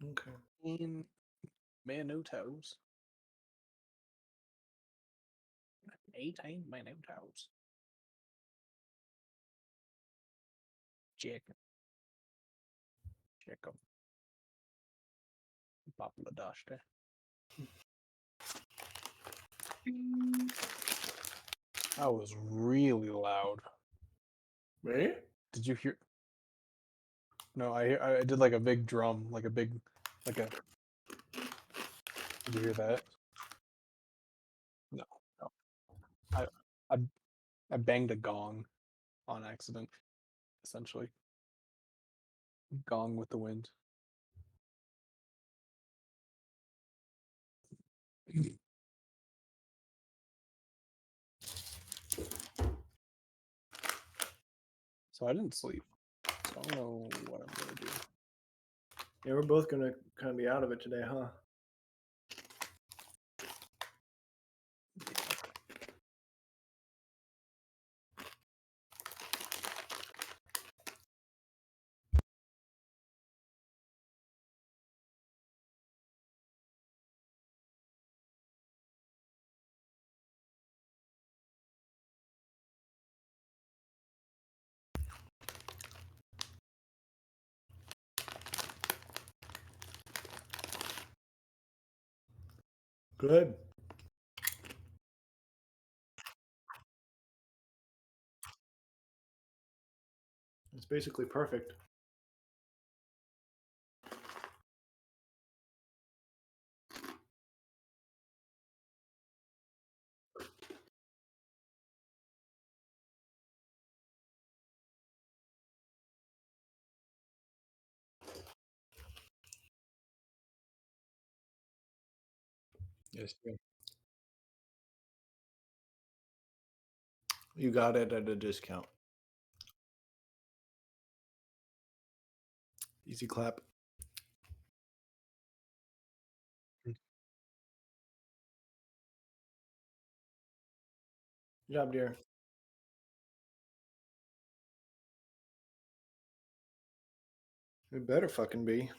Okay. In minutos. 18 minutos. Check. Check them. Papaladashta. That was really loud. Me? Did you hear? No, I did like a big drum, like a. Did you hear that? No, no. I I I banged a gong on accident, essentially. Gong with the wind. So I didn't sleep. So I don't know what I'm gonna do. Yeah, we're both gonna kind of be out of it today, huh? Yeah. Good. It's basically perfect. Yes, yeah. You got it at a discount. Easy clap. Good job, dear. It better fucking be.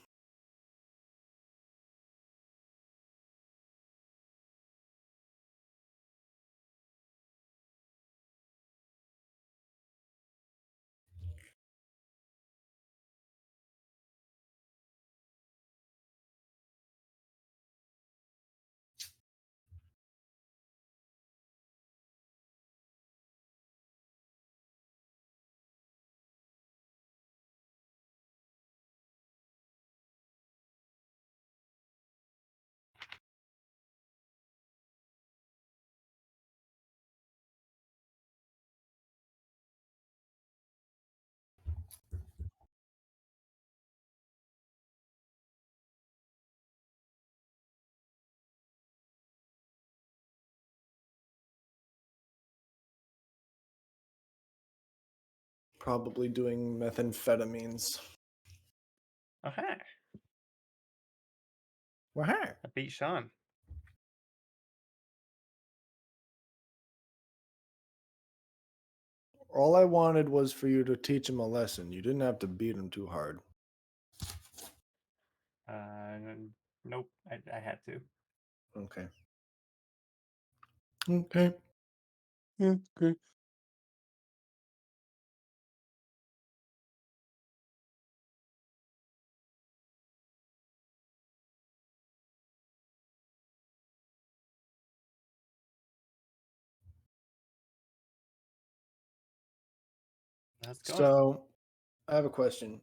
Probably doing methamphetamines. Okay. Well, I beat Sean. all I wanted was for you to teach him a lesson. You didn't have to beat him too hard. Nope. I had to. Okay. Okay. Okay. Let's go. So, I have a question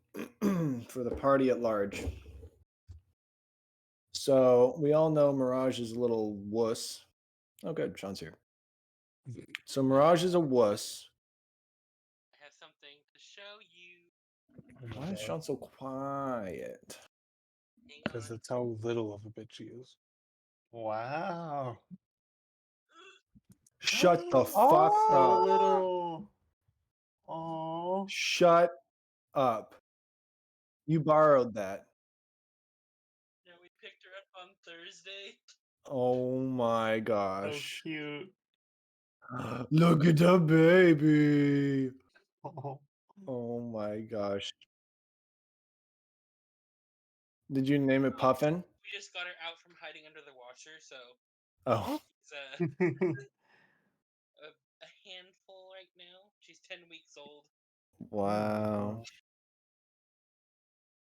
for the party at large. So, we all know Mirage is a little wuss. Oh, good. Sean's here. So, Mirage is a wuss. I have something to show you. Why is Sean so quiet? Hang Because on. that's how little of a bitch she is. Wow. Shut the So fuck up. little. Oh. Shut up. You borrowed that. Yeah, we picked her up on Thursday. Oh my So gosh. cute. Look at the baby. Oh. Oh my gosh. Did you name it Puffin? We just got her out from hiding under the washer, so Oh, it's a handful right now. She's 10 weeks old. wow.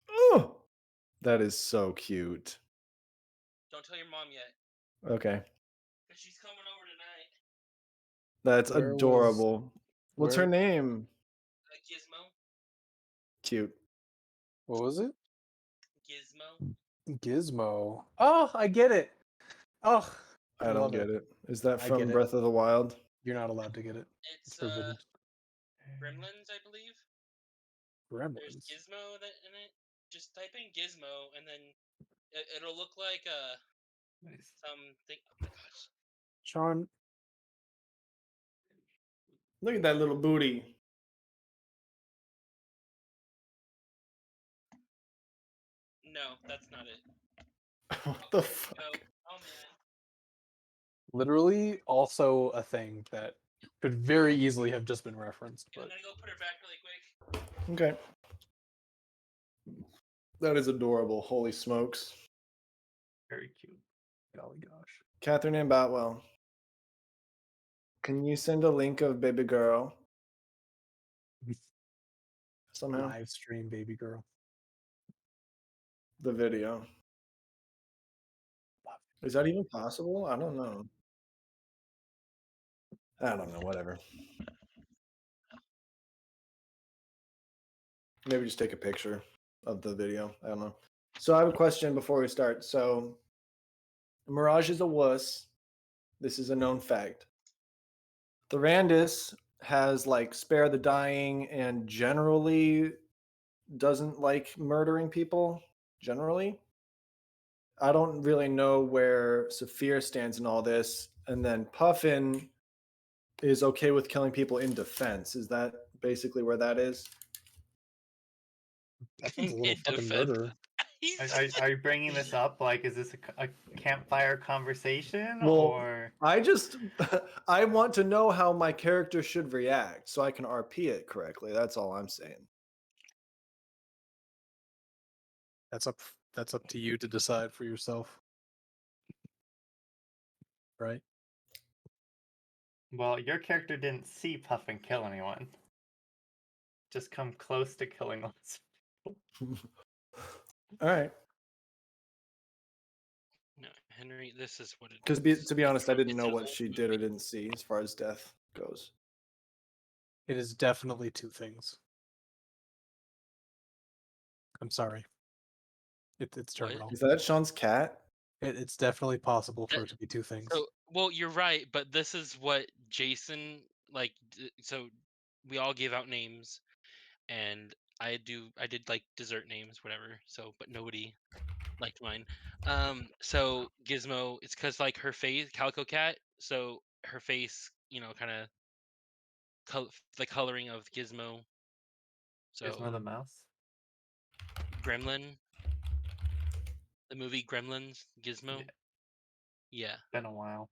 Oh, that is so cute. Don't tell your mom yet, Okay, 'cause she's coming over tonight. that's Where was- adorable. What's her where- name? Gizmo. Cute. What was it? Gizmo. Gizmo. Oh, I get it. Oh, I don't love get it. Is that I from get it. Breath of the Wild? You're not allowed to get it. It's forbidden. Gremlins, I believe. There's Gremlins. Gizmo in it. Just type in Gizmo, and then it'll look like Nice. something. Oh my gosh. Sean, Look at that little booty. No, that's not it. What the fuck? No. Oh man. literally also a thing that could very easily have just been referenced, I'm but gonna go put her back really quick. Okay. That is adorable. Holy smokes. Very cute. golly gosh. Catherine and Batwell. Can you send a link of baby girl? Somehow. Live stream baby girl. The video. Is that even possible? I don't know. I don't know, whatever. Maybe just take a picture of the video. I don't know. So I have a question before we start. So Mirage is a wuss. This is a known fact. Thorandis has like spare the dying and generally doesn't like murdering people. Generally. I don't really know where Saphir stands in all this. And then Puffin is okay with killing people in defense. Is that basically where that is? That's a little In fucking defense. murderer. Are you bringing this up? Like, is this a campfire conversation, Well, or I just I want to know how my character should react so I can RP it correctly. That's all I'm saying. That's up to you to decide for yourself. Right? well, your character didn't see Puffin kill anyone. Just come close to killing us. All right. No, Henry, this is what it Because is. to be honest, I It's didn't know an what old she did or movie. didn't see as far as death goes. It is definitely two things. I'm sorry. It's What? terminal. Is that Sean's cat? It's definitely possible for it to be two things. So, well, you're right, but this is what Jason like. So, we all gave out names, and I did like dessert names, whatever. So, but nobody liked mine. So Gizmo, it's because like her face, Calico Cat. So her face, kind of the coloring of Gizmo. So Gizmo the mouse. Gremlin, the movie Gremlins, Gizmo. Yeah. Been a while.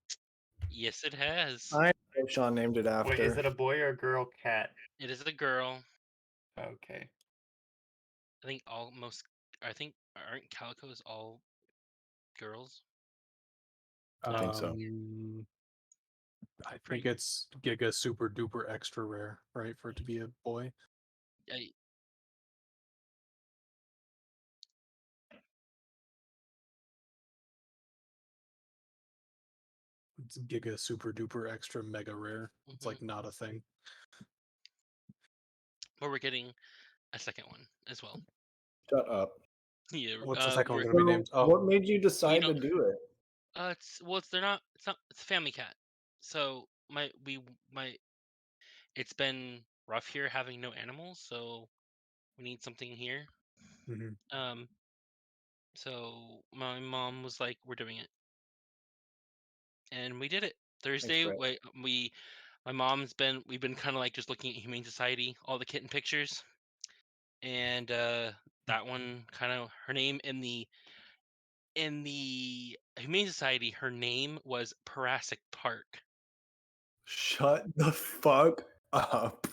Yes, it has. I know Sean named it after. Wait, is it a boy or a girl cat? It is a girl. Okay. I think aren't calicos all girls? I think so. I Pretty- think it's Giga super duper extra rare, right, for it to be a boy. I, It's Giga super duper extra mega rare. It's like not a thing. but we're getting a second one as well. Shut up. Yeah. What's the second one we're- going to be named? Oh, What made you decide know- to do it? It's they're not. It's not. It's a family cat. So it's been rough here having no animals, so we need something here. mhm. So my mom was like, "We're doing it," and we did it Thursday. Brett. We've been kind of like just looking at Humane Society, all the kitten pictures, and that one kind of her name in the Humane Society, her name was Jurassic Park. Shut the fuck up.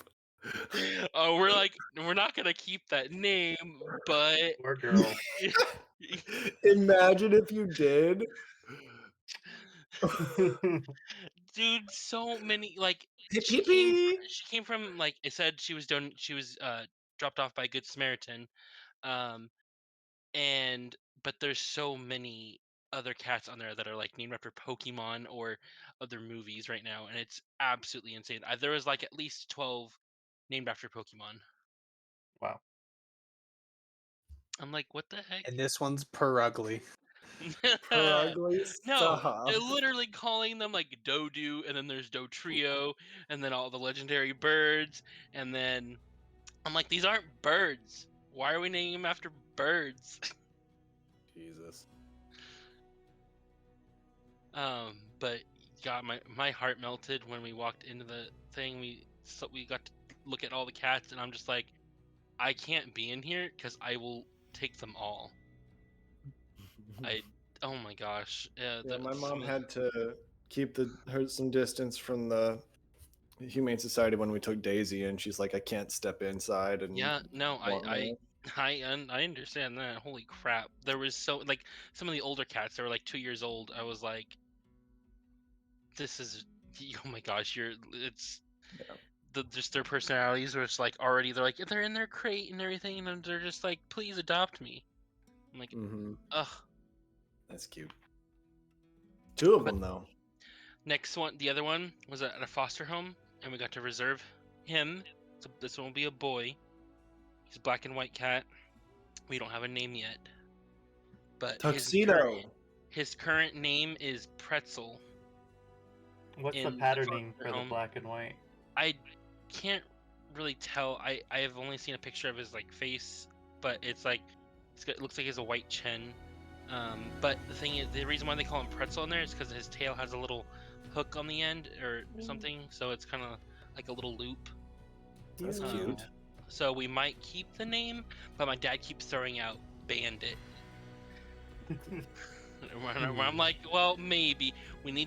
Oh, we're not gonna keep that name, but Poor girl. Imagine if you did. dude, so many like Hey, she pee-pee. came from like it said she was dropped off by a good Samaritan, um, and but there's so many other cats on there that are like named after Pokemon or other movies right now, and it's absolutely insane. There was like at least 12 named after Pokemon. Wow. I'm like, what the heck? And this one's per ugly. Per ugly No, stuff. they're literally calling them like Dodu, and then there's Dotrio, and then all the legendary birds, and then I'm like, these aren't birds. Why are we naming them after birds? Jesus. But God, my heart melted when we walked into the thing. We got to look at all the cats, and I'm just like, I can't be in here because I will take them all. Oh my gosh. Yeah, my mom had to keep her some distance from the Humane Society when we took Daisy, and she's like, I can't step inside and Yeah, no, want more. I understand that. Holy crap. There was some of the older cats that were like 2 years old. I was like, this is oh my gosh, it's Yeah. just their personalities were just like already they're in their crate and everything, and they're just like, please adopt me. I'm like, Mm-hmm. ugh. That's cute. Two of But them though. the other one was at a foster home, and we got to reserve him. So this one will be a boy. He's a black and white cat. We don't have a name yet, but Tuxedo. his current name is Pretzel. What's the In the patterning foster for the home. black and white? I can't really tell. I have only seen a picture of his like face, but it's like it looks like he has a white chin. But the thing is, the reason why they call him Pretzel in there is because his tail has a little hook on the end or something, so it's kind of like a little loop. That's Yeah. cute. So we might keep the name, but my dad keeps throwing out Bandit. Where I'm like, well, maybe we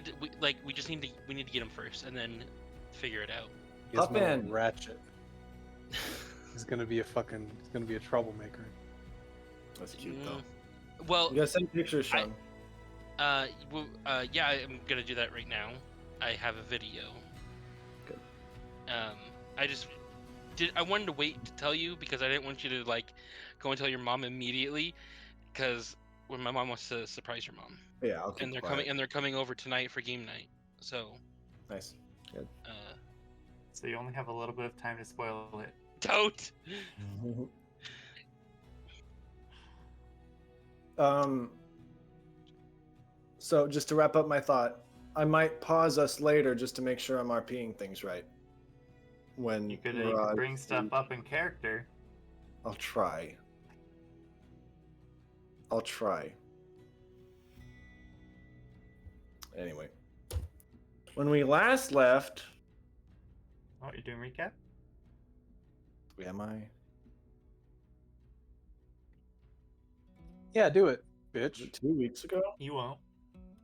just need to get him first and then figure it out. Hop in. Ratchet. He's gonna be a troublemaker. That's cute though. Well, You gotta send pictures, Sean. yeah, I'm gonna do that right now. I have a video. Good. I wanted to wait to tell you because I didn't want you to like go and tell your mom immediately, because when my mom wants to surprise your mom. Yeah, I'll keep And quiet. they're coming over tonight for game night. So Nice. Good. So you only have a little bit of time to spoil it. don't. So just to wrap up my thought, I might pause us later just to make sure I'm RPing things right. When You could Mirage- bring stuff up in character. I'll try. Anyway, when we last left, Oh, you're doing recap? am I? Yeah, do it, Was bitch. it 2 weeks ago? You won't.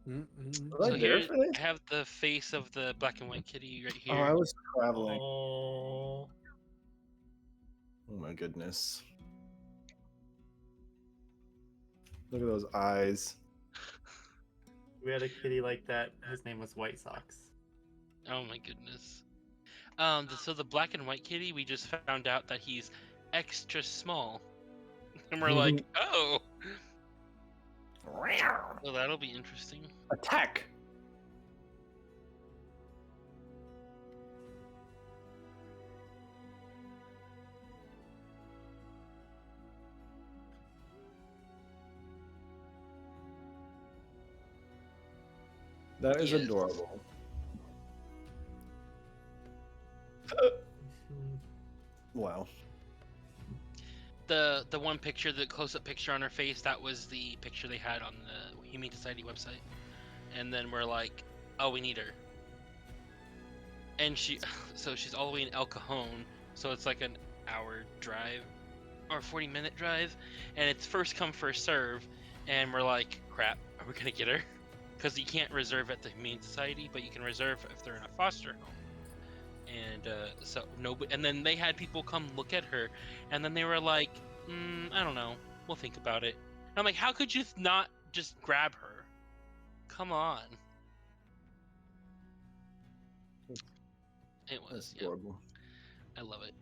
Mm-mm. Was I So there here for this? I have the face of the black and white kitty right here. Oh, I was traveling. Oh. Oh my goodness. Look at those eyes. We had a kitty like that. His name was White Sox. Oh my goodness. So the black and white kitty, we just found out that he's extra small, and we're like, oh, well, that'll be interesting. Attack! That is Yes. adorable. Wow. The one picture, the close-up picture on her face, that was the picture they had on the Humane Society website. And then we're like, oh, we need her. And so she's all the way in El Cajon, so it's like an hour drive or 40-minute drive, and it's first come first serve. And we're like, crap, are we gonna get her? Because you can't reserve at the Humane Society, but you can reserve if they're in a foster home. and so nobody. And then they had people come look at her, and then they were like, I don't know, we'll think about it. And I'm like, how could you not just grab her? Come on. It was, That's yeah. horrible. I love it.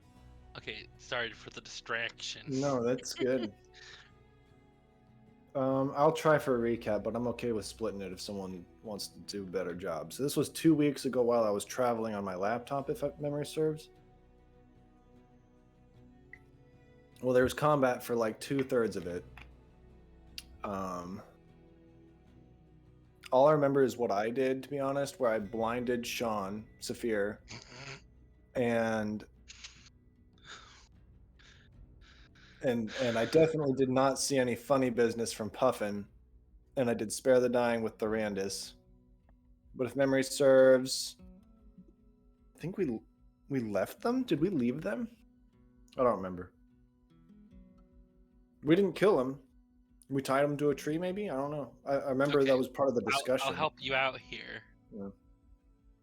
Okay, sorry for the distraction. No, that's good. I'll try for a recap, but I'm okay with splitting it if someone wants to do a better job. So this was 2 weeks ago while I was traveling on my laptop, if memory serves. Well, there was combat for like 2/3 of it. All I remember is what I did, to be honest, where I blinded Sean, Saphir, and I definitely did not see any funny business from Puffin, and I did spare the dying with Thorandus. But if memory serves, I think we left them. Did we leave them? I don't remember. We didn't kill him. We tied him to a tree, maybe. I don't know. I remember Okay, that was part of the discussion. I'll help you out here. Yeah.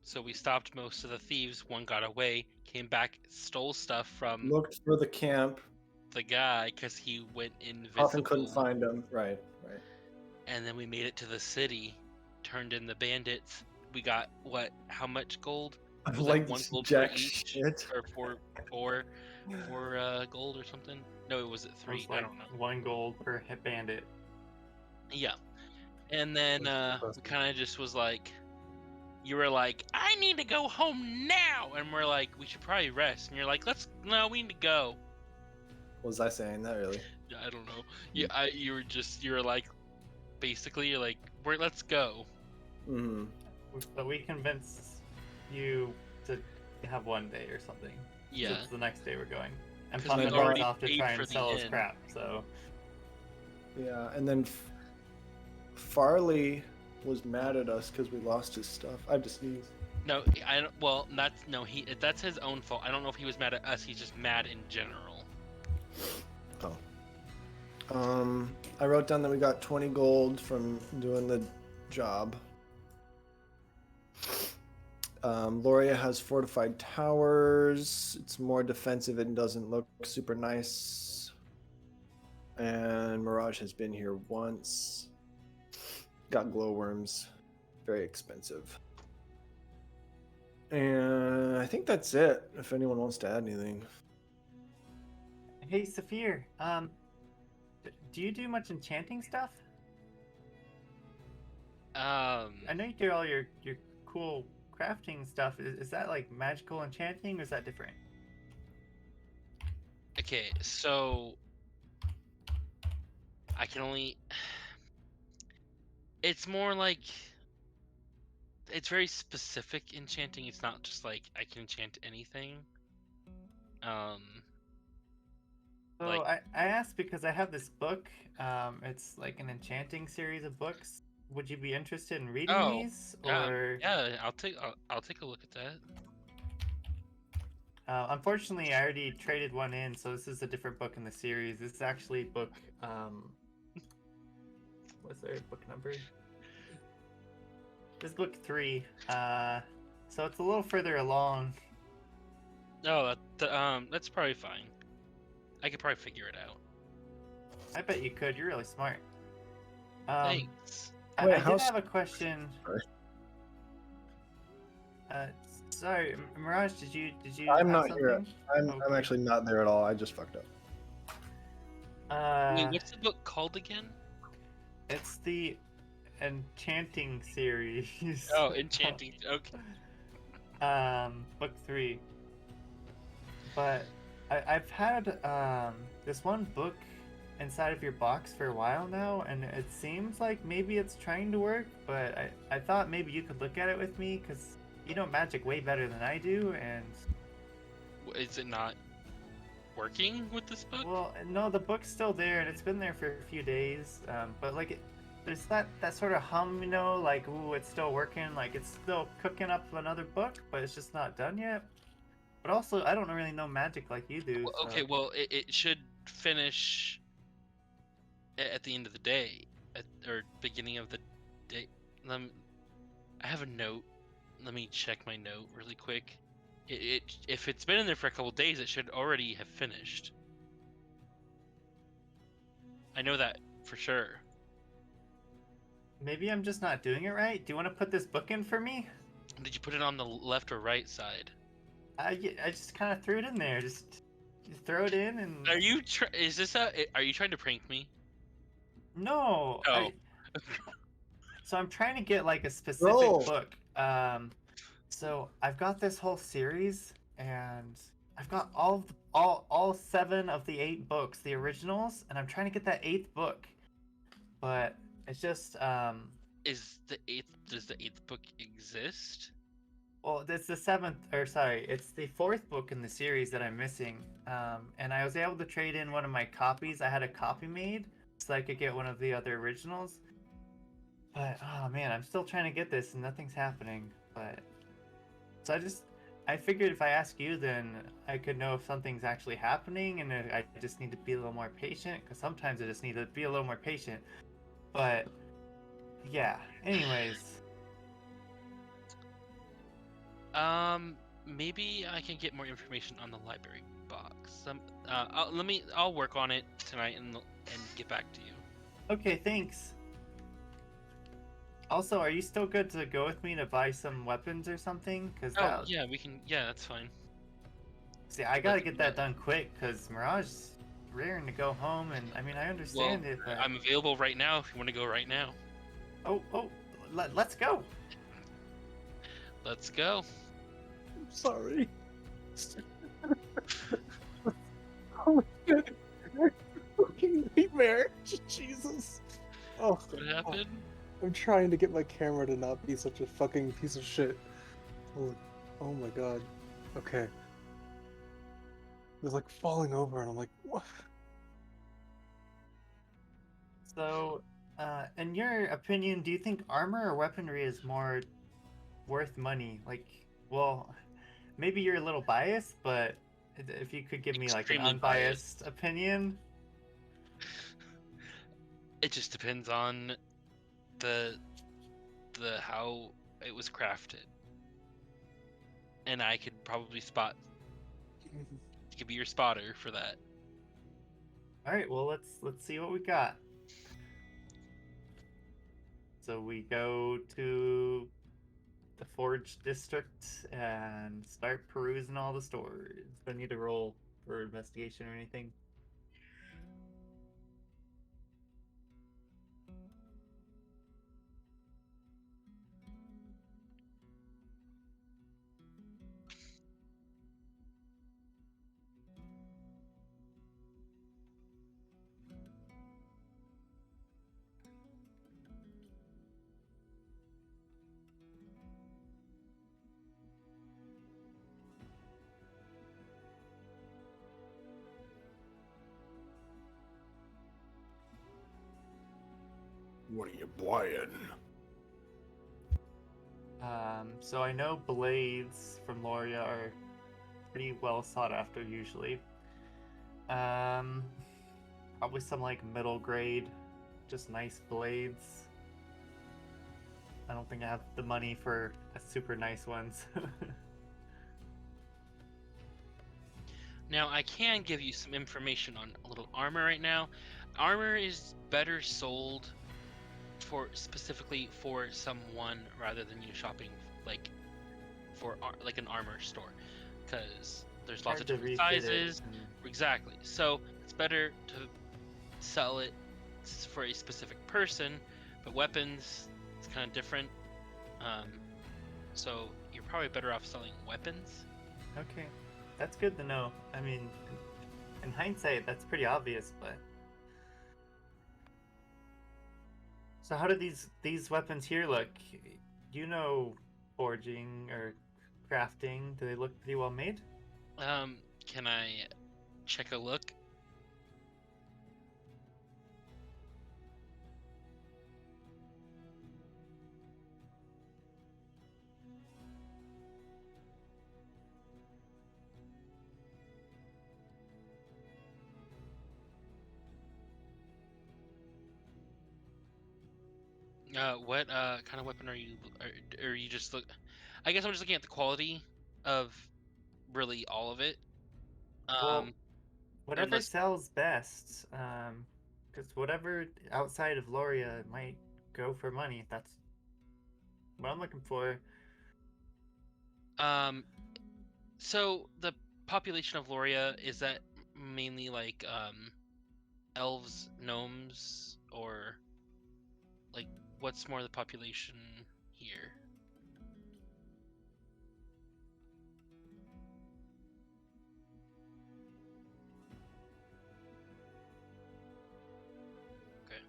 So we stopped most of the thieves. One got away, came back, stole stuff from Looked for the camp. the guy because he went invisible. Often couldn't find him. Right. And then we made it to the city, turned in the bandits. We got what? How much gold? Was Like it 1 gold jack for each, shit. or four gold or something? No, it was at It 3. was I like don't know. 1 gold per hit bandit. Yeah, and then That's we impressive. kind of just was like, you were like, I need to go home now, and we're like, we should probably rest, and you're like, we need to go. Was I saying that really? Yeah, I don't know. You were like, basically, you're like, let's go. Mm-hmm. But we convinced you to have 1 day or something. Yeah. Since the next day we're going. And 'Cause we've Puffin already went off to paid try for and the sell his inn. crap, so. Yeah, and then Farley was mad at us because we lost his stuff. I have to sneeze. No, I don't. Well, that's his own fault. I don't know if he was mad at us. He's just mad in general. Oh. I wrote down that we got 20 gold from doing the job. Loria has fortified towers. It's more defensive and doesn't look super nice. And Mirage has been here once. Got glowworms. Very expensive. And I think that's it. If anyone wants to add anything. Hey, Saphir, do you do much enchanting stuff? I know you do all your cool crafting stuff. Is that like magical enchanting or is that different? Okay, so I can only. It's more like it's very specific enchanting. It's not just like I can enchant anything. So Like- I asked because I have this book. It's like an enchanting series of books. Would you be interested in reading Oh, these? Or yeah, I'll take a look at that. unfortunately, I already traded one in, so this is a different book in the series. This is actually book. What's their book number? This is book 3. So it's a little further along. No, that's probably fine. I could probably figure it out. I bet you could. You're really smart. Thanks. Wait, I how did have a question. Sorry. Sorry, Mirage. Did you? I'm have not here. something? I'm actually not there at all. I just fucked up. Wait, what's the book called again? It's the Enchanting series. Oh, Enchanting. Okay. Book 3. But I've had this one book inside of your box for a while now, and it seems like maybe it's trying to work, but I thought maybe you could look at it with me, because you know magic way better than I do, and... Is it not working with this book? Well, no, the book's still there, and it's been there for a few days, but like, there's that sort of hum, you know, like, ooh, it's still working, like, it's still cooking up another book, but it's just not done yet. But also, I don't really know magic like you do. Well, okay, so- well, it should finish at the end of the day, or beginning of the day. I have a note. Let me check my note really quick. if it's been in there for a couple days, it should already have finished. I know that for sure. Maybe I'm just not doing it right. Do you want to put this book in for me? Did you put it on the left or right side? I just kind of threw it in there. Just throw it in and. Are you are you trying to prank me? No, Oh. So I'm trying to get like a specific Bro. book. So I've got this whole series, and I've got all 7 of the 8 books, the originals, and I'm trying to get that 8th book, but it's just Does the 8th book exist? well, it's the 7th, or sorry, it's the 4th book in the series that I'm missing. And I was able to trade in one of my copies. I had a copy made so I could get one of the other originals. But oh man, I'm still trying to get this and nothing's happening. But so I figured if I ask you, then I could know if something's actually happening, and I just need to be a little more patient. Because sometimes I just need to be a little more patient. But yeah. Anyways, Maybe I can get more information on the library box. I'll work on it tonight and get back to you. okay, thanks. Also, are you still good to go with me to buy some weapons or something? Because Oh yeah, we can. Yeah, that's fine. see, I gotta Let's get do that that. done quick because Mirage's raring to go home, and I mean I Well, understand it, but I'm available right now if you want to go right now. oh, let's go. Let's go. I'm sorry. Oh my god. Fucking nightmare. Jesus. Oh, What happened? I'm trying to get my camera to not be such a fucking piece of shit. Oh my god. Okay. It was like falling over, and I'm like, what? So, in your opinion, do you think armor or weaponry is more worth money? Like, well, maybe you're a little biased, but if you could give me like an Extremely unbiased biased. opinion. It just depends on the how it was crafted, and I could probably spot. You could be your spotter for that. All right, well let's see what we got. So we go to the Forge District and start perusing all the stores. Do I need to roll for investigation or anything? What are you buying? So I know blades from Loria are pretty well sought after usually. Um, Probably some like middle grade, just nice blades. I don't think I have the money for a super nice ones. Now I can give you some information on a little armor right now. Armor is better sold specifically for someone rather than you shopping like like an armor store, because there's lots of Hard to different refit it. sizes. Exactly. So it's better to sell it for a specific person, but weapons, it's kind of different. So you're probably better off selling weapons. Okay, that's good to know. I mean, in hindsight, that's pretty obvious, but so how do these weapons here look? Do you know forging or crafting? Do they look pretty well made? Can I check a look? What kind of weapon are you? Are you just look? I guess I'm just looking at the quality of really all of it. Well, whatever Unless sells best. Because whatever outside of Loria might go for money. That's what I'm looking for. so the population of Loria, is that mainly like elves, gnomes, or like what's more the population here? Okay.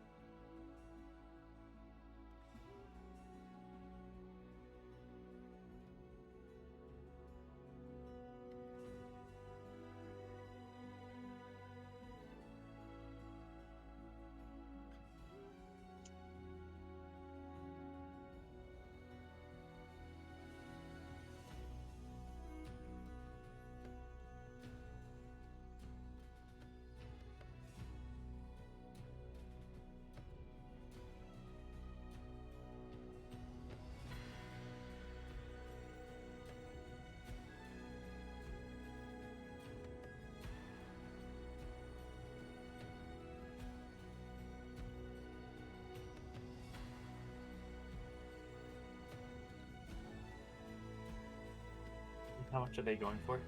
How much are they going for?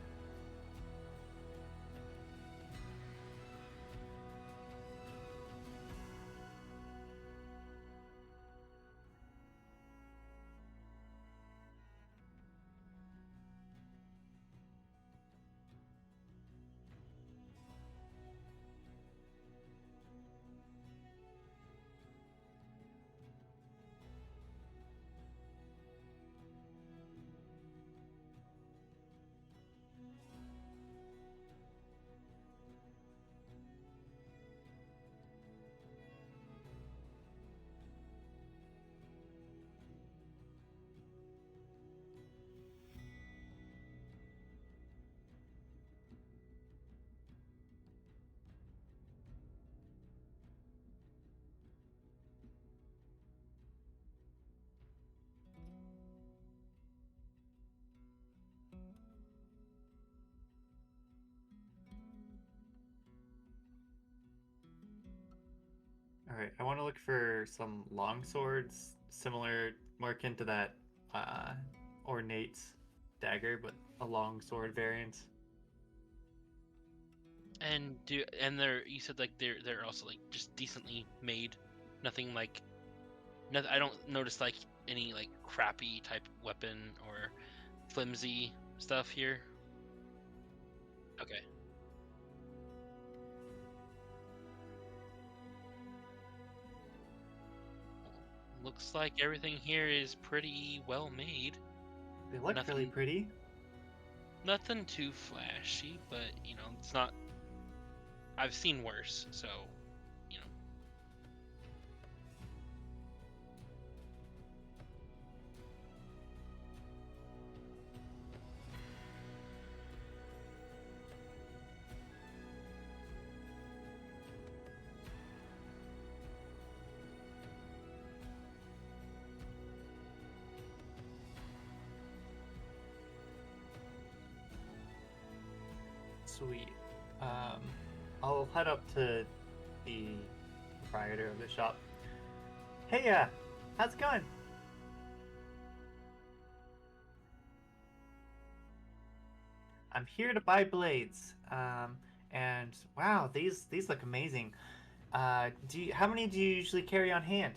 All right, I want to look for some long swords, similar, more akin to that uh, ornate dagger, but a long sword variant. And they're, you said like they're also like just decently made, nothing like nothing. I don't notice like any like crappy type weapon or flimsy stuff here. Okay. Looks like everything here is pretty well made. They look really Nothing, pretty. nothing too flashy, but you know, it's not. I've seen worse, so you know. Sweet. I'll head up to the proprietor of the shop. Hey, how's it going? I'm here to buy blades. And wow, these look amazing. How many do you usually carry on hand?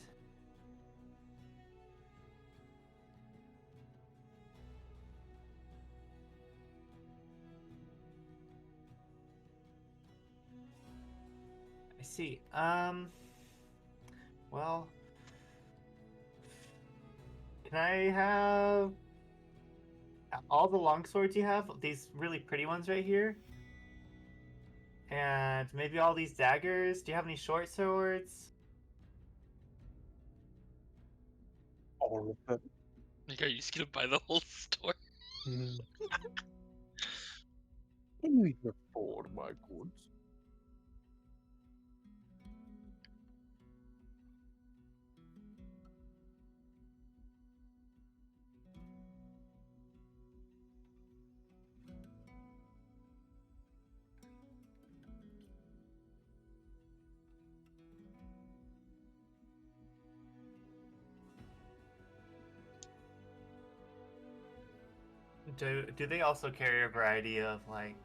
I see. Well, can I have all the long swords you have? These really pretty ones right here? And maybe all these daggers? Do you have any short swords? All of it. Like, are you just gonna buy the whole store? Can we afford my goods? Do they also carry a variety of like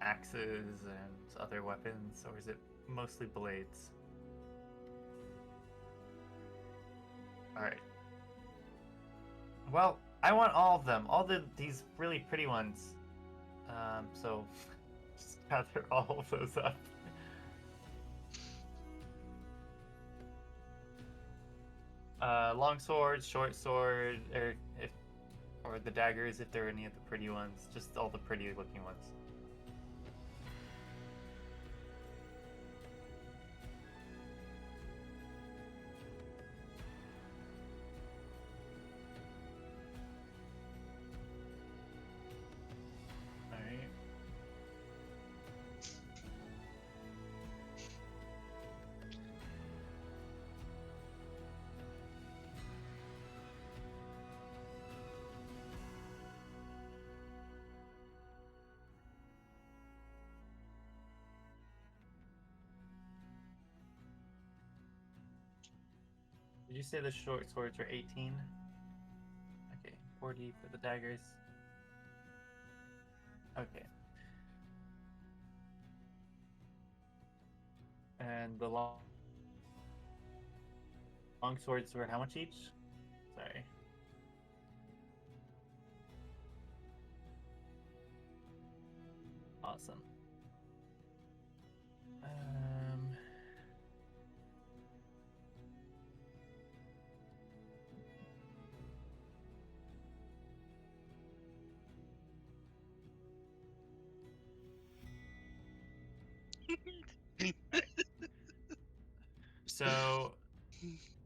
axes and other weapons, or is it mostly blades? All right. Well, I want all of them, these really pretty ones. So just gather all of those up. Long sword, short sword, or the daggers if there are any of the pretty ones. Just all the pretty looking ones. Alright. Did you say the short swords are 18? Okay, 40 for the daggers. Okay. And the long swords were how much each? Sorry. Awesome. So,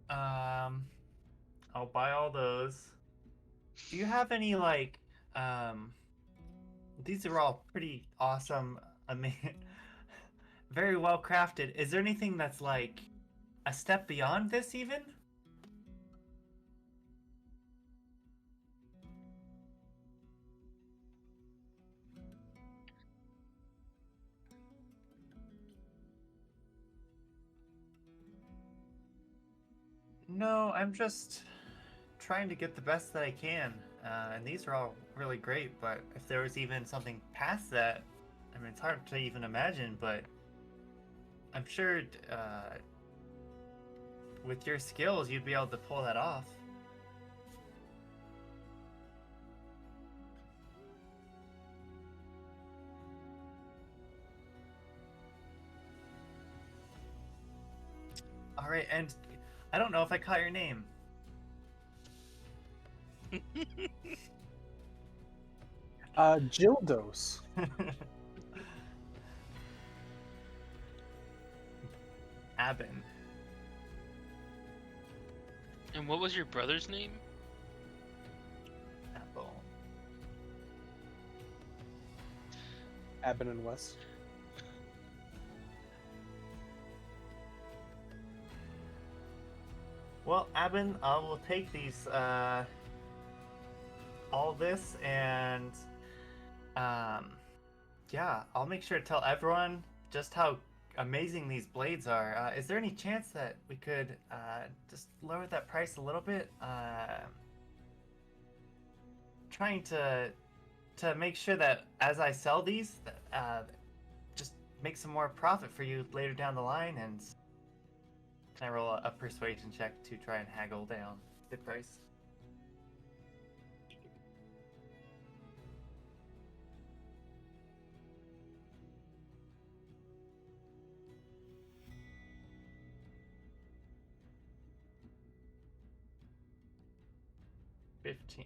I'll buy all those. Do you have any like, um, these are all pretty awesome. I mean, very well crafted. Is there anything that's like a step beyond this even? No, I'm just trying to get the best that I can. And these are all really great, but if there was even something past that, I mean, it's hard to even imagine, but I'm sure with your skills, you'd be able to pull that off. All right, and I don't know if I caught your name. Jildos. Abin. And what was your brother's name? Apple. Abin and West. Well, Abin, I will take these, all this, and, yeah, I'll make sure to tell everyone just how amazing these blades are. Is there any chance that we could, just lower that price a little bit? Trying to make sure that as I sell these, just make some more profit for you later down the line, and can I roll a persuasion check to try and haggle down the price? $15.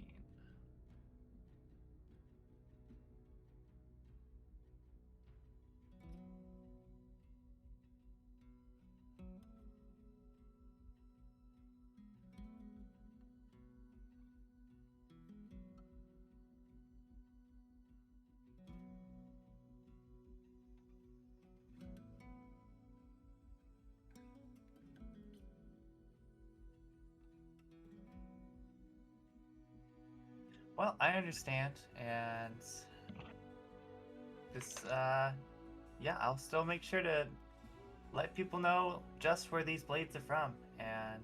Well, I understand, and this, yeah, I'll still make sure to let people know just where these blades are from, and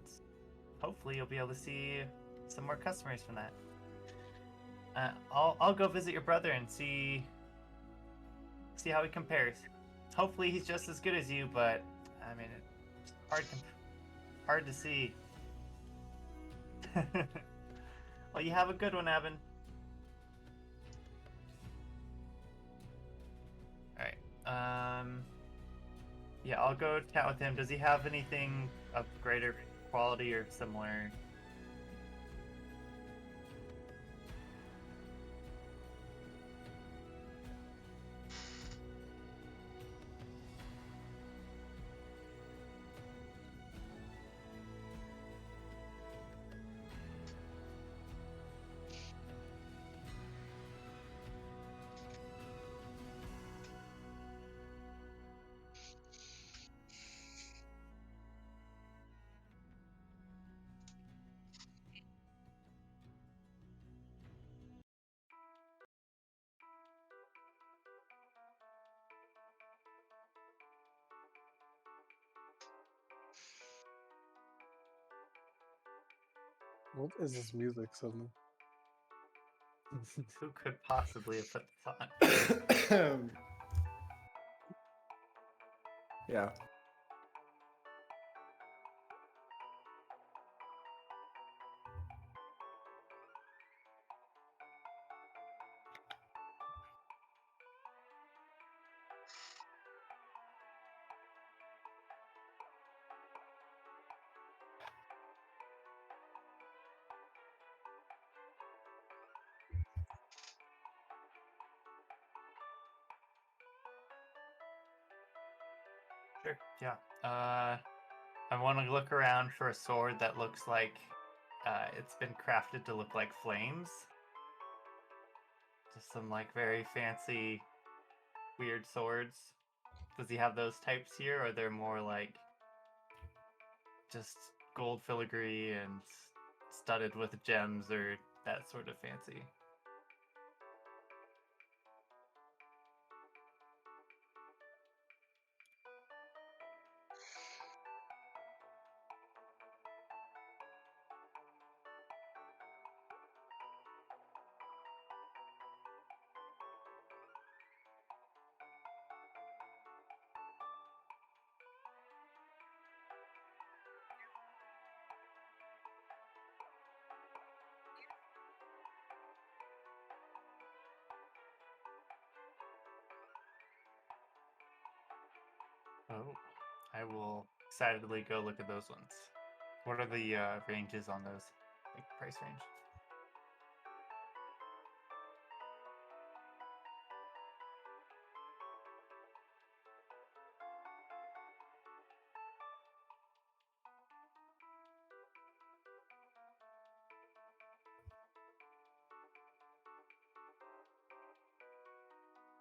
hopefully you'll be able to see some more customers from that. I'll go visit your brother and see how he compares. Hopefully he's just as good as you, but I mean, it's hard to see. Well, you have a good one, Evan. All right. Yeah, I'll go chat with him. Does he have anything of greater quality or similar? What is this music suddenly? Who could possibly have put this on? Yeah. Sure. Yeah. I want to look around for a sword that looks like it's been crafted to look like flames. Just some like very fancy, weird swords. Does he have those types here, or they're more like just gold filigree and studded with gems, or that sort of fancy? Oh, I will excitedly go look at those ones. What are the ranges on those? Like price range?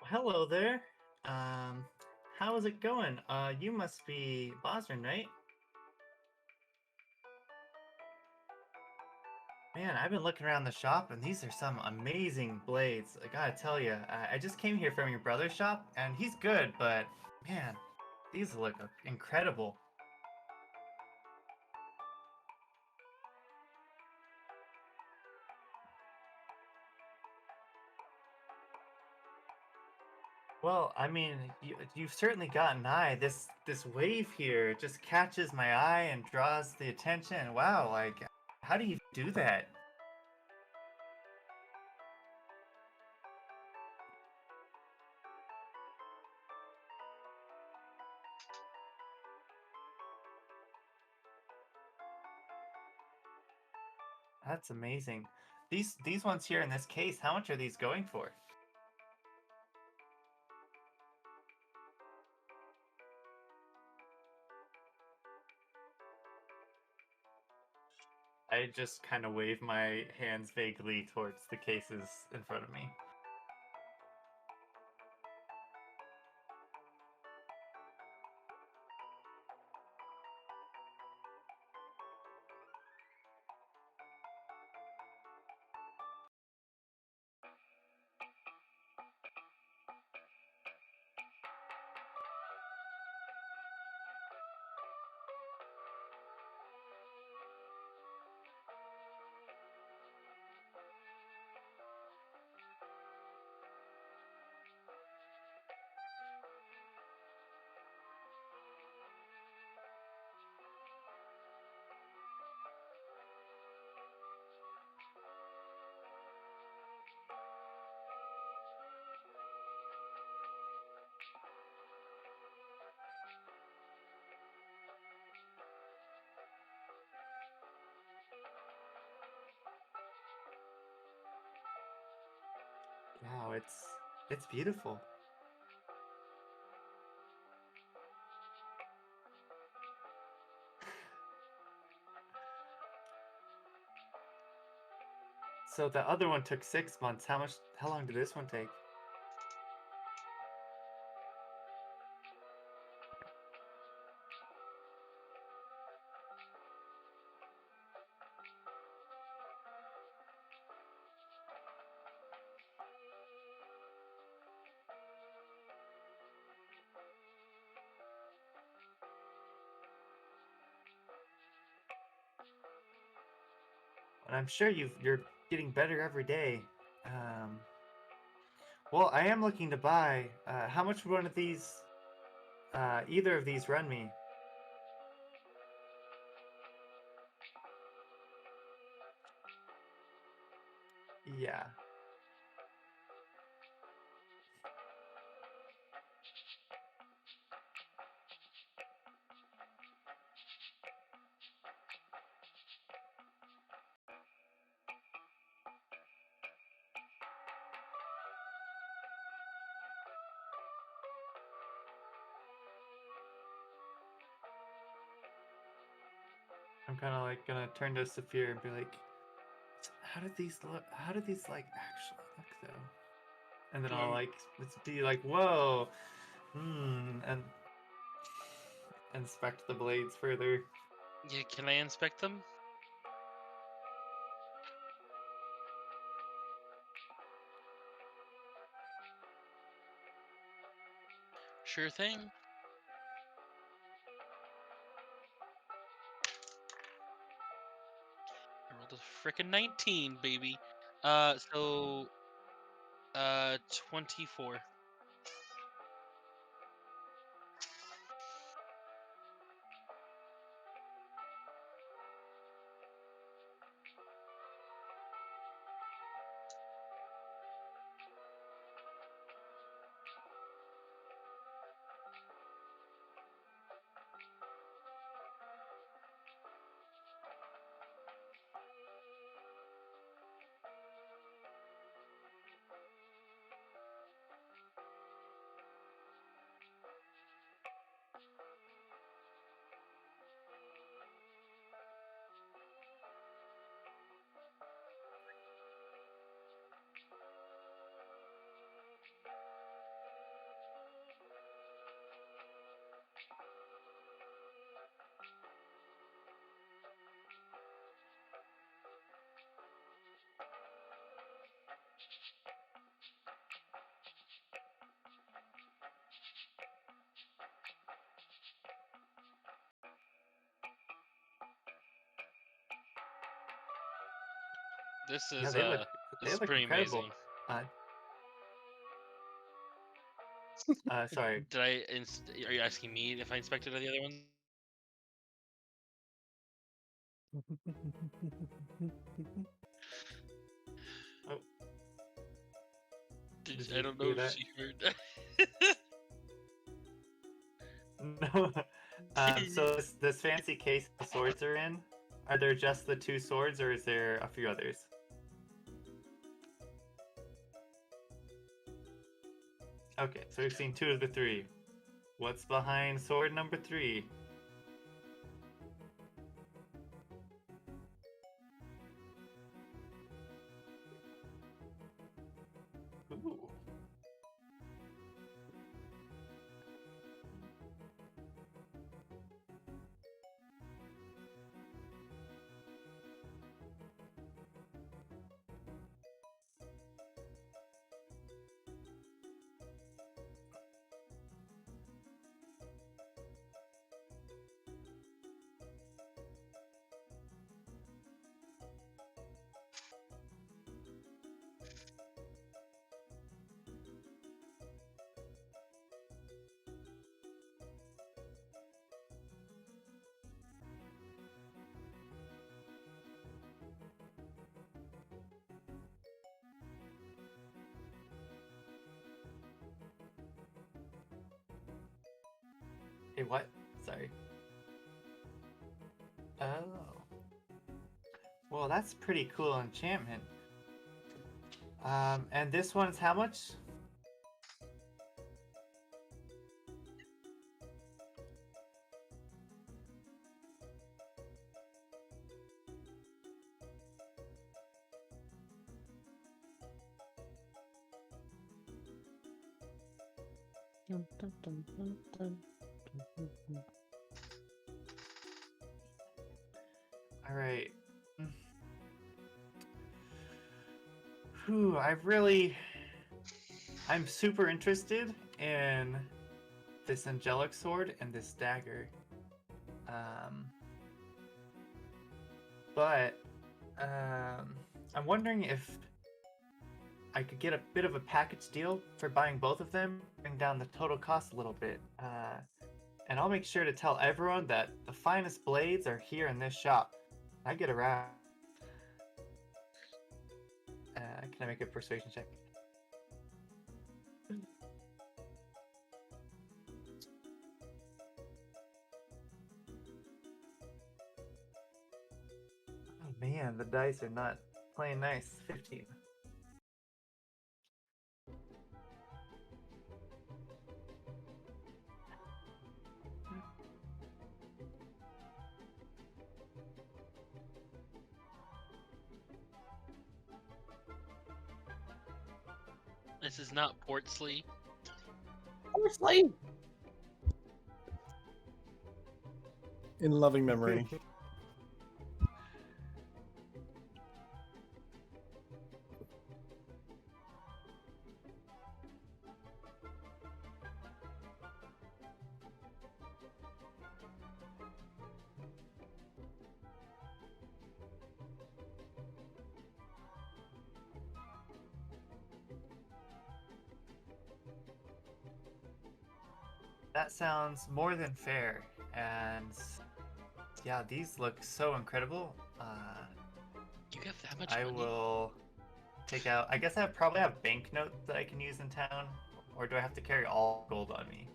Hello there. Um, how is it going? You must be Bosrin, right? Man, I've been looking around the shop, and these are some amazing blades. I gotta tell you, I just came here from your brother's shop, and he's good, but man, these look incredible. Well, I mean, you've certainly got an eye. This wave here just catches my eye and draws the attention. Wow, like, how do you do that? That's amazing. These ones here in this case, how much are these going for? I just kind of wave my hands vaguely towards the cases in front of me. it's beautiful. So the other one took 6 months. How long did this one take? And I'm sure you're getting better every day. Well, I am looking to buy. How much would one of these, either of these, run me? Yeah. I'm kind of like gonna turn to Saphir and be like, how did these look? How did these like actually look though? And then I'll like be like, whoa, and inspect the blades further. Yeah, can I inspect them? Sure thing. I rolled a frickin' 19, baby. So 24. This Yeah, is they this is look pretty incredible. amazing. Sorry. Did are you asking me if I inspected the other ones? Oh, did I you don't know hear if that? she heard. No. So this fancy case the swords are in, are there just the 2 swords, or is there a few others? Okay, so we've seen 2 of the 3. What's behind sword number 3? Ooh. Hey, what? Sorry. Oh. Well, that's pretty cool enchantment. And this one's how much? All right. Whew, I'm super interested in this angelic sword and this dagger. But I'm wondering if I could get a bit of a package deal for buying both of them, bring down the total cost a little bit. And I'll make sure to tell everyone that the finest blades are here in this shop. I get around. Can I make a persuasion check? Oh man, the dice are not playing nice. 15. This is not Portsley. Portsley. In loving memory. That sounds more than fair. And yeah, these look so incredible. You have that much I money? will take out. I guess I probably have banknotes that I can use in town, or do I have to carry all gold on me?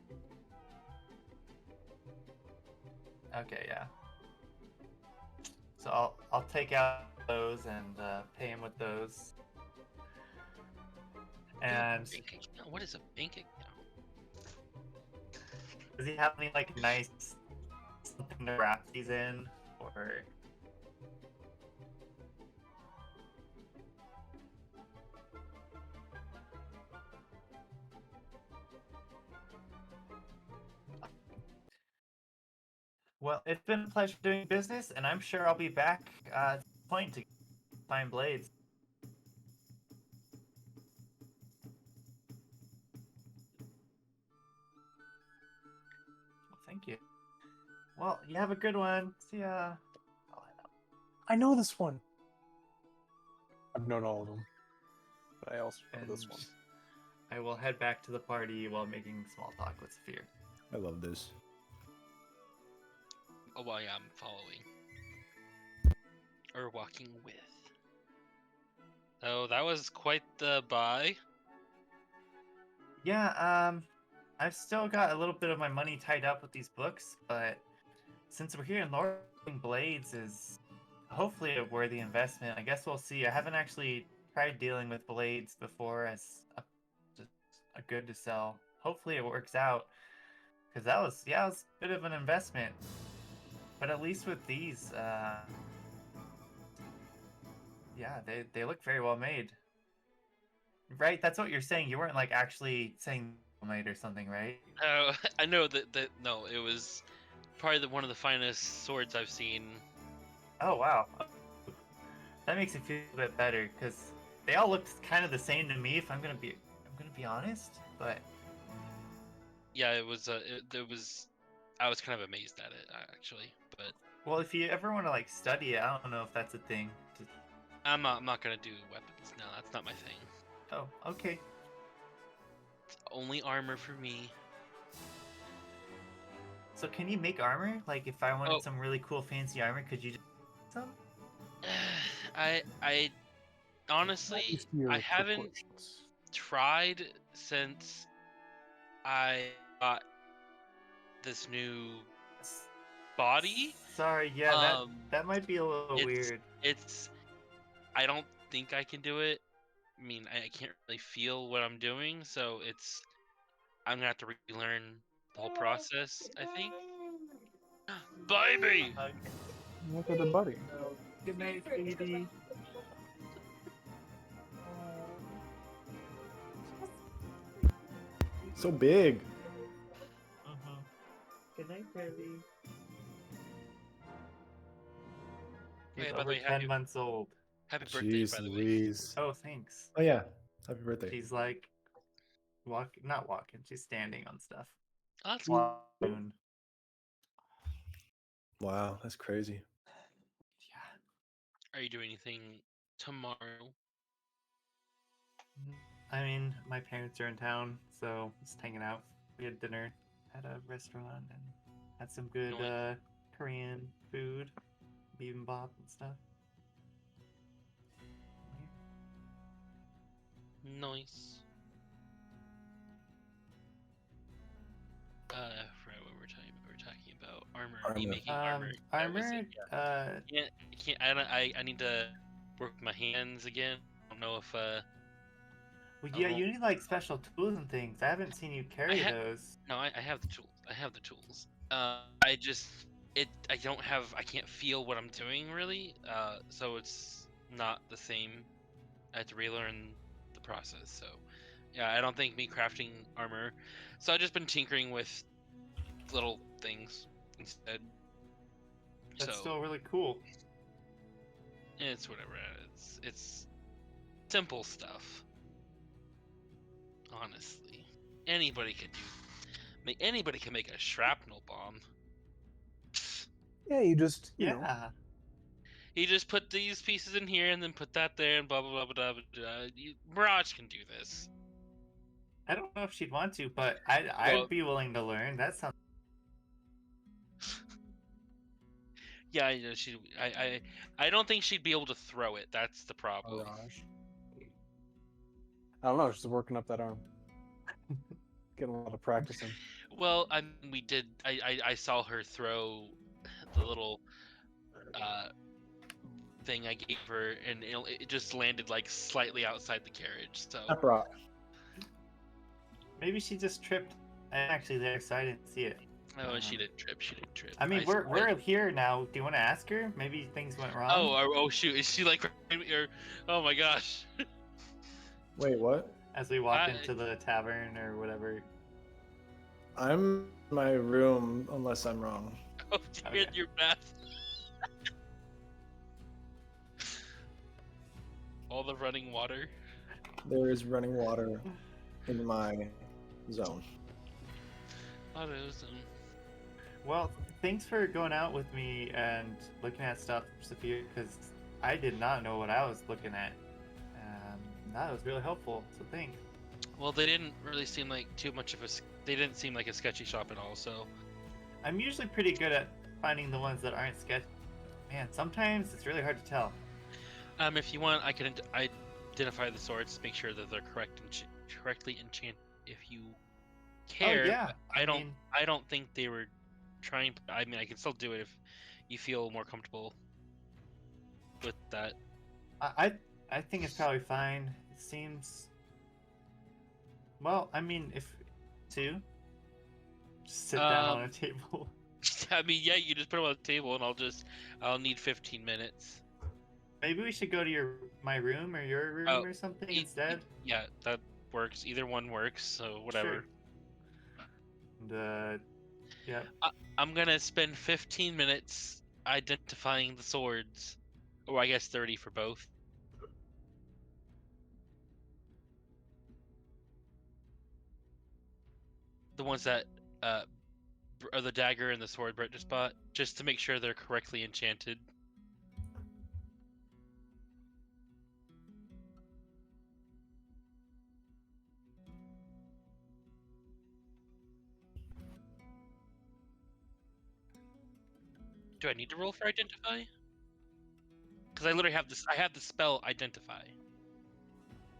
Okay, yeah. So I'll take out those and pay him with those. You have a And bank account? What is a bank account? does he have any like nice something to wrap these in, or? Well, it's been a pleasure doing business, and I'm sure I'll be back at some point to find blades. Well, thank you. Well, you have a good one. See ya. I know this one. I've known all of them, but I also know this And one. I will head back to the party while making small talk with Saphir. I love this. Oh, well, yeah, I'm following. Or walking with. Oh, that was quite the buy. Yeah, I've still got a little bit of my money tied up with these books, but since we're here in Lord, blades is hopefully a worthy investment. I guess we'll see. I haven't actually tried dealing with blades before as just a good to sell. Hopefully it works out, because that was, yeah, it was a bit of an investment. But at least with these, yeah, they look very well made. Right? That's what you're saying. You weren't like actually saying well made or something, right? Oh, I know that no, it was probably one of the finest swords I've seen. Oh wow. That makes it feel a bit better, because they all look kind of the same to me. If I'm gonna be honest, but Yeah, it was. It was. I was kind of amazed at it actually, but well, if you ever want to like study it, I don't know if that's a thing. I'm not gonna do weapons. No, that's not my thing. Oh, okay. It's only armor for me. So can you make armor? Like, if I wanted Oh. some really cool fancy armor, could you just some? I honestly I haven't tried since I got this new body. Sorry, yeah, that might be a little it's weird. it's I don't think I can do it mean, I can't really feel what I'm doing, so I'm gonna have to relearn the whole process, I think. Baby! Okay. Look at the buddy. So, good night, sweetie. So big. Good night, Freddy. He's Hey, by the over way, 10 months old. happy birthday, by Jeez the way. Louise. Oh, thanks. Oh yeah. Happy birthday. She's like not walking. She's standing on stuff. Oh, that's cool. Soon. Wow, that's crazy. Yeah. Are you doing anything tomorrow? I mean, my parents are in town, so just hanging out. We had dinner at a restaurant and had some good Nice. Korean food, bibimbap and stuff. Nice. I forgot what we were talking about. We were talking about armor. Me Armor. making armor. That was Armor. it, yeah. I can't. I need to work with my hands again. I don't know if Well, yeah, you need like special tools and things. I haven't seen you carry those. No, I have the tools. I have the tools. I just I don't have. I can't feel what I'm doing really. So it's not the same. I have to relearn the process. So yeah, I don't think me crafting armor. So I've just been tinkering with little things instead. That's So still really cool. it's whatever. It's simple stuff. Honestly, anybody could do. Anybody can make a shrapnel bomb. Yeah, you just you know. Yeah. You just put these pieces in here and then put that there and blah blah blah blah blah. Blah. Mirage can do this. I don't know if she'd want to, but I'd be willing to learn. That sounds. Yeah, you know, I don't think she'd be able to throw it. That's the problem. Mirage. I don't know. She's working up that arm. Getting a lot of practice in. Well, we did. I saw her throw the little thing I gave her, and it just landed like slightly outside the carriage. So Pep rock. Maybe she just tripped. I'm actually there excited to see it. oh, she didn't trip. She didn't trip. I mean, we're here now. Do you want to ask her? Maybe things went wrong. Oh shoot! Is she like? Or, oh my gosh! Wait, what? As we walk into the tavern or whatever. I'm in my room unless I'm wrong. Oh, you're in Okay. your bath. All the running water. There is running water in my zone. Well, thanks for going out with me and looking at stuff, Sophia, because I did not know what I was looking at. That was really helpful, so thanks. Well, they didn't really seem like too much of a. They didn't seem like a sketchy shop at all. So I'm usually pretty good at finding the ones that aren't sketchy. Man, sometimes it's really hard to tell. if you want, I can identify the swords, make sure that they're correctly enchanted. If you care, Oh, yeah. but I don't think they were trying. I mean, I can still do it if you feel more comfortable with that. I think it's probably fine. It seems. Well, I mean, if two, just sit down on a table. I mean, yeah, you just put them on the table, and I'll need 15 minutes. Maybe we should go to my room or your room or something instead. Yeah, that works. Either one works, so whatever. Sure. And, yeah. I'm gonna spend 15 minutes identifying the swords, or I guess 30 for both. The ones that are the dagger and the sword Brett just bought, just to make sure they're correctly enchanted. Do I need to roll for identify? Because I literally have this. I have the spell identify.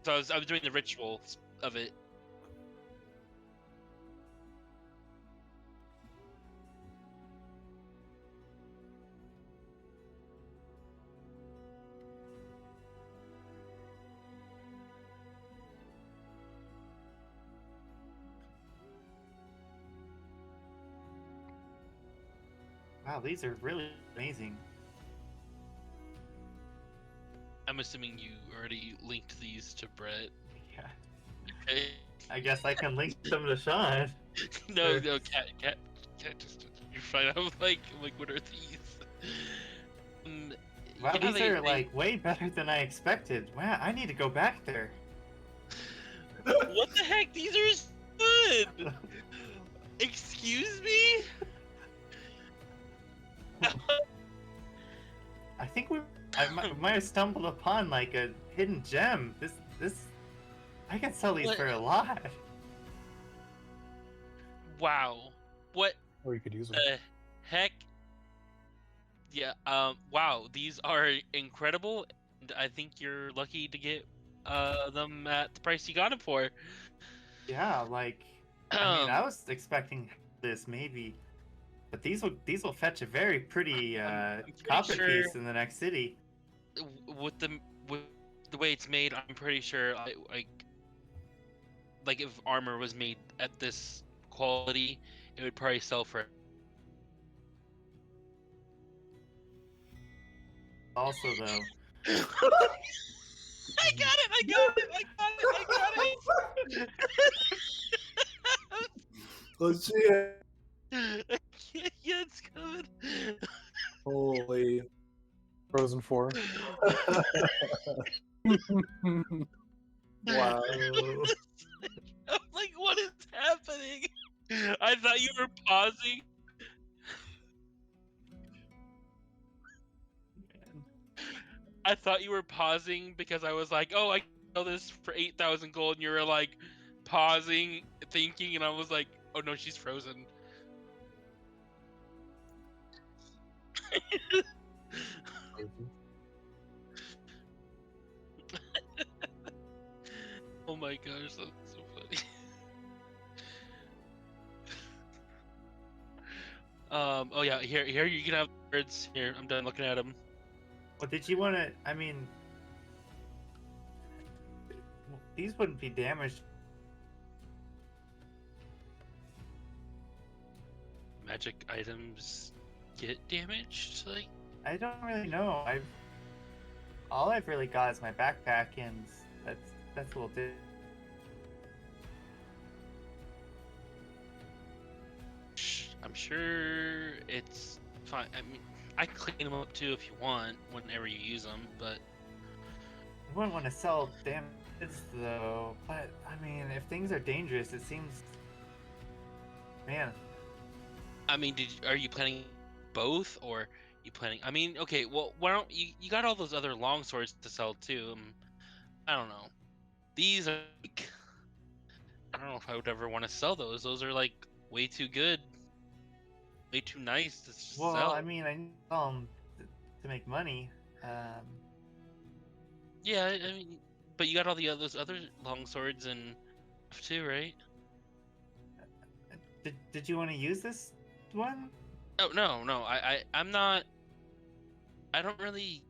So I was doing the ritual of it. Wow, these are really amazing. I'm assuming you already linked these to Brett. Yeah. Okay. I guess I can link them to Sean. No, Sure. no, cat, just you're fine. I'm like, what are these? Um, Wow, yeah, these are like way better than I expected. Wow, I need to go back there. What the heck? These are good. Excuse me? I think I might have stumbled upon like a hidden gem. This, I can sell these What? for a lot. Wow. What Or you could use them. the heck? Yeah. Wow. These are incredible, and I think you're lucky to get them at the price you got them for. Yeah, like, I mean, I was expecting this maybe, but these will fetch a very pretty I'm pretty copper sure piece in the next city. with the way it's made, I'm pretty sure like if armor was made at this quality, it would probably sell for. Also, though, I got it! I got it! I got it! I got it! Let's see it. Yeah, it's coming. Holy. Frozen 4. Wow. I'm like, what is happening? I thought you were pausing. I thought you were pausing because I was like, oh, I can sell this for 8,000 gold, and you were like pausing, thinking, and I was like, oh no, she's frozen. Oh my gosh, that's so funny. Oh yeah, here you can have birds. Here, I'm done looking at them. well, did you want to? I mean, these wouldn't be damaged. Magic items get damaged, like. I don't really know. All I've really got is my backpack, and that's a little different. I'm sure it's fine. I mean, I can clean them up too if you want, whenever you use them. But I wouldn't want to sell damn goods though. But I mean, if things are dangerous, it seems. Man, I mean, are you planning both, or you planning? I mean, okay. Well, why don't you got all those other long swords to sell too? I don't know. These are like, I don't know if I would ever want to sell those. Those are like way too good, way too nice to well, sell. I mean, I need them to make money. Yeah, I mean, but you got all those other long swords and stuff too, right? Did you want to use this one? Oh no, I'm not. I don't really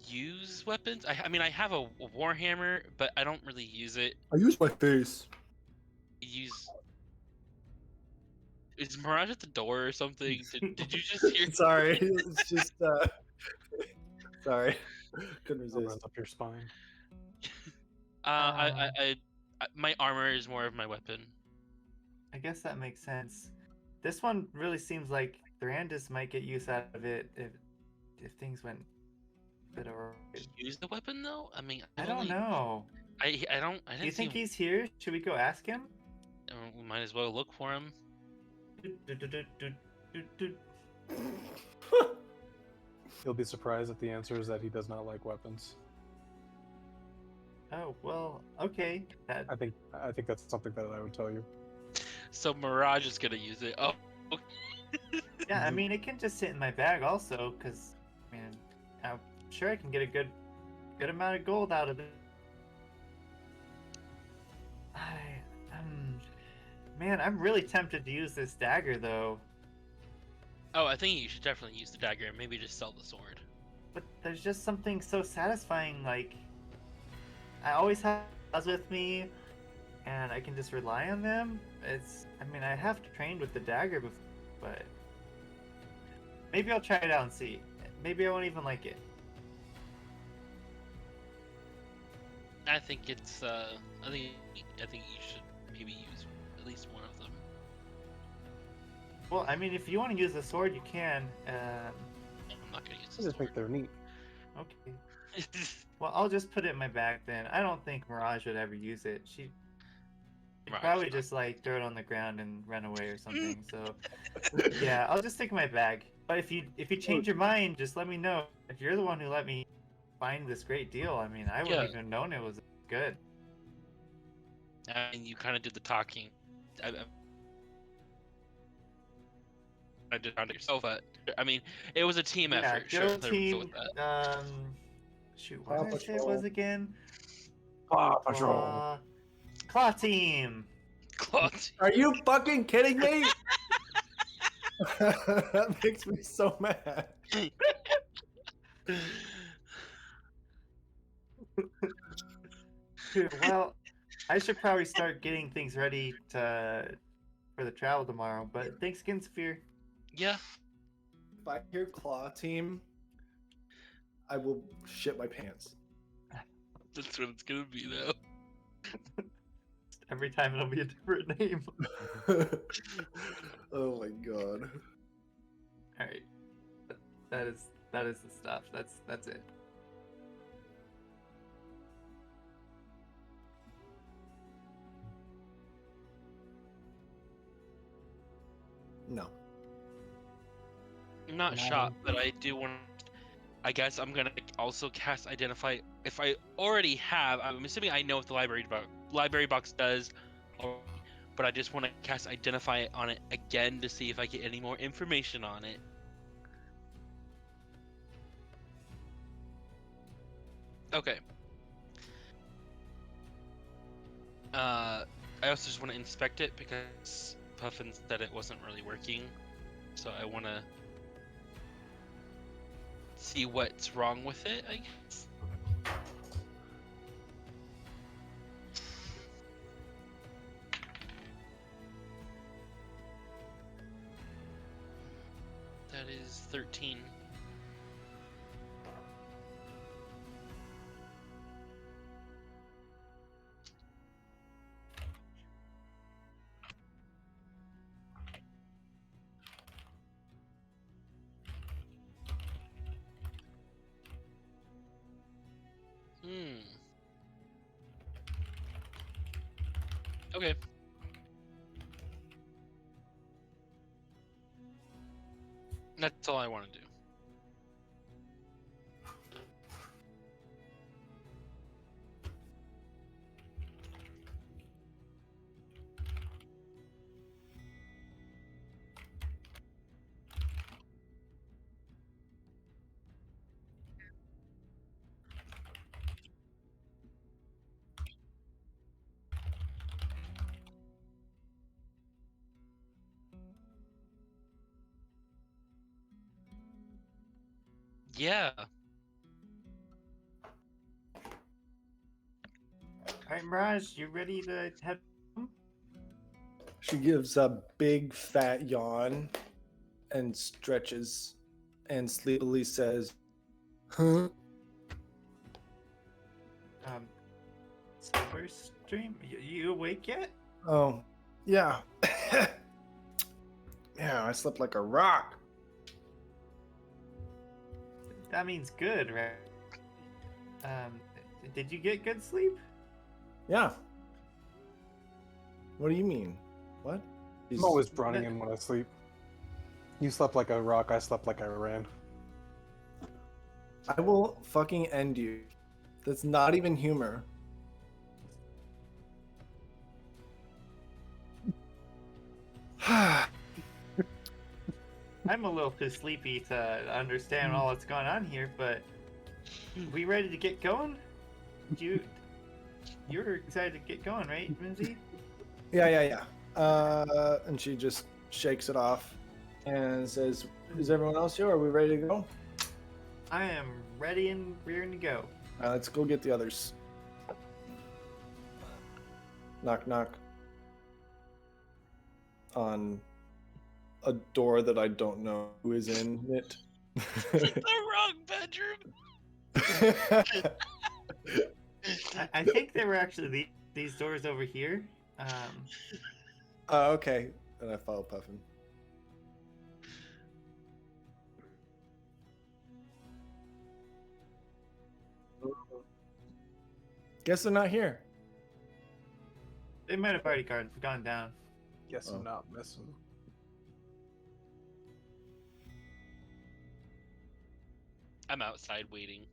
use weapons. I mean, I have a warhammer, but I don't really use it. I use my face. Use is Mirage at the door or something? Did you just hear? Sorry, it's just sorry, couldn't Runs resist. up your spine. My armor is more of my weapon. I guess that makes sense. This one really seems like Brandis might get use out of it if things went a bit awry. Use the weapon though? I mean, I don't know. I don't. I Do didn't you see think him. he's here? Should we go ask him? We might as well look for him. You'll be surprised that the answer is that he does not like weapons. Oh well, okay. I think that's something that I would tell you. So Mirage is gonna use it. Oh. Yeah, I mean it can just sit in my bag also, because I mean I'm sure I can get a good amount of gold out of it. Man, I'm really tempted to use this dagger though. Oh, I think you should definitely use the dagger and maybe just sell the sword. But there's just something so satisfying, like I always have us with me and I can just rely on them. I mean I have trained with the dagger before, but Maybe I'll try it out and see. Maybe I won't even like it. I think it's. I think you should maybe use at least one of them. Well, I mean, if you want to use the sword, you can. I'm not gonna use I this just think they're neat. Okay. sword. Well, I'll just put it in my bag then. I don't think Mirage would ever use it. She'd Mirage, probably not- just like throw it on the ground and run away or something. So yeah, I'll just stick in my bag. But if you change your mind, just let me know. If you're the one who let me find this great deal, I mean, I wouldn't Yeah. even known it was good. I mean, you kind of did the talking. I did on yourself, but I mean, it was a team Yeah, effort. go Sure, there we go team. with that. Shoot, Paw what did I say it was Patrol. again? Paw Patrol. Claw team. Claude. Are you fucking kidding me? That makes me so mad. Well, I should probably start getting things ready for the travel tomorrow. But thanks again, Saphir. Yeah. If I hear Claw Team, I will shit my pants. That's what it's gonna be, though. Every time it'll be a different name. Oh my god. All right, that is the stuff. That's it. No. I'm not No. shot, but I do want. I guess I'm gonna also cast Identify. If I already have, I'm assuming I know what the library box does, but I just want to cast Identify on it again to see if I get any more information on it. Okay. I also just want to inspect it because Puffin said it wasn't really working, so I want to see what's wrong with it, I guess. That is 13. Okay. That's all I want to do. Yeah. All right, Mirage, you ready to head home? She gives a big fat yawn and stretches and sleepily says, "Huh?" SilverStream, you awake yet? Oh, yeah. Yeah, I slept like a rock. That means good, right? Did you get good sleep? Yeah. What do you mean? What? I'm always running in when I sleep. You slept like a rock, I slept like I ran. I will fucking end you. That's not even humor. I'm a little too sleepy to understand all that's going on here, but we ready to get going? You're excited to get going, right, Minzy? Yeah. And she just shakes it off and says, "Is everyone else here? Are we ready to go? I am ready and rearing to go. All right, let's go get the others." Knock, knock. On a door that I don't know who is in it. The wrong bedroom. I think they were actually these doors over here. Oh, okay. And I follow Puffin. Guess they're not here. They might have already gone down. Guess Oh. I'm not missing. I'm outside waiting.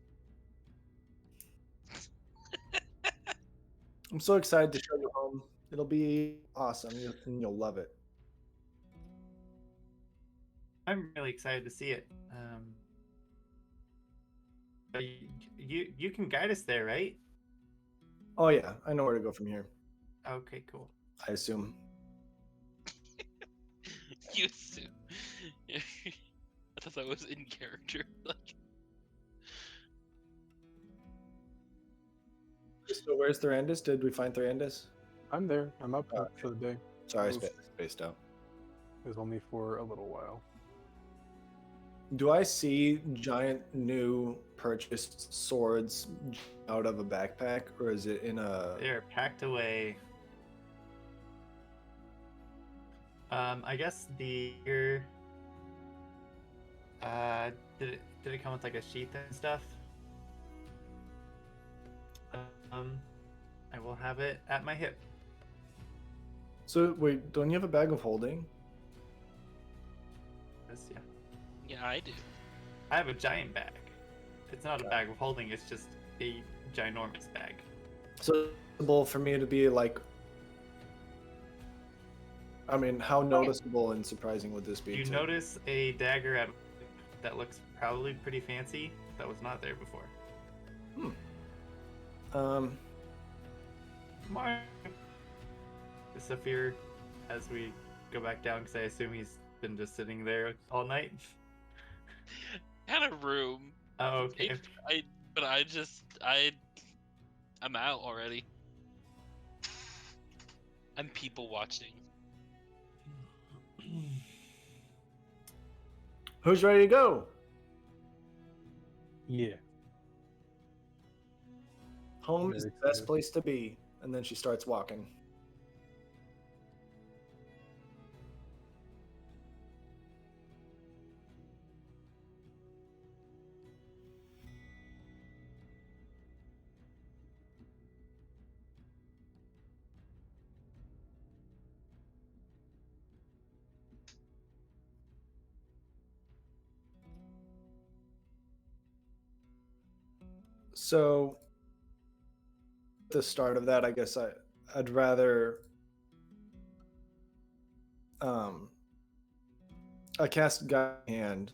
I'm so excited to show you home. It'll be awesome, and you'll love it. I'm really excited to see it. But you can guide us there, right? Oh yeah, I know where to go from here. Okay, cool. I assume. You assume. I thought that was in character. Like, So where's Thorandis? Did we find Thorandis? I'm there. I'm up for the day. Sorry, I Oof. spaced out. It was only for a little while. Do I see giant new purchased swords out of a backpack, or is it in a? They're packed away. I guess did it come with like a sheath and stuff? I will have it at my hip. So wait, don't you have a bag of holding? Yes, yeah. yeah, I do. I have a giant bag. It's not a bag of holding, it's just a ginormous bag. So it's possible for me to be like. I mean, how noticeable and surprising would this be? You notice a dagger that looks probably pretty fancy that was not there before. Mark. The Saphir, as we go back down, because I assume he's been just sitting there all night. Had a room. Oh, okay. I'm out already. I'm people watching. Who's ready to go? Yeah. Home is Very the best excited. place to be. And then she starts walking. So, at the start of that, I guess I'd rather I cast Guide Hand,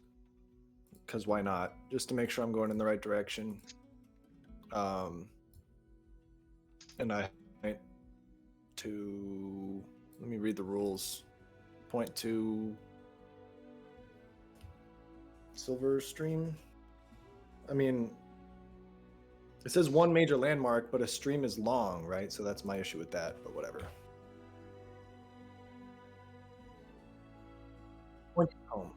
because why not? Just to make sure I'm going in the right direction. And I point to, let me read the rules. Point to SilverStream. I mean, it says one major landmark, but a stream is long, right? So that's my issue with that, but whatever. Point to home.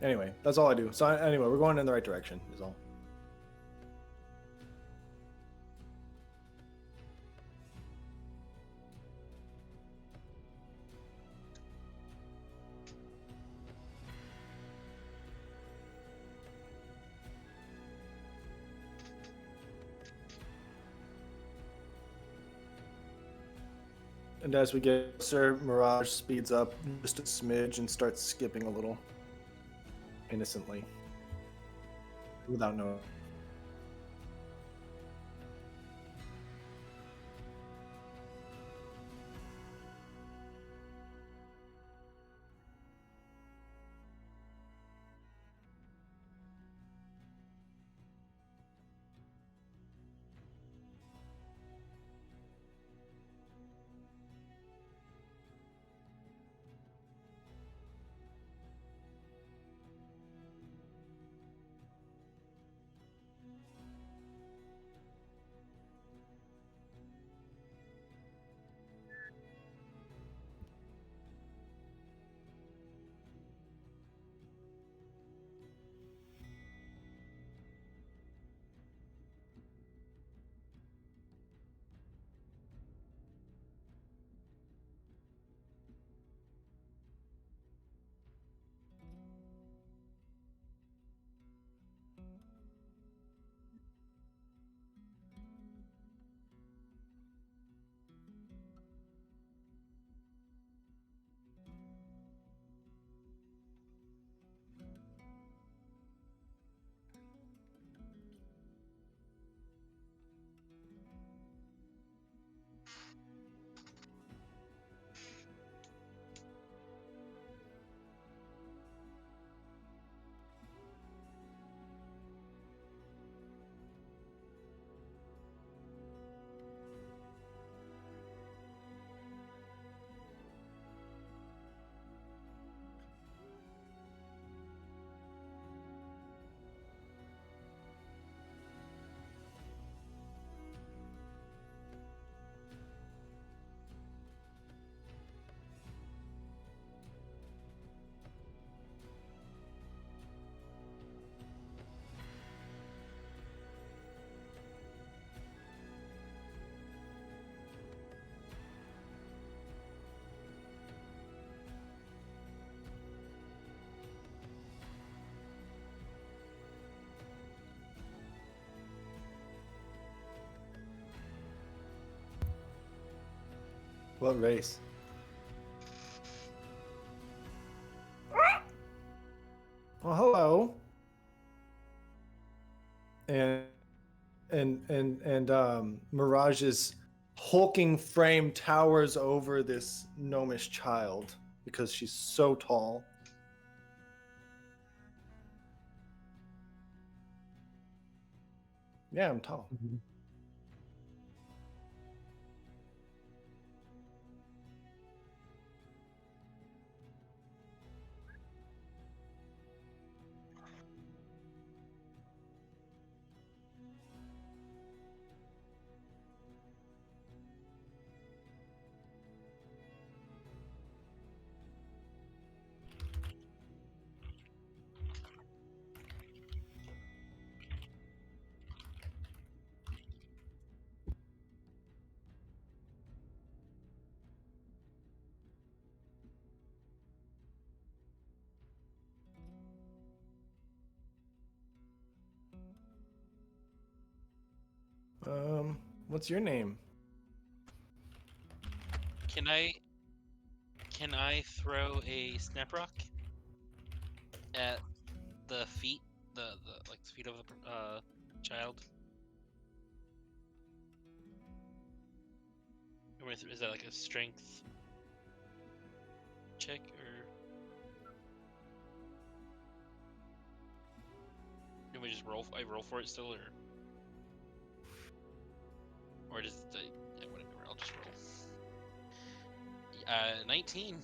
Anyway, that's all I do. So anyway, we're going in the right direction, is all. And as we get closer, Mirage speeds up just a smidge and starts skipping a little. Innocently. Without knowing. What race? Well, hello. And Mirage's hulking frame towers over this gnomish child because she's so tall. Yeah, I'm tall. What's your name? Can I throw a snap rock at the feet, the like the feet of the child? Or is that like a strength check or? Can we just roll? I roll for it still, or just yeah, whatever. I'll just roll. 19.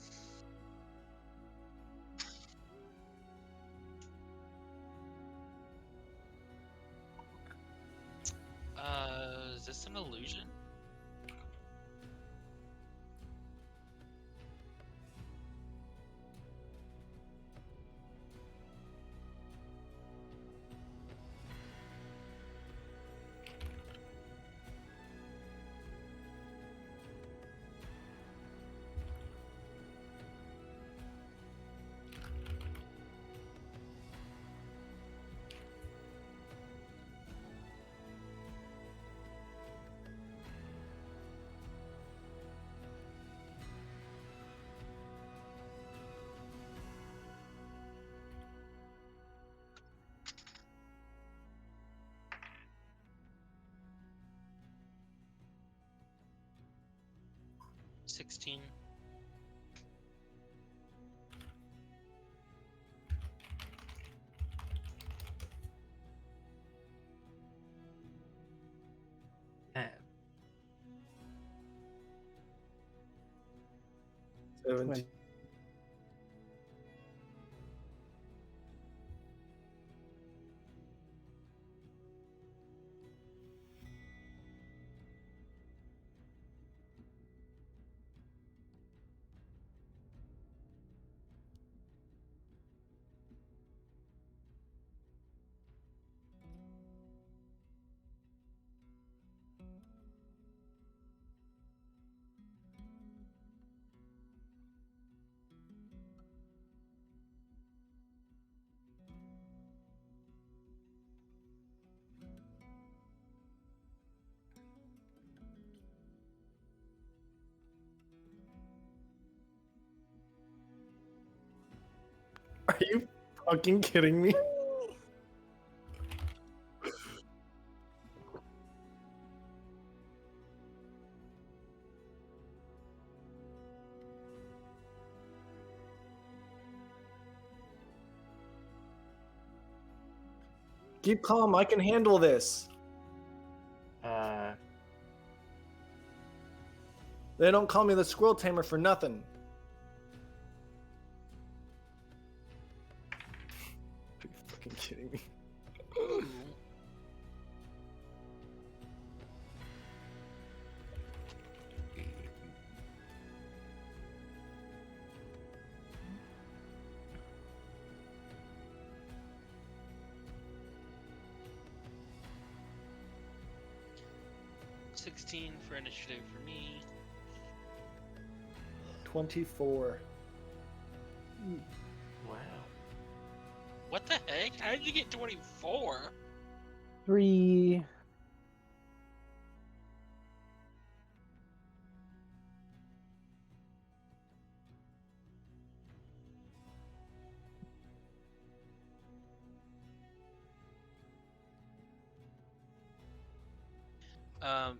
Is this an illusion? $16. Eh, 17. Are you fucking kidding me? Keep calm. I can handle this. They don't call me the squirrel tamer for nothing. Are you fucking kidding me? Ooh. $16 for initiative for me. 24. wow. What the heck? How did you get 24? 3.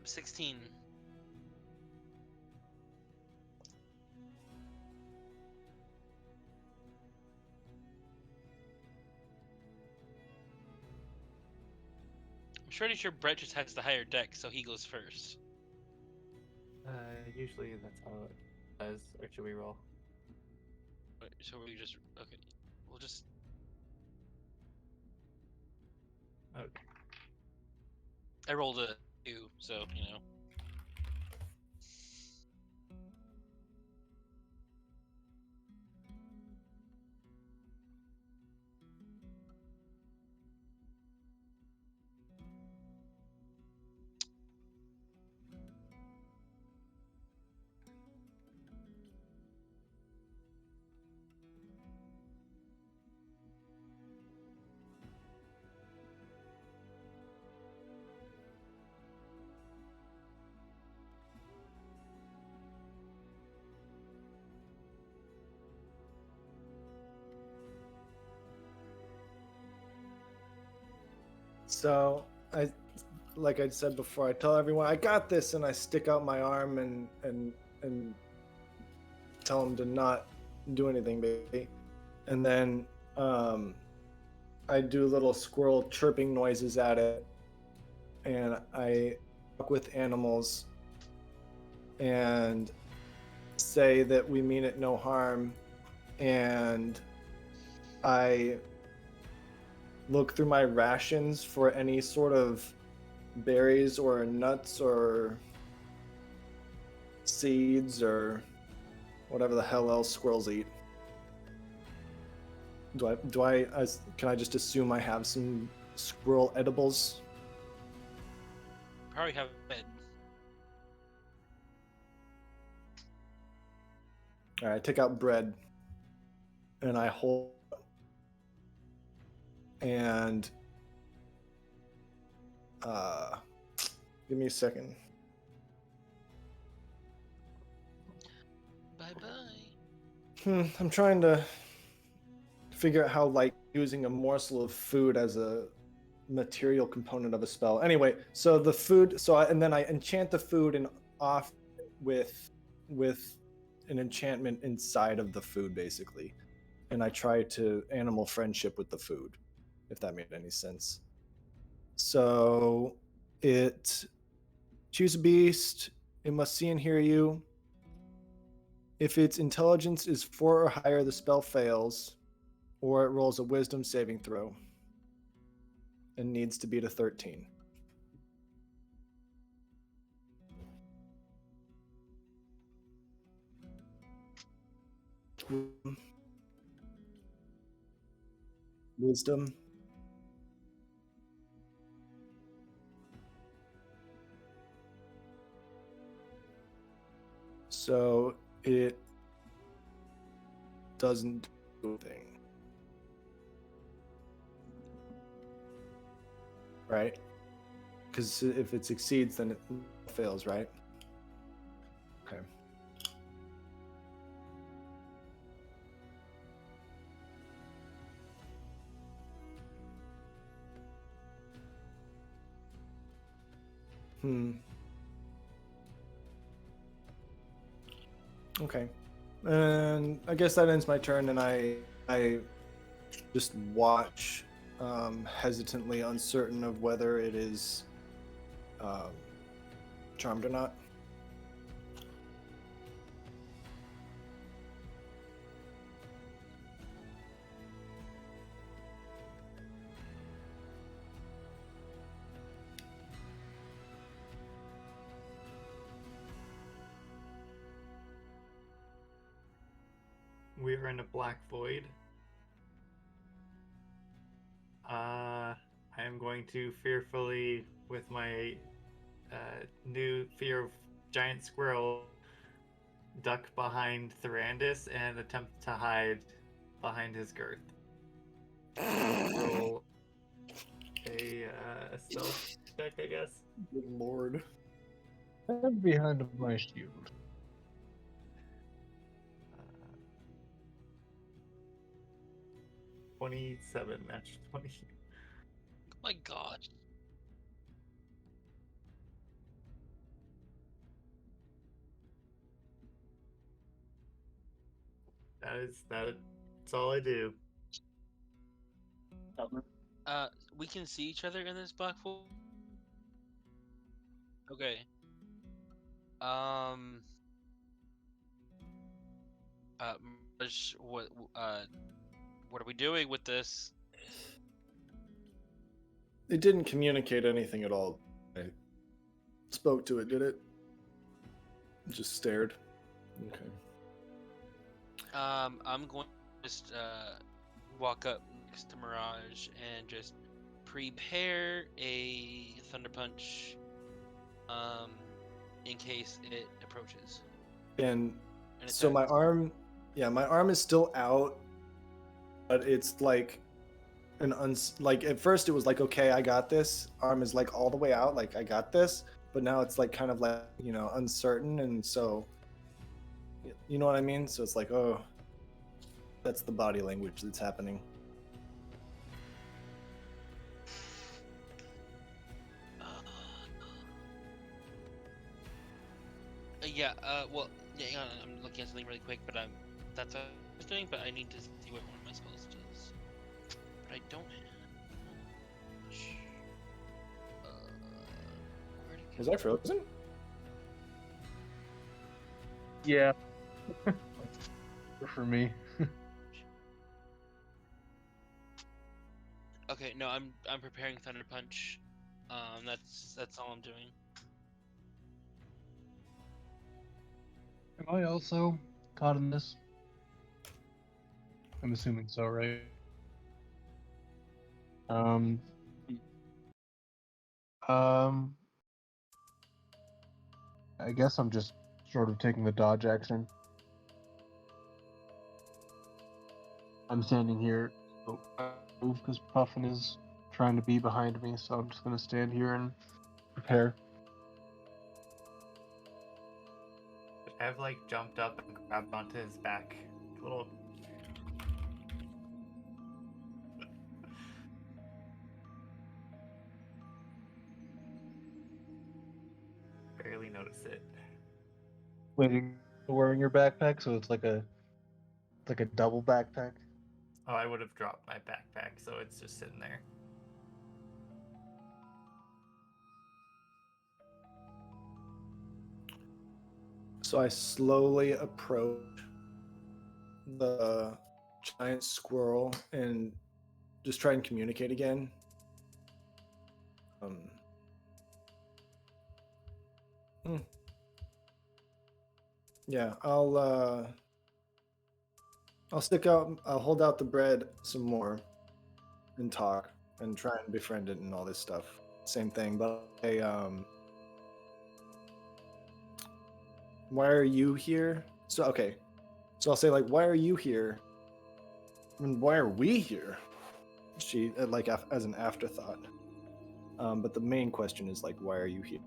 16. I'm pretty sure Brett just has the higher deck, so he goes first. Usually that's how it does. Or should we roll? Wait, so we just okay. We'll just Okay. I rolled a 2, so you know. So like I said before, I tell everyone I got this, and I stick out my arm and tell them to not do anything, baby. And then I do little squirrel chirping noises at it, and I talk with animals and say that we mean it no harm, and I look through my rations for any sort of berries or nuts or seeds or whatever the hell else squirrels eat. Can I just assume I have some squirrel edibles? Probably have bed. All right, I take out bread and I hold, and give me a second. Bye bye. I'm trying to figure out how like using a morsel of food as a material component of a spell. Anyway, so the food, and then I enchant the food and off with an enchantment inside of the food, basically. And I try to animal friendship with the food, if that made any sense. So it choose a beast. It must see and hear you. If its intelligence is 4 or higher, the spell fails, or it rolls a wisdom saving throw and needs to beat a 13. Wisdom. So it doesn't do anything. Right? Because if it succeeds, then it fails, right? Okay. Okay. And I guess that ends my turn, and I just watch, hesitantly uncertain of whether it is charmed or not. We are in a black void. I am going to fearfully, with my new fear of giant squirrel, duck behind Thorandus and attempt to hide behind his girth. Roll a stealth check, I guess. Good lord. And behind my shield. 27 match 20. Oh my god. That's all I do. We can see each other in this black hole. Okay. Mirage, what are we doing with this? It didn't communicate anything at all. I spoke to it, did it? It just stared. Okay. I'm going to just walk up next to Mirage and just prepare a Thunder Punch in case it approaches. And And so my attacks. arm, my arm is still out, but it's like like at first it was like, okay, I got this. Arm is like all the way out, like I got this. But now it's like kind of like, uncertain, and so you know what I mean? So it's like, oh, that's the body language that's happening. Well, hang on, I'm looking at something really quick, but that's what I was doing, but I need to see what one of my spells does. But I don't have. Where'd it Was go? I frozen? Yeah. For me. Okay, no, I'm preparing Thunder Punch. That's all I'm doing. Am I also caught in this? I'm assuming so, right? Um. Um. I guess I'm just sort of taking the dodge action. I'm standing here, so I move because Puffin is trying to be behind me, so I'm just gonna stand here and prepare. I've like jumped up and grabbed onto his back. Little. Barely notice it. Waiting, wearing your backpack, so it's like a double backpack. Oh, I would have dropped my backpack, so it's just sitting there. So I slowly approach the giant squirrel and just try and communicate again. Yeah, I'll stick out. I'll hold out the bread some more and talk and try and befriend it and all this stuff. Same thing, but why are you here? So okay, so I'll say like, why are you here? And why are we here? She like as an afterthought. But the main question is like, why are you here?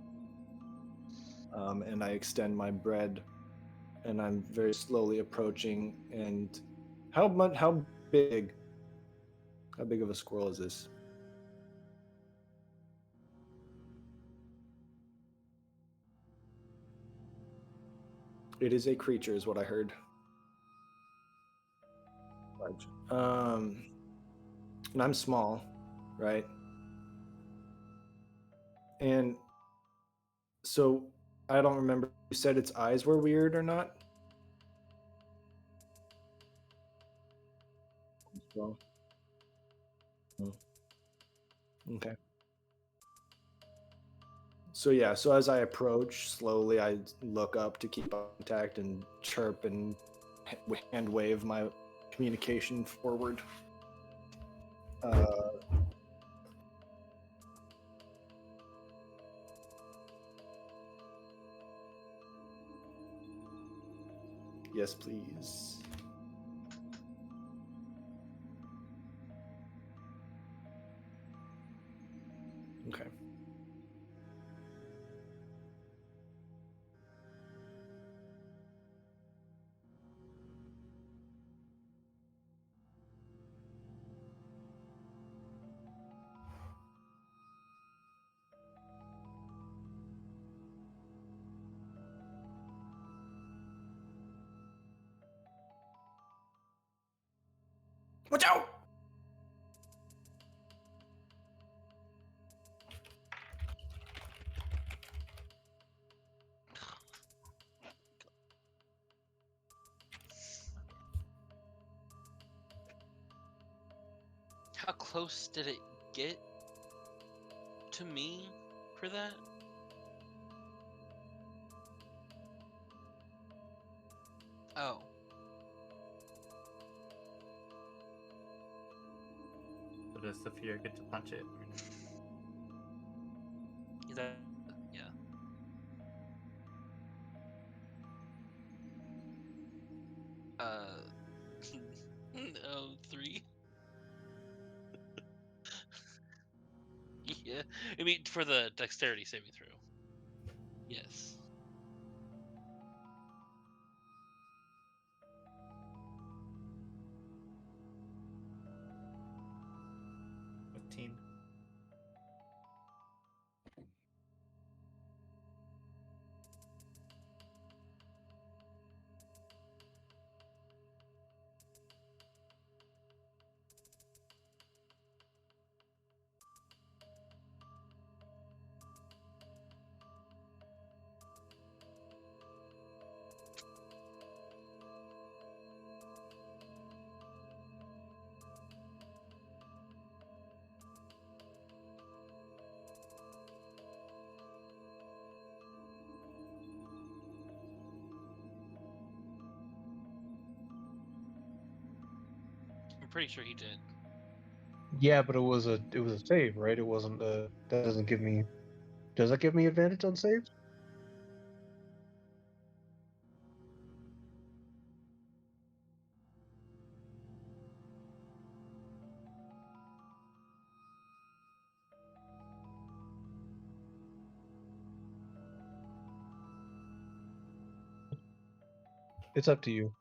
And I extend my bread, and I'm very slowly approaching. And how big? How big of a squirrel is this? It is a creature, is what I heard. Large. And I'm small, right? And so I don't remember. You said its eyes were weird or not? Well, okay. So yeah, so as I approach slowly, I look up to keep contact and chirp and hand wave my communication forward. Yes, please. Okay. Watch out! How close did it get to me for that? Oh. So does Saphir get to punch it? Is that yeah. No, 3. Yeah. I mean for the dexterity saving throw. Yes. Fifteen. I'm pretty sure he did. Yeah, but it was a save, right? It wasn't that doesn't give me. Does that give me advantage on saves? It's up to you.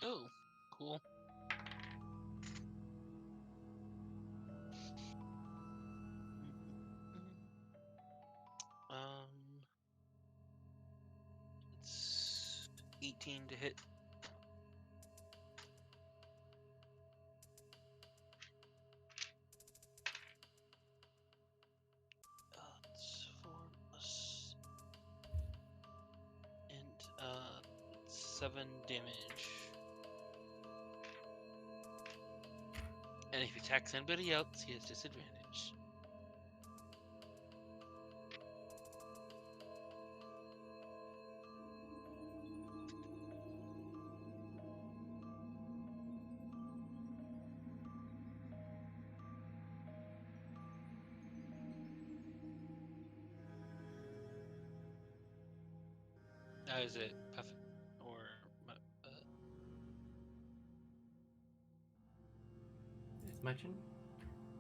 Oh, cool. It's 18 to hit. It's 4 plus and 7 damage. And if he attacks anybody else, he has disadvantage. Is it Puff or It's my turn.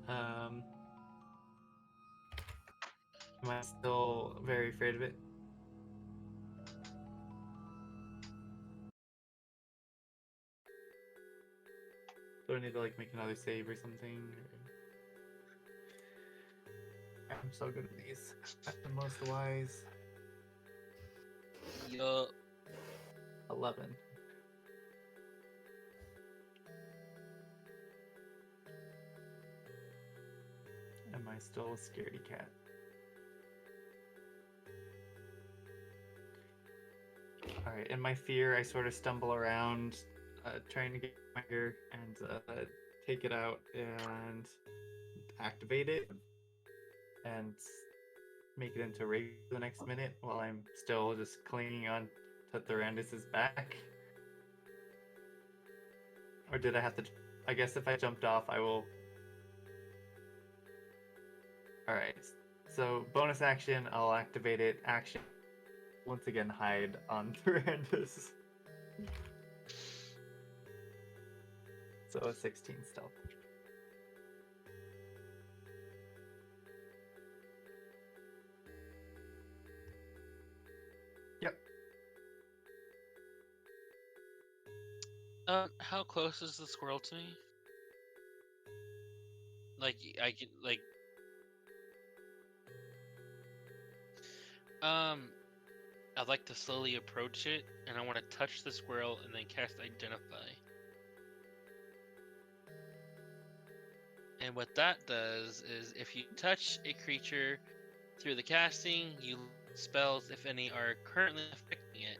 Am I still very afraid of it? Do I need to like make another save or something? I'm so good at these. I'm the most wise. Yup. 11. Am I still a scaredy cat? Alright, in my fear, I sort of stumble around, trying to get my hair and take it out, and activate it and make it into rage for the next minute while I'm still just clinging on to Thorandus's back? Or did I have to? I guess if I jumped off, I will. Alright, so bonus action, I'll activate it. Action, once again, hide on Thorandus. So a 16 stealth. Yep. How close is the squirrel to me? Like I can like. I'd like to slowly approach it, and I want to touch the squirrel and then cast Identify. And what that does is, if you touch a creature through the casting, you lose spells, if any, are currently affecting it.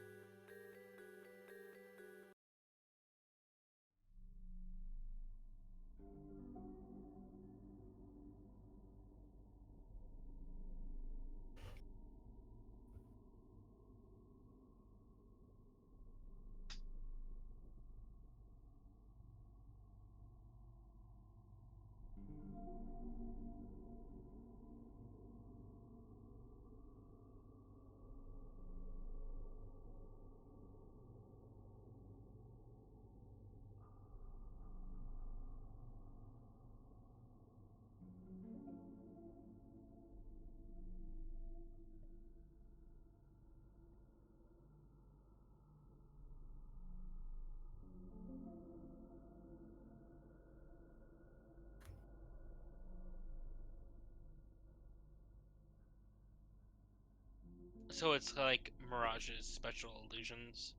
So it's like Mirage's special illusions.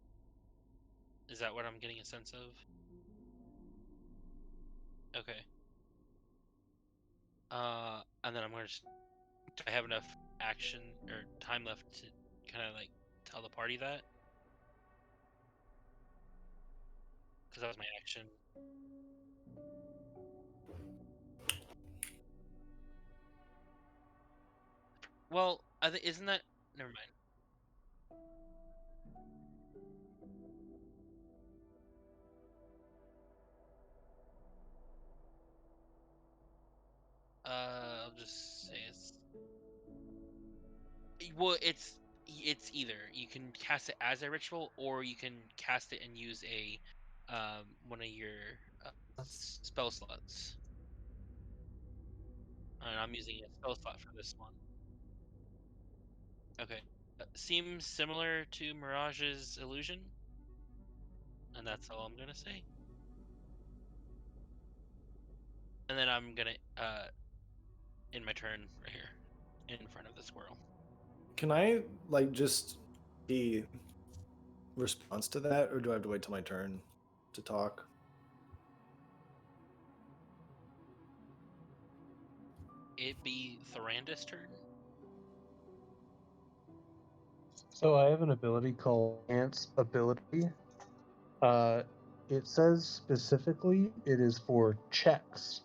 Is that what I'm getting a sense of? Okay. And then I'm gonna just. Do I have enough action or time left to kind of like tell the party that? Because that was my action. Well, I think isn't that? Never mind. I'll just say it's. Well, it's either you can cast it as a ritual, or you can cast it and use a one of your spell slots. And I'm using a spell slot for this one. Okay. Seems similar to Mirage's illusion, and that's all I'm gonna say. And then I'm gonna in my turn right here, in front of the squirrel. Can I like just be response to that, or do I have to wait till my turn to talk? It be Thorandus' turn. So I have an ability called Ants Ability. It says specifically it is for checks.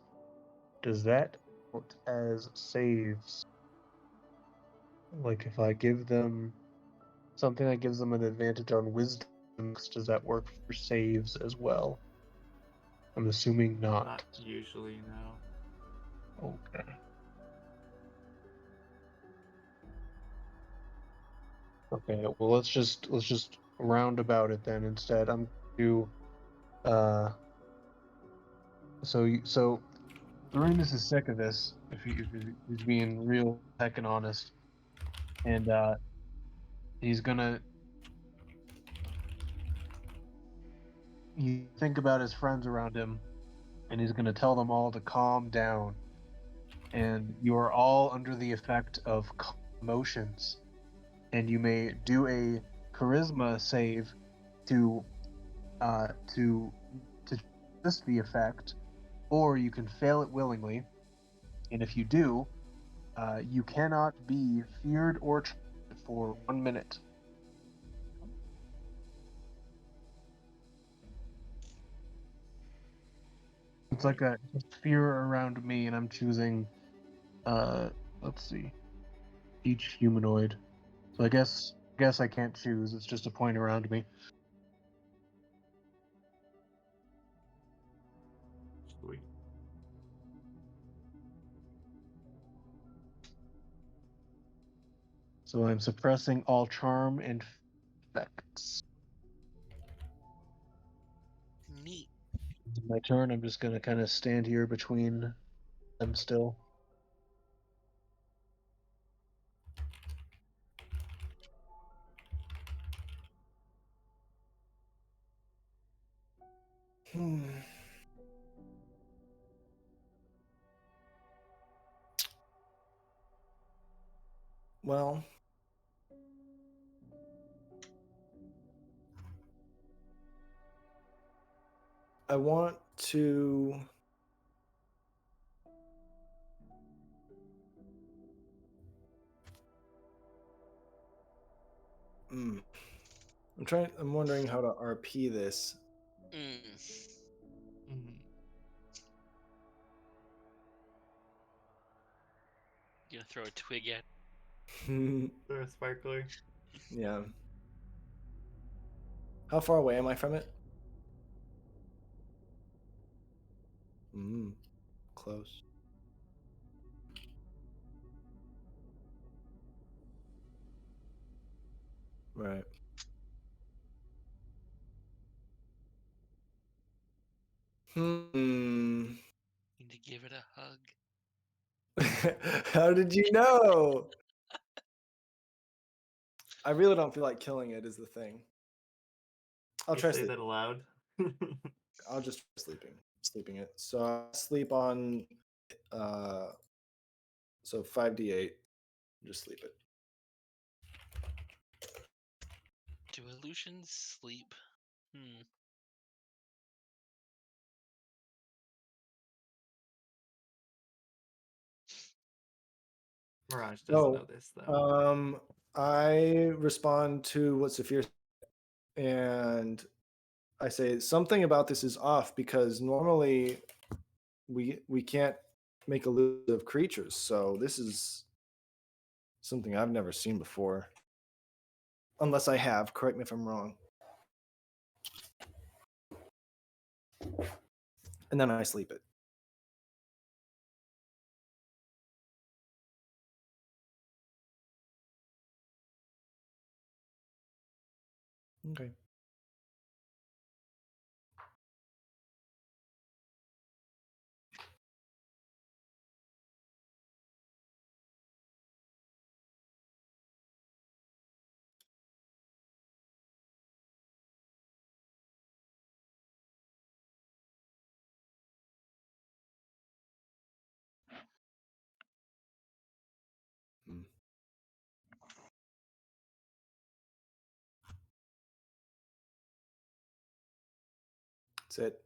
Does that count as saves? Like if I give them something that gives them an advantage on wisdom, does that work for saves as well? I'm assuming not. Not usually, no. Okay. Okay, well let's just round about it then instead. I'm gonna do so Thorandus is sick of this if he's being real heckin' honest. And he's gonna you think about his friends around him, and he's gonna tell them all to calm down. And you are all under the effect of emotions, and you may do a charisma save to to resist the effect, or you can fail it willingly. And if you do, you cannot be feared or treated for 1 minute. It's like a sphere around me, and I'm choosing. Let's see. Each humanoid. So I guess I can't choose. It's just a point around me. Sweet. So I'm suppressing all charm and effects. Neat. My turn. I'm just gonna kind of stand here between them still. Hmm. Well, I want to. I'm wondering how to RP this. Mhm. You gonna throw a twig at? Throw a sparkler. Yeah. How far away am I from it? Close. Right. Need to give it a hug. How did you know? I really don't feel like killing it. Is the thing. I'll You try say sleep. that aloud. I'll just try sleeping it. So I sleep on, so 5d8. Just sleep it. Do illusions sleep? Mirage doesn't know this though. I respond to what Saphir and I say something about this is off because normally we can't make elusive creatures. So this is something I've never seen before. Unless I have, correct me if I'm wrong. And then I sleep it. Okay. Hmm. That's it.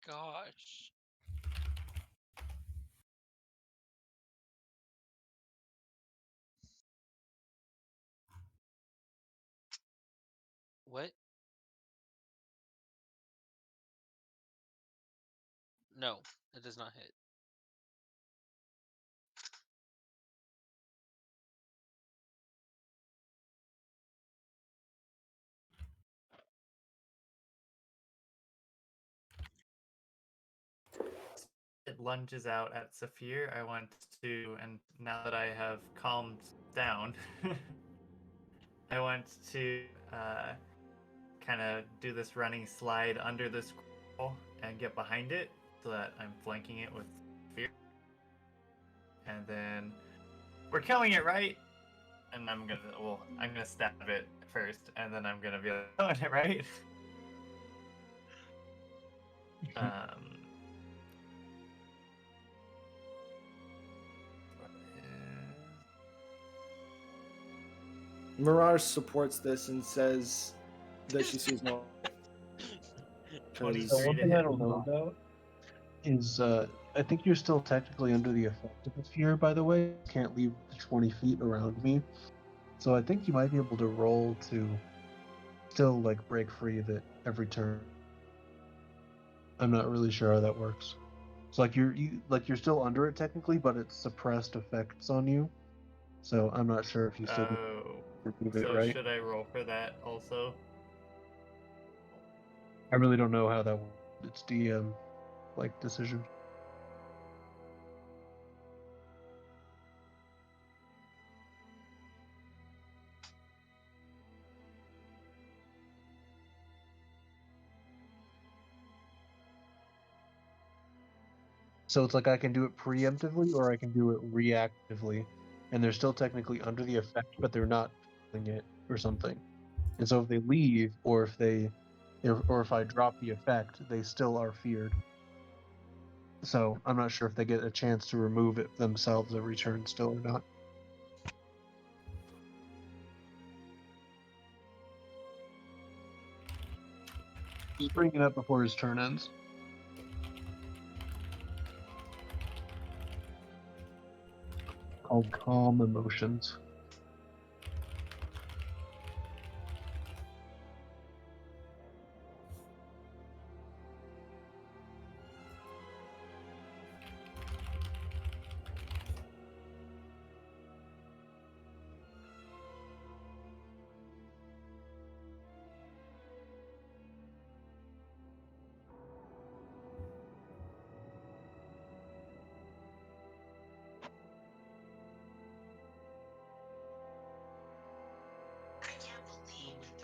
Gosh. What? No, it does not hit. It lunges out at Saphir. I want to, and now that I have calmed down, I want to kind of do this running slide under this wall and get behind it so that I'm flanking it with fear. And then we're killing it, right? And I'm gonna stab it first, and then I'm gonna be like, killing it, right? Mirage supports this and says that she sees no. 23 So one to thing I hit. don't know about is I think you're still technically under the effect of the fear, by the way. You can't leave the 20 feet around me. So I think you might be able to roll to still like break free of it every turn. I'm not really sure how that works. So like you're still under it technically, but it's suppressed effects on you. So I'm not sure if you still can Oh, remove it, so right? should I roll for that also? I really don't know how that works. It's DM like decision. So it's like I can do it preemptively or I can do it reactively. And they're still technically under the effect, but they're not feeling it or something. And so if they leave or if I drop the effect, they still are feared. So I'm not sure if they get a chance to remove it themselves every turn still or not. Just bring it up before his turn ends. Called Calm Emotions. I can't believe it.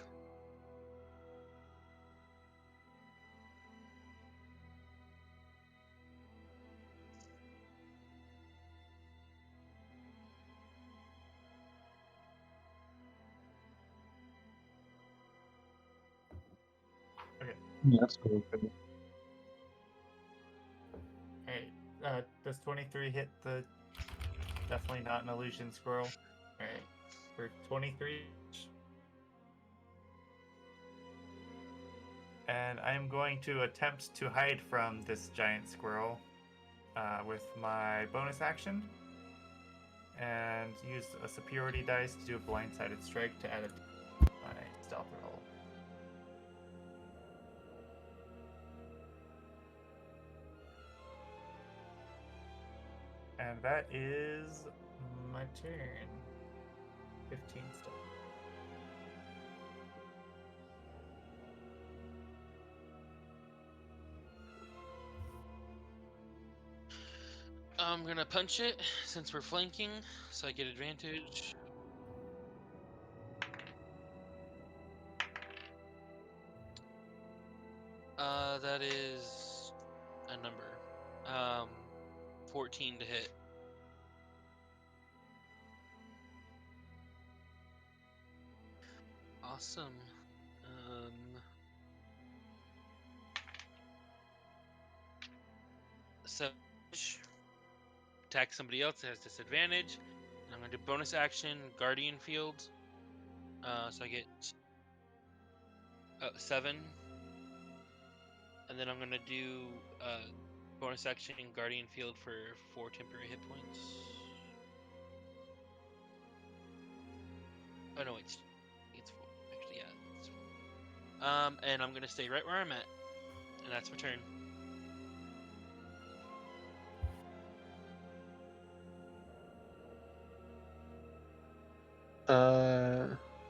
Yeah, that's cool. Alright, does 23 hit the... Definitely not an illusion squirrel. Alright, for 23. And I'm going to attempt to hide from this giant squirrel with my bonus action. And use a superiority dice to do a blindsided strike to add a my stealth roll. And that is my turn. 15 stealth. I'm gonna punch it since we're flanking, so I get advantage. That is a number. 14 to hit. Awesome. So attack somebody else that has disadvantage. And I'm gonna do bonus action Guardian Field. So I get 7, and then I'm gonna do bonus action Guardian Field for 4 temporary hit points. Oh no, it's 4. Actually, yeah, it's 4. And I'm gonna stay right where I'm at, and that's my turn.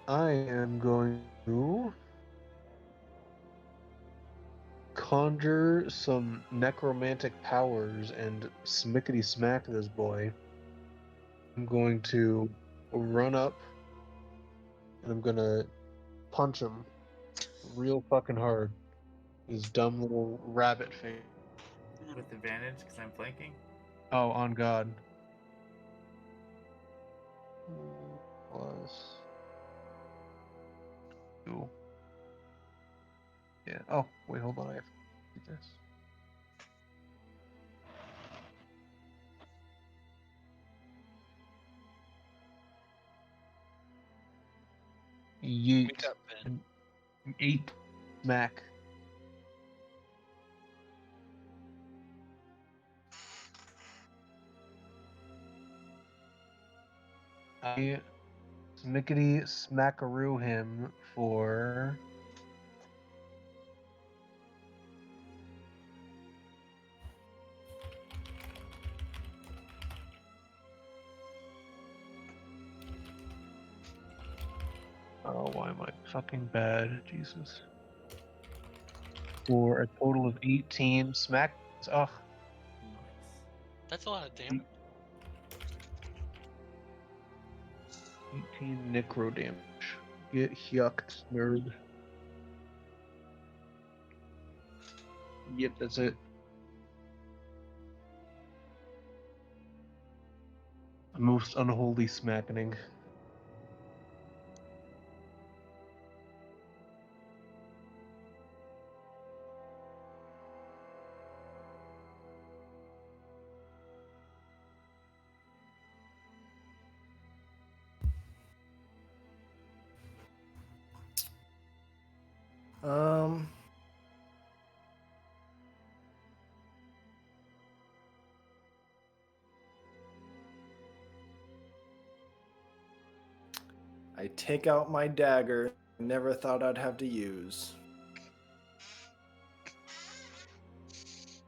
I am going to conjure some necromantic powers and smickety smack this boy. I'm going to run up and I'm gonna punch him real fucking hard. His dumb little rabbit face. With advantage because I'm flanking. Oh, on God. Plus 2. Yeah. Oh, wait, hold on. I have to do this. Yeet. Wake up, Ben. An 8 smack. I smickety smackaroo him for. Oh, why am I fucking bad? Jesus. For a total of 18 smack. Oh, Nice. That's a lot of damage. 18 necro damage. Get yucked, nerd. Yep, that's it. A most unholy smackening. Um. I take out my dagger. Never thought I'd have to use.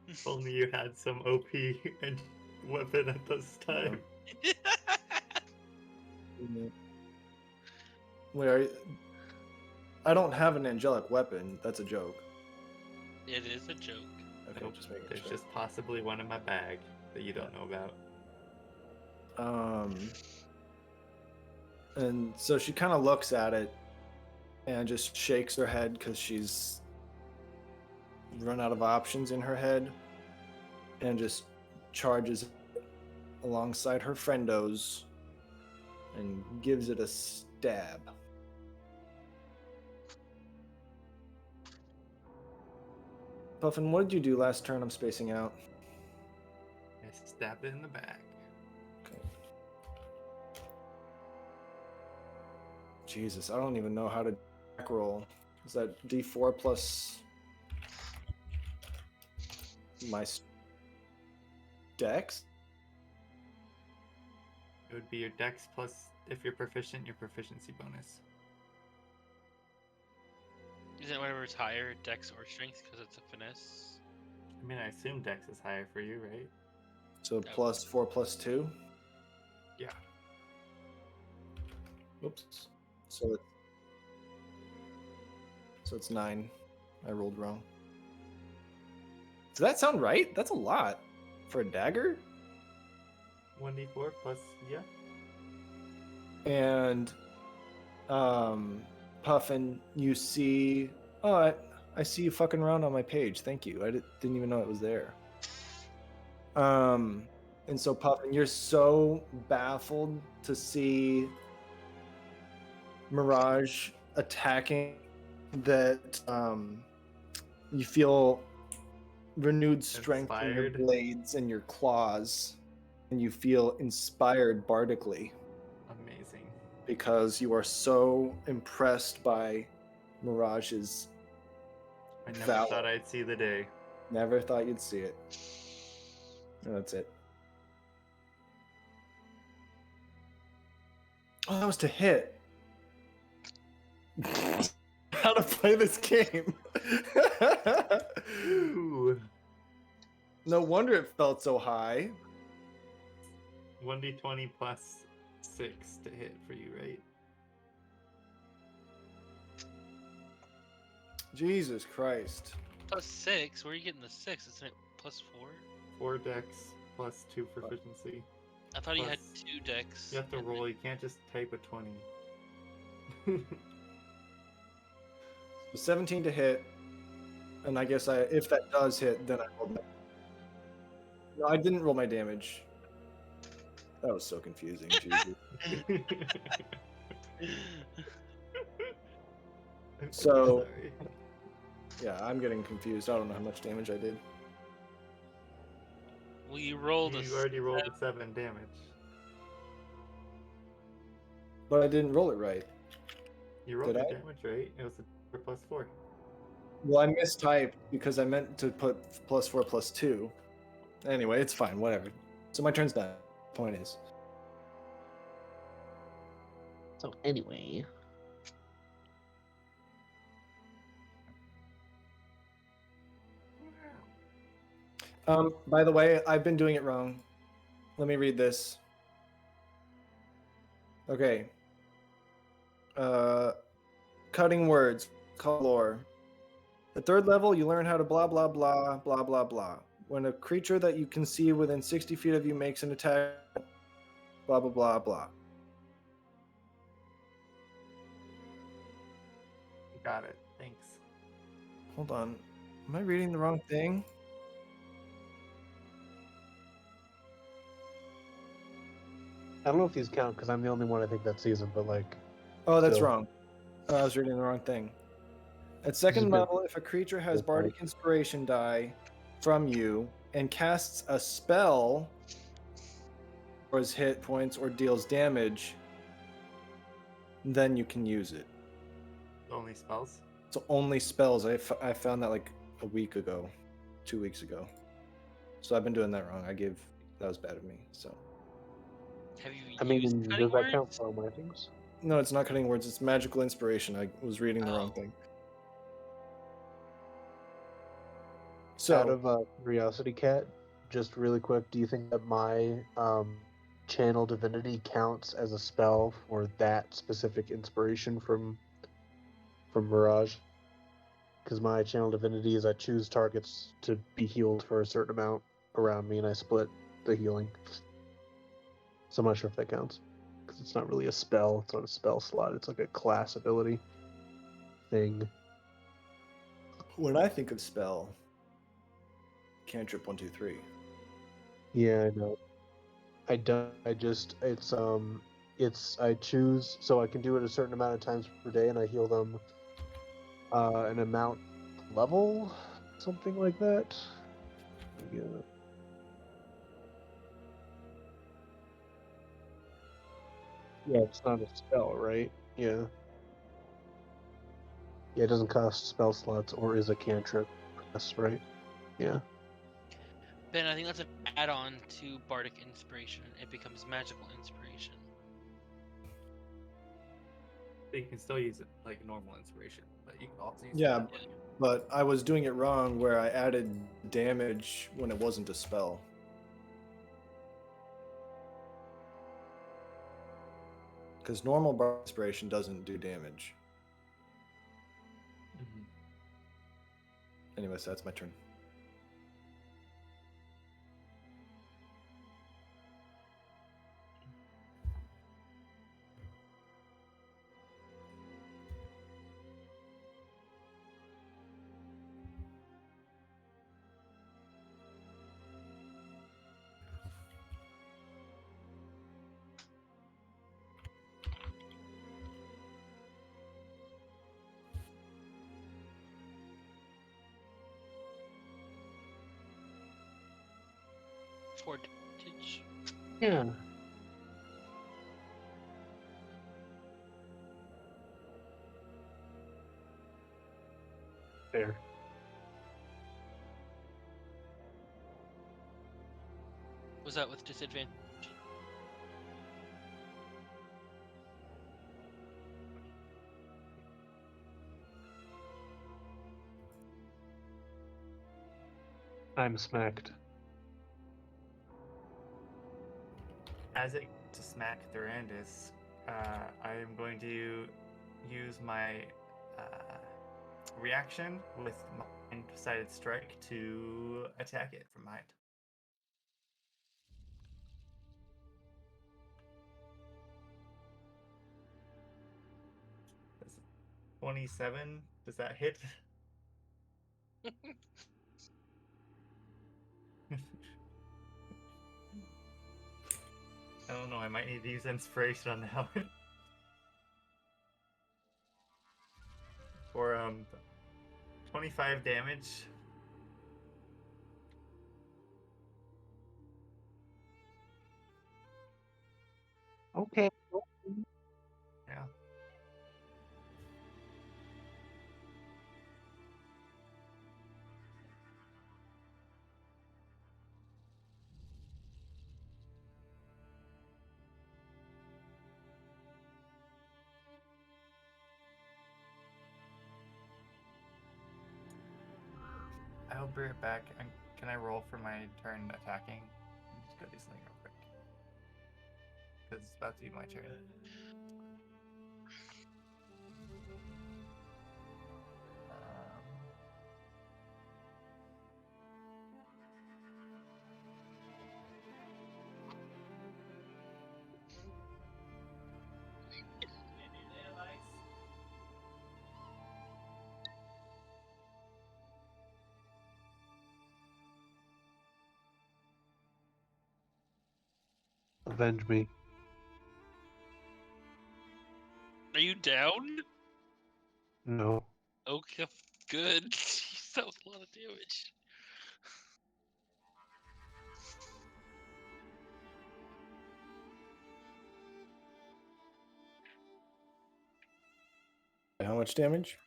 If only you had some OP and weapon at this time. Where I don't have an angelic weapon. That's a joke. It is a joke. Okay, Nope, just making there's sure. just possibly one in my bag that you don't know about. And so she kind of looks at it and just shakes her head because she's run out of options in her head, and just charges alongside her friendos and gives it a stab. Puffin, what did you do last turn? I'm spacing out. I stabbed it in the back. Okay. Jesus, I don't even know how to deck roll. Is that D4 plus my dex? It would be your dex plus, if you're proficient, your proficiency bonus. Isn't whatever's higher, dex or strength, because it's a finesse? I mean, I assume dex is higher for you, right? So Yep. plus 4 plus 2? Yeah. Oops. So it's 9. I rolled wrong. Does that sound right? That's a lot for a dagger. 1d4 plus, yeah. And Puffin, you see, I see you fucking around on my page. Thank you. I didn't even know it was there. And so Puffin, you're so baffled to see Mirage attacking that you feel renewed strength in your Inspired. blades and your claws, and you feel inspired bardically Amazing. because you are so impressed by Mirage's I never valor. thought I'd see the day. Never thought you'd see it. And that's it. Oh, that was to hit. How to play this game. Ooh. No wonder it felt so high. 1d20 plus 6 to hit for you, right? Jesus Christ. Plus 6? Where are you getting the 6? Isn't it plus 4? 4 dex plus 2 proficiency. I thought you had Plus- 2 decks. You have to and roll, then- you can't just type a 20. 17 to hit. And I guess if that does hit, then I roll that. No, I didn't roll my damage. That was so confusing. Jesus. I'm So- sorry. Yeah, I'm getting confused. I don't know how much damage I did. Well, you rolled a You already rolled a 7 damage. But I didn't roll it right. You rolled Did your I? damage, right? It was a 4 plus 4. Well, I mistyped because I meant to put plus 4 plus 2. Anyway, it's fine. Whatever. So my turn's done. Point is. So anyway, By the way, I've been doing it wrong. Let me read this. Okay. Cutting words, color. The third level, you learn how to blah blah blah blah blah blah. When a creature that you can see within 60 feet of you makes an attack, blah blah blah blah. Got it. Thanks. Hold on. Am I reading the wrong thing? I don't know if these count because I'm the only one I think that season, but like, Oh, that's Still. wrong. I was reading the wrong thing. At This is second good. level, if a creature has Good Bardic point. Inspiration die from you and casts a spell or his hit points or deals damage, then you can use it. Only spells. So only spells. I found that like a week ago, 2 weeks ago. So I've been doing that wrong. That was bad of me. So Have you I used mean, cutting does that count words? for all my things? no, it's not cutting words. It's magical inspiration. I was reading the wrong Oh. thing. Out So of Curiosity Cat, just really quick, do you think that my Channel Divinity counts as a spell for that specific inspiration from Mirage? Because my Channel Divinity is I choose targets to be healed for a certain amount around me, and I split the healing. So I'm not sure if that counts. Because it's not really a spell, it's not a spell slot, it's like a class ability thing. when I think of spell, cantrip 1 2 3. Yeah, I know. I don't. It's I choose so I can do it a certain amount of times per day, and I heal them an amount level, something like that. Yeah. Yeah, it's not a spell, right? Yeah. Yeah, it doesn't cost spell slots or is a cantrip. That's right. Yeah. Ben, I think that's an add-on to Bardic Inspiration. It becomes Magical Inspiration. But you can still use it like normal inspiration, but you can also use Yeah, it. but I was doing it wrong where I added damage when it wasn't a spell. Because normal bar inspiration doesn't do damage. Mhm. Anyways, that's my turn. Fortitude. Yeah. Fair. Was that with disadvantage? I'm smacked. As it to smack Thurandis, I am going to use my reaction with mind-sided strike to attack it from behind. That's 27. Does that hit? I don't know. I might need to use inspiration on that one. For 25 damage. Okay. Yeah. be right back. Can I roll for my turn attacking? I'm just gonna do something real quick. Because it's about to be my turn. Avenge me. Are you down? No. Okay, good. That was a lot of damage. How much damage?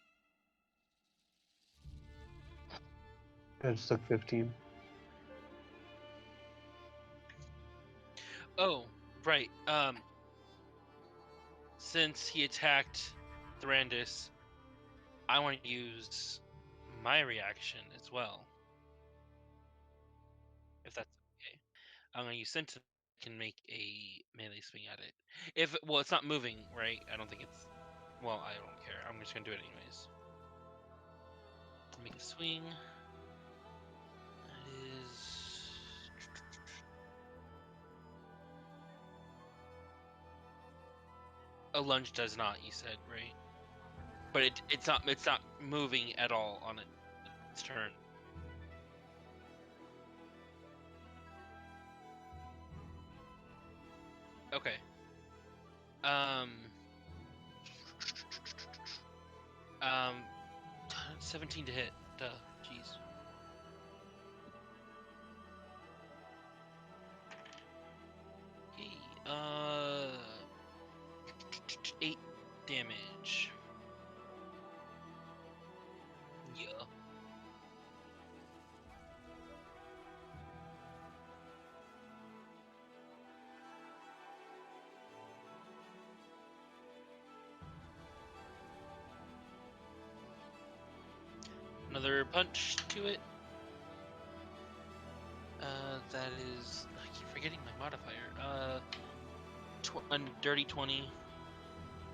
I just took 15. Oh, right. Since he attacked Thranduil, I want to use my reaction as well. If that's okay. I'm gonna use Sentinel. Can make a melee swing at it. Well, it's not moving, right? I don't think it's. Well, I don't care. I'm just gonna do it anyways. Make a swing. That is. A lunge does not. You said right, but it's not moving at all on its turn. Okay. 17 to hit. Duh. Jeez. Okay. 8 damage. Yeah. Another punch to it. That is. I keep forgetting my modifier. Dirty 20.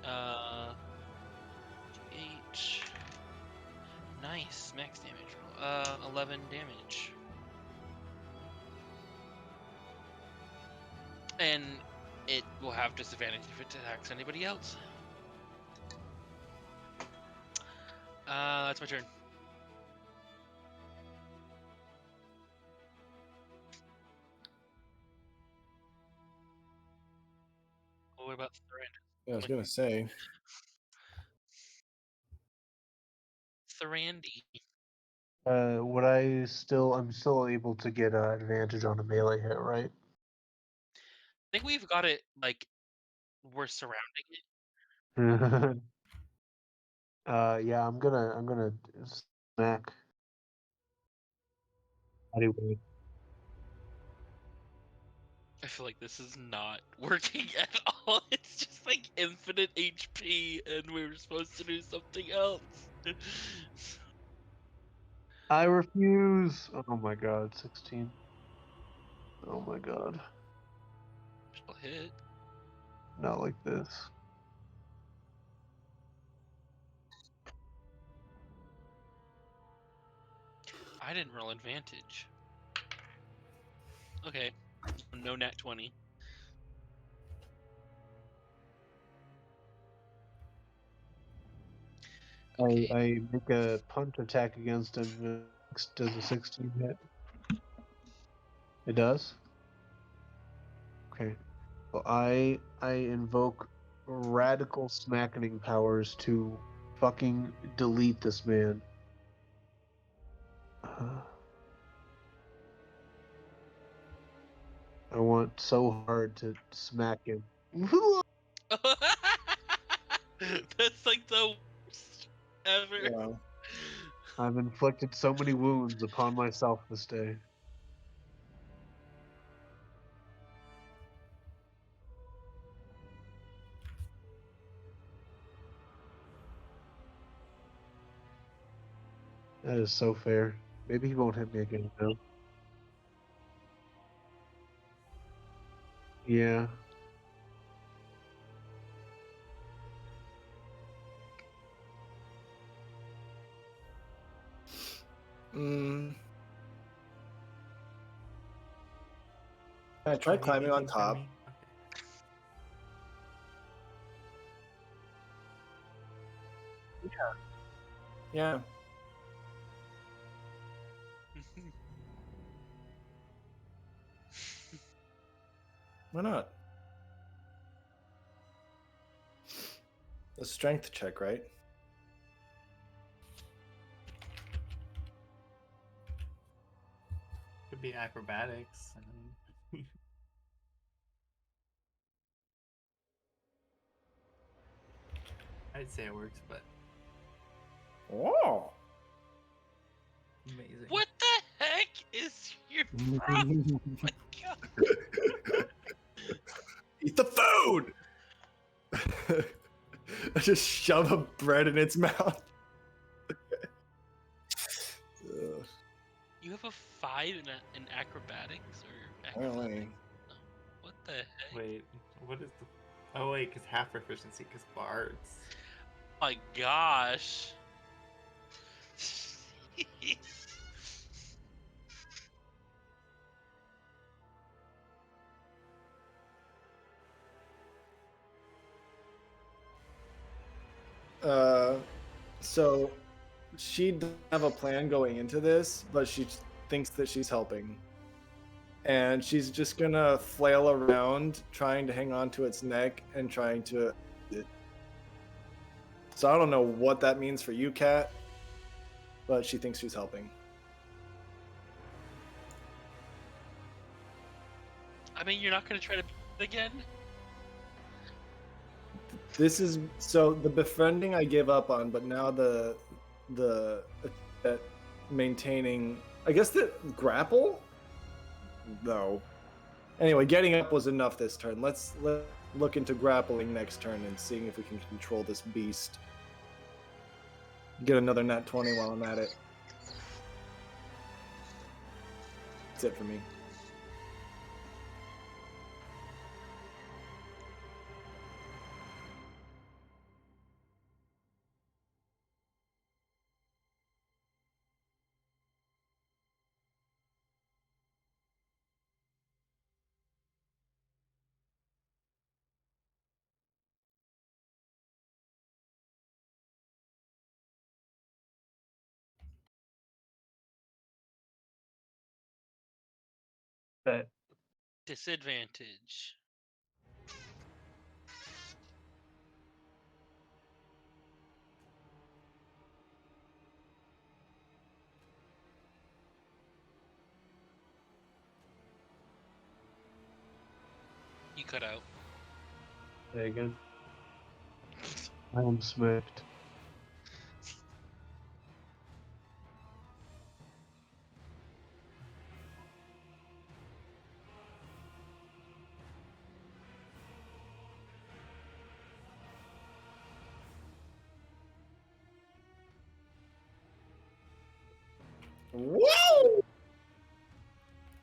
8. Nice. Max damage roll. 11 damage. And it will have disadvantage if it attacks anybody else. That's my turn. What about Thranduil? Yeah, I was gonna say. Thrandy. I'm still able to get advantage on a melee hit, right? I think we've got it like we're surrounding it. Yeah, I'm gonna smack. Anyway, I feel like this is not working at all. It's just like infinite HP, and we were supposed to do something else. I refuse. Oh my god, 16. Oh my god, Still hit. not like this. I didn't roll advantage. Okay, no nat 20. Okay. I make a punch attack against him. Does a 16 hit? It does. Okay. Well, I invoke radical smackening powers to fucking delete this man. I want so hard to smack him. That's like the worst ever. Yeah. I've inflicted so many wounds upon myself this day. That is so fair. Maybe he won't hit me again though. Yeah. Can I try Oh, he climbing on thinks from top? me? Okay. Yeah. Why not? A strength check, right? Could be acrobatics. I'd say it works, but Oh. amazing. What the heck is your problem? Oh my god. Eat the food! I just shove a bread in its mouth. Ugh, You have a 5 in acrobatics or apparently. athletics? What the heck? Wait, what is the? Oh wait, because half proficiency, because bards. My gosh. So she doesn't have a plan going into this, but she thinks that she's helping. And she's just gonna flail around, trying to hang on to its neck and trying to. So I don't know what that means for you, Kat, but she thinks she's helping. I mean, you're not gonna try to beat it again? This is so the befriending I gave up on, but now the maintaining. I guess the grapple. No. Anyway, getting up was enough this turn. Let's look into grappling next turn and seeing if we can control this beast. Get another nat 20 while I'm at it. That's it for me. But Disadvantage. You cut out. Say again. I am smacked. Whoa!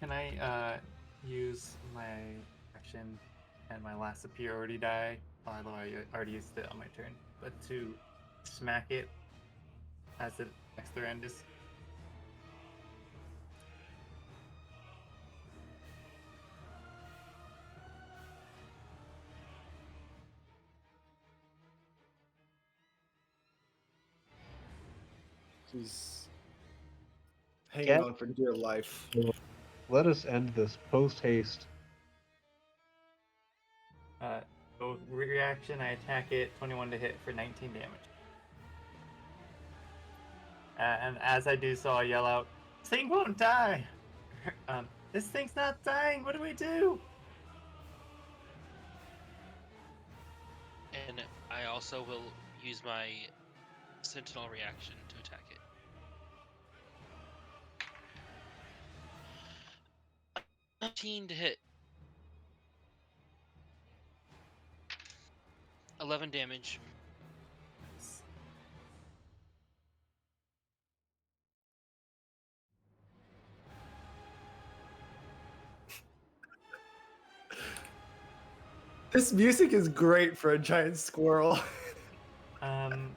can I use my action and my last superiority die, although I already used it on my turn, but to smack it as it attacks their end is. She's hanging Cat? on for dear life. Let us end this post haste. So reaction, I attack it, 21 to hit for 19 damage. And as I do so, I yell out, "This thing won't die! This thing's not dying! What do we do?" And I also will use my sentinel reaction to attack it. 19 to hit. 11 damage. This music is great for a giant squirrel.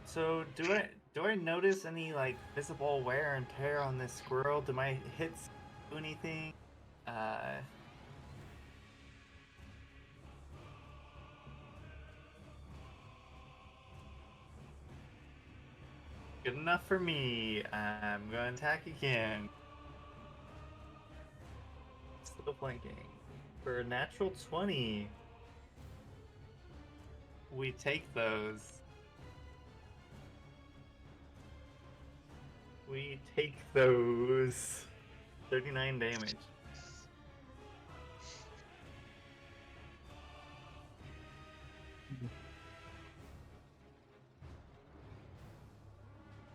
So do I notice any like visible wear and tear on this squirrel? Do my hits do anything? Good enough for me. I'm going to attack again. Still flanking. For a natural 20. We take those. We take those. 39 damage.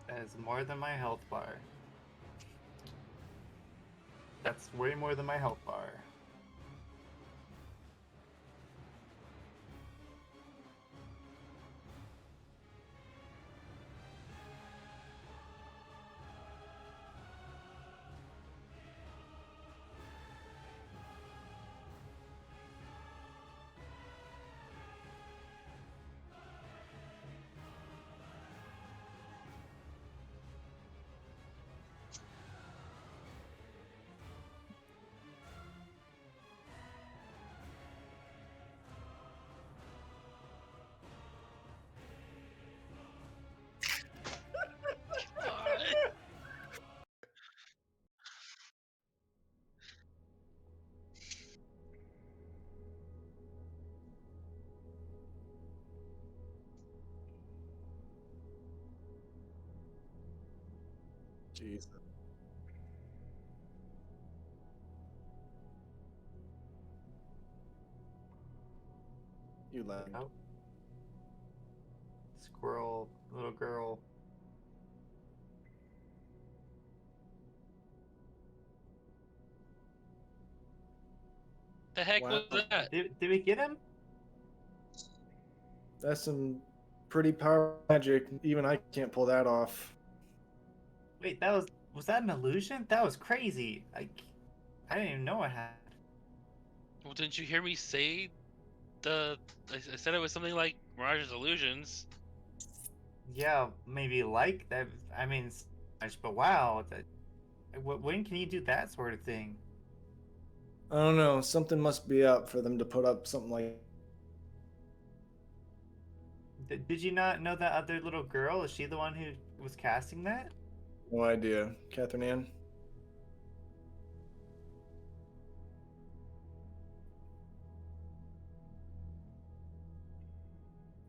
That is more than my health bar. That's way more than my health bar. Jesus. You lagged. Oh. Squirrel, little girl. The heck was Wow. that? Did we get him? That's some pretty powerful magic. Even I can't pull that off. Wait, was that an illusion? That was crazy. I didn't even know I had. Well, didn't you hear me say I said it was something like Mirage's illusions. Yeah, maybe like that. I mean, but wow, when can you do that sort of thing? I don't know. Something must be up for them to put up something like. Did you not know that other little girl? Is she the one who was casting that? No idea. Catherine Ann?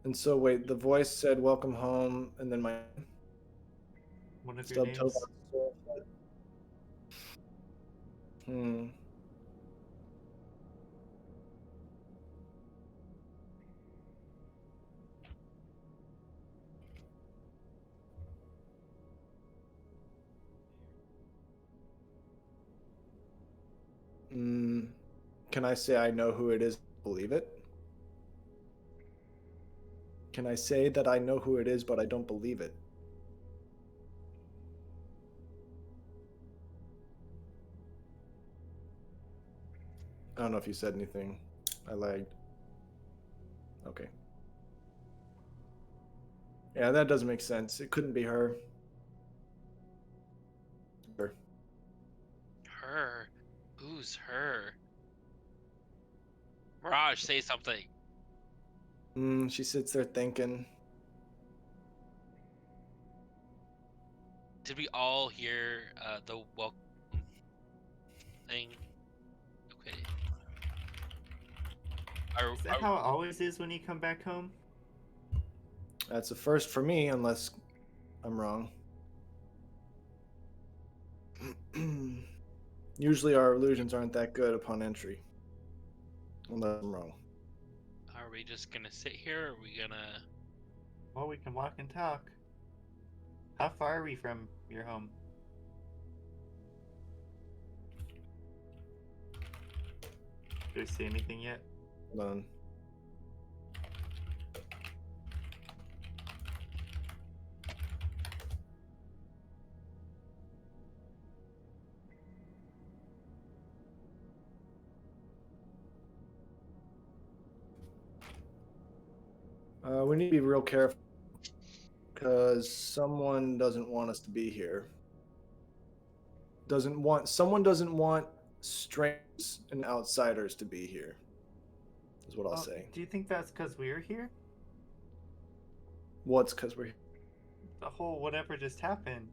And so, wait, the voice said, "Welcome home," and then my One of your stub toe. names? Hmm. Mm, can I say I know who it is? Believe it? Can I say that I know who it is, but I don't believe it? I don't know if you said anything. I lagged. Okay. Yeah, that doesn't make sense. It couldn't be her. Her. Her? Who's her? Mirage, say something. She sits there thinking. Did we all hear the welcome thing? Okay. Is that how it always is when you come back home? That's a first for me, unless I'm wrong. Usually our illusions aren't that good upon entry. Unless I'm wrong. Are we just gonna sit here? Or are we gonna? Well, we can walk and talk. How far are we from your home? Do we see anything yet? Hold on. We need to be real careful because someone doesn't want us to be here. Someone doesn't want strangers and outsiders to be here. Is what I'll Oh, say. do you think that's because we're here? What's because we're here? The whole whatever just happened.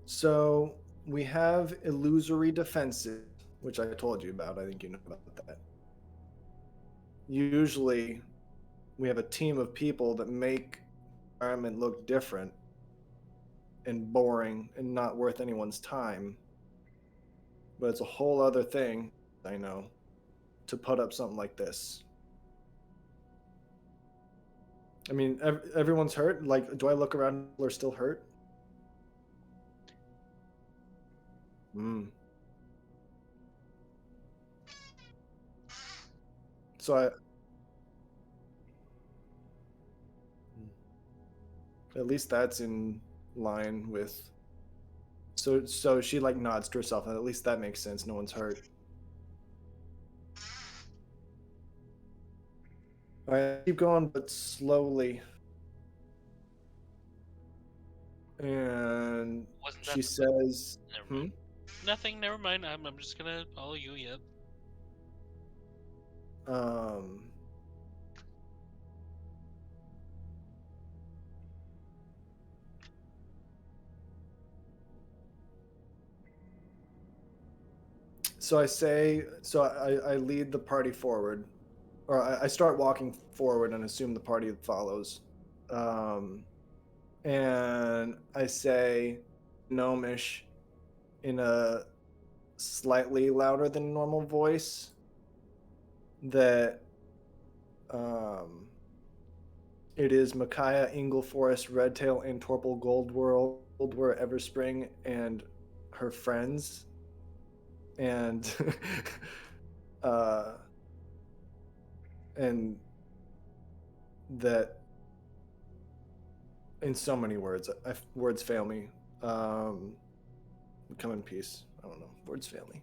So we have illusory defenses, which I told you about. I think you know about that. Usually, we have a team of people that make the environment look different and boring and not worth anyone's time. But it's a whole other thing, I know, to put up something like this. I mean, everyone's hurt. Like, do I look around? People are still hurt. Hmm. So at least that's in line with. So she like nods to herself, and at least that makes sense. No one's hurt. I keep going, but slowly. And Wasn't that she the- says, Never mind. Nothing. Never mind. I'm just gonna follow you. Yep. um, so I lead the party forward, or I start walking forward and assume the party follows. And I say, gnomish, in a slightly louder than normal voice, that it is Micaiah, Ingleforest, Redtail, and Torpal Goldwere, Everspring, and her friends, and uh, and that in so many words, words fail me. Come in peace. I don't know. Words fail me.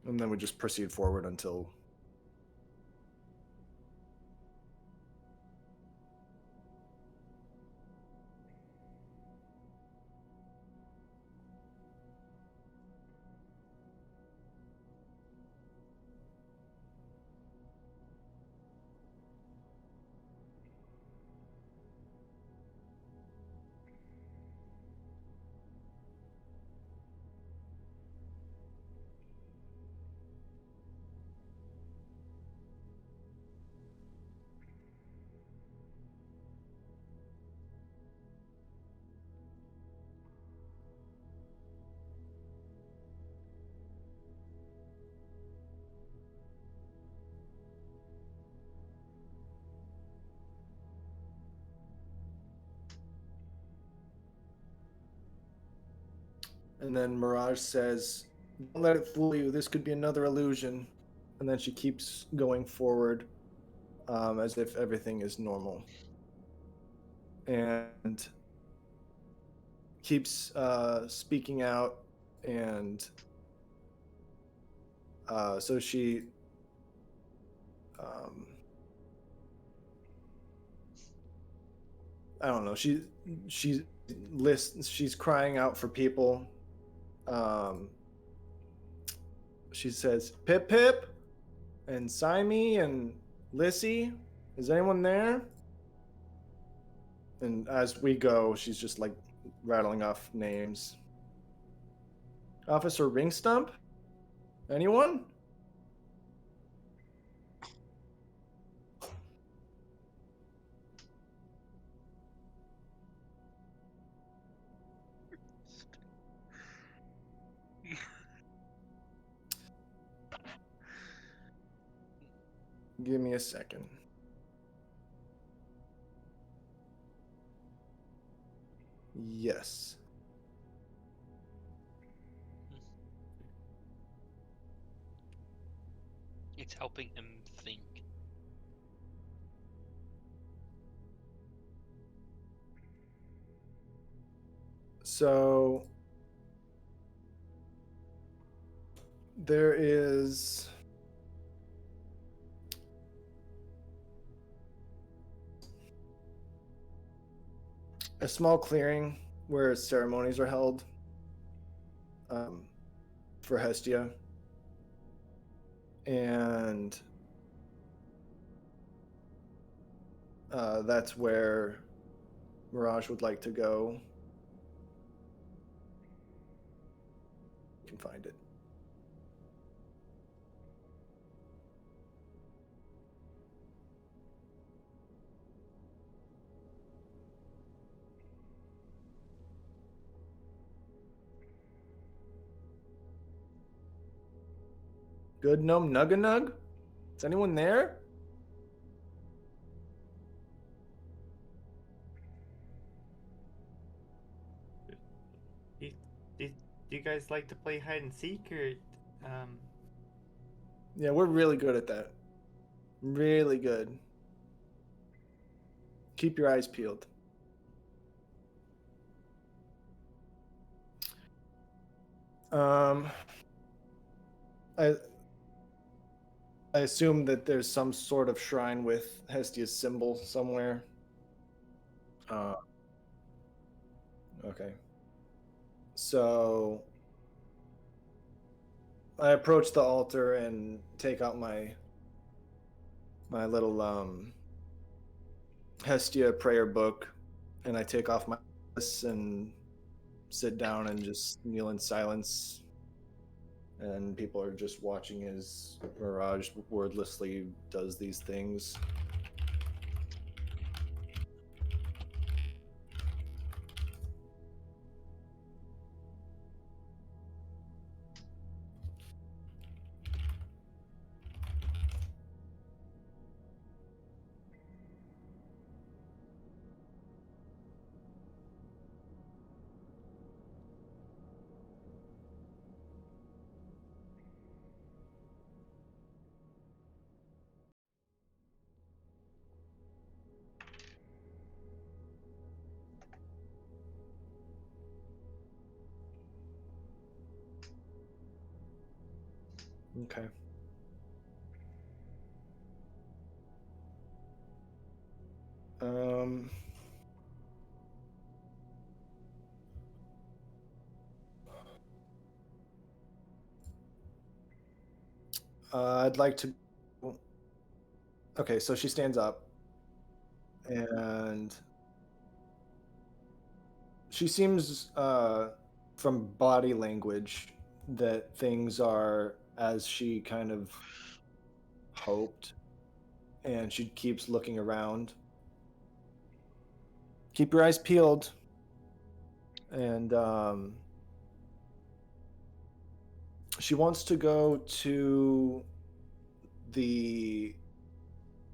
And then we just proceed forward until. And then Mirage says, "Don't let it fool you. This could be another illusion." And then she keeps going forward, as if everything is normal, and keeps speaking out. And so she, um, I don't know. She lists. She's crying out for people. Um, she says, "Pip Pip, and Simi, and Lissy. Is anyone there?" And as we go, she's just like rattling off names. Officer Ringstump? Anyone? Give me a second. Yes. It's helping him think. So There is a small clearing where ceremonies are held for Hestia. And that's where Mirage would like to go. You can find it. Good Gnome Nug-a-Nug? Is anyone there? Do you guys like to play hide and seek, or Yeah, we're really good at that. Really good. Keep your eyes peeled. I I assume that there's some sort of shrine with Hestia's symbol somewhere. Okay. So I approach the altar and take out my little Hestia prayer book, and I take off my dress and sit down and just kneel in silence. And people are just watching as Mirage wordlessly does these things. Okay. Um, I'd like to. Okay, so she stands up, and she seems, from body language, that things are as she kind of hoped, and she keeps looking around. Keep your eyes peeled, and she wants to go to the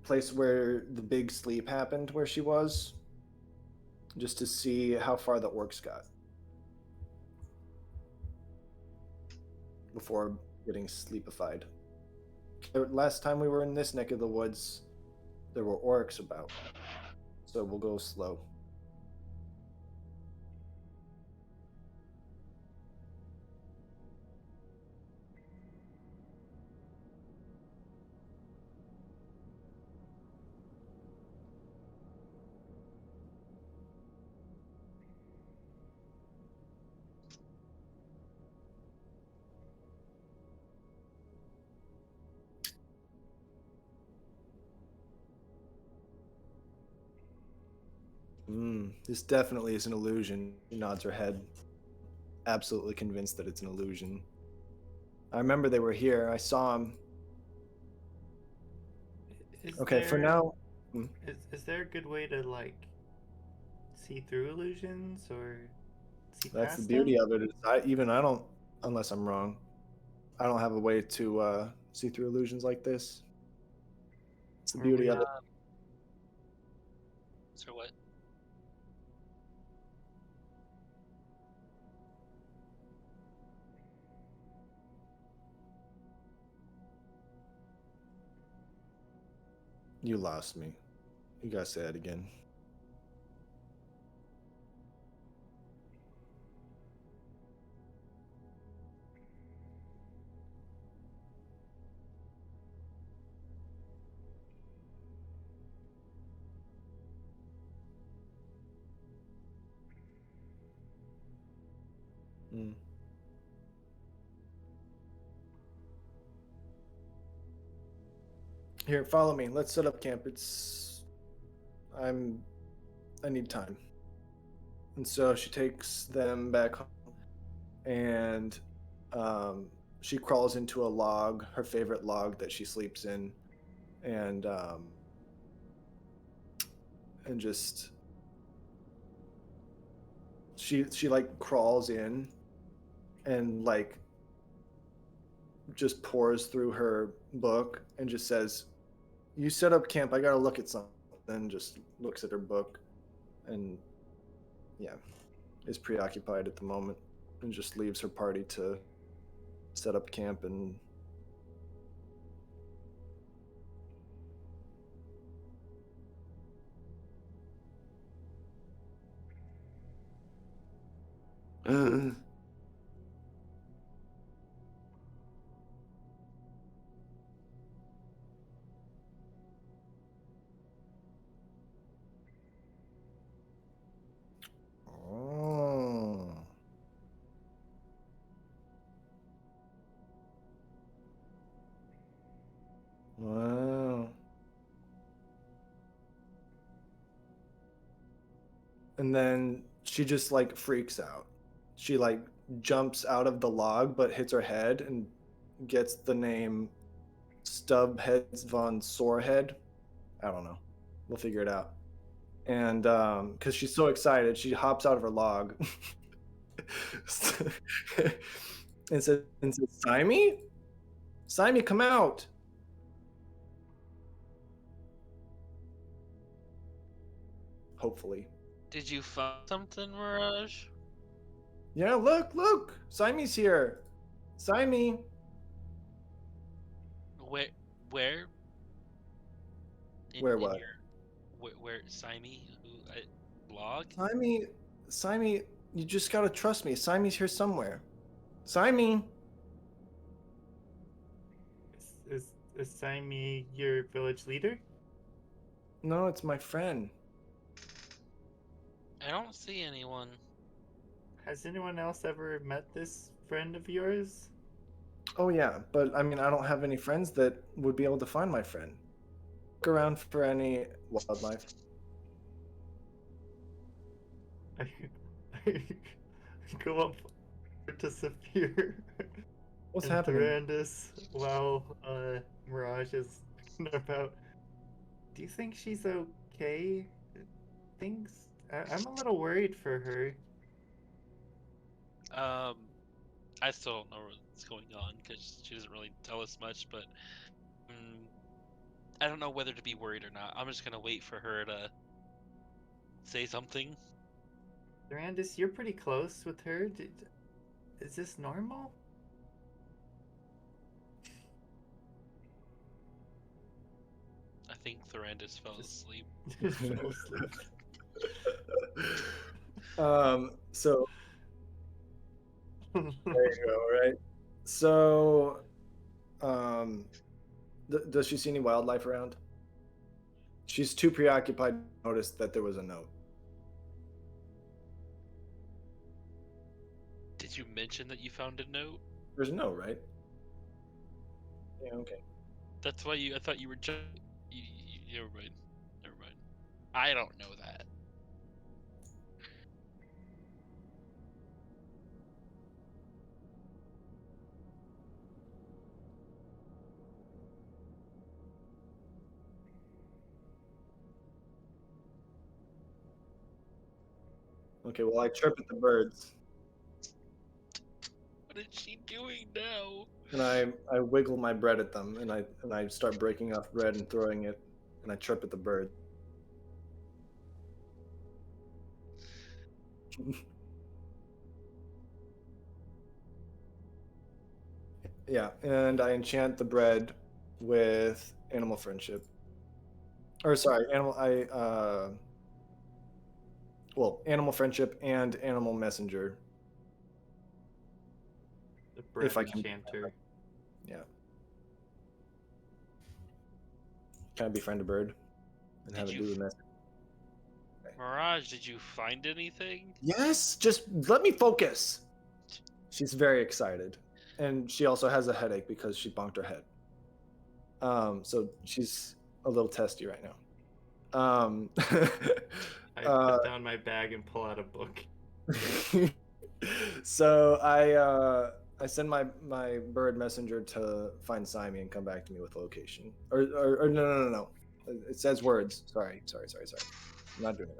place where the big sleep happened, where she was, just to see how far the orcs got before getting sleepified. Last time we were in this neck of the woods, there were orcs about, so we'll go slow. This definitely is an illusion. She nods her head, absolutely convinced that it's an illusion. I remember they were here. I saw them. Okay, for now. Is there a good way to like see through illusions or see That's the past beauty them? of it. Is I don't, unless I'm wrong, I don't have a way to see through illusions like this. It's the Or beauty we- of it. So what? You lost me. You gotta say that again. Mm. Here, follow me. Let's set up camp. I need time. And so she takes them back home, and she crawls into a log, her favorite log that she sleeps in, and just she like crawls in and like just pours through her book and just says, "You set up camp. I gotta look at something." Then just looks at her book, and yeah, is preoccupied at the moment, and just leaves her party to set up camp. And oh. Wow. And then she just like freaks out. She like jumps out of the log but hits her head and gets the name Stubheads von Sorehead. I don't know. We'll figure it out. And because she's so excited, she hops out of her log and says, "Simey? Simey, come out!" Hopefully. Did you find something, Mirage? Yeah, look! Simey's here! Simey! Where? Where? Where what? Where? Simey? Blog? Simey, you just gotta trust me. Simey's here somewhere. Simey! Is Simey your village leader? No, it's my friend. I don't see anyone. Has anyone else ever met this friend of yours? Oh yeah, but I mean, I don't have any friends that would be able to find my friend. Look around for any wildlife. I go up to Saphir What's and happening? Thorandus while Mirage is about. Do you think she's okay? I'm a little worried for her. I still don't know what's going on because she doesn't really tell us much. But I don't know whether to be worried or not. I'm just gonna wait for her to say something. Thorandus, you're pretty close with her. Is this normal? I think Thorandus fell asleep. Fell asleep. So there you go, right? So, does she see any wildlife around? She's too preoccupied to notice that there was a note. Did you mention that you found a note? There's a note, right? Yeah, okay. That's why I thought you were just. Never mind. Never mind. I don't know that. Okay, well, I chirp at the birds, What is she doing now? and I wiggle my bread at them, and I start breaking off bread and throwing it, and I chirp at the bird. Yeah, and I enchant the bread with animal friendship. Or sorry, animal friendship and animal messenger. The bread If I can- enchanter. Yeah. Can I befriend a bird and have Did it you do the message? Mirage, did you find anything? Yes, just let me focus. She's very excited, and she also has a headache because she bonked her head. So she's a little testy right now. I uh, put down my bag and pull out a book. so I send my bird messenger to find Simon and come back to me with location. Or no. It says words. Sorry. I'm not doing it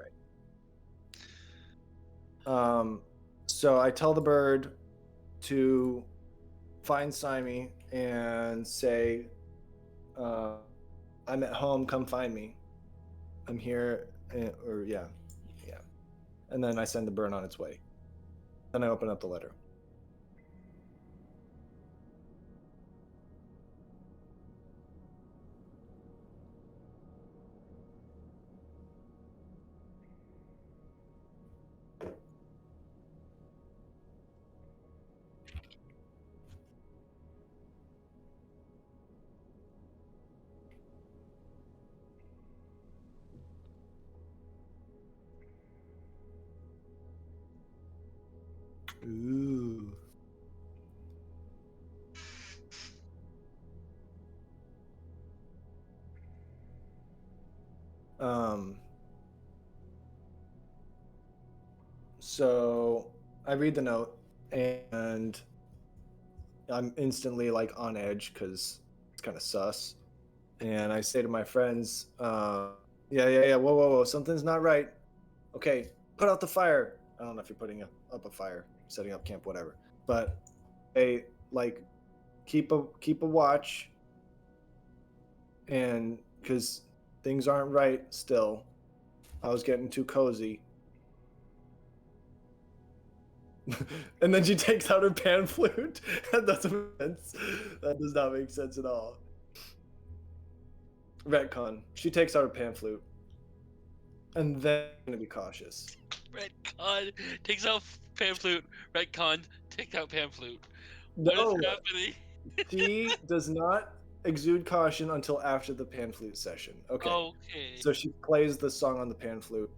right. So I tell the bird to find Simon and say, I'm at home, come find me. I'm here, or yeah. And then I send the bird on its way. Then I open up the letter. Ooh. So I read the note and I'm instantly like on edge because it's kind of sus. And I say to my friends, yeah, whoa, something's not right. Okay, put out the fire. I don't know if you're putting up a fire, setting up camp, whatever. But they like keep a watch, and because things aren't right still, I was getting too cozy. And then she takes out her pan flute. That doesn't make sense. That does not make sense at all. Retcon. She takes out her pan flute. And then I'm gonna be cautious. Retcon takes out pan flute. Retcon takes out pan flute. What No, is happening? she does not exude caution until after the pan flute session. Okay. Okay. So she plays the song on the pan flute.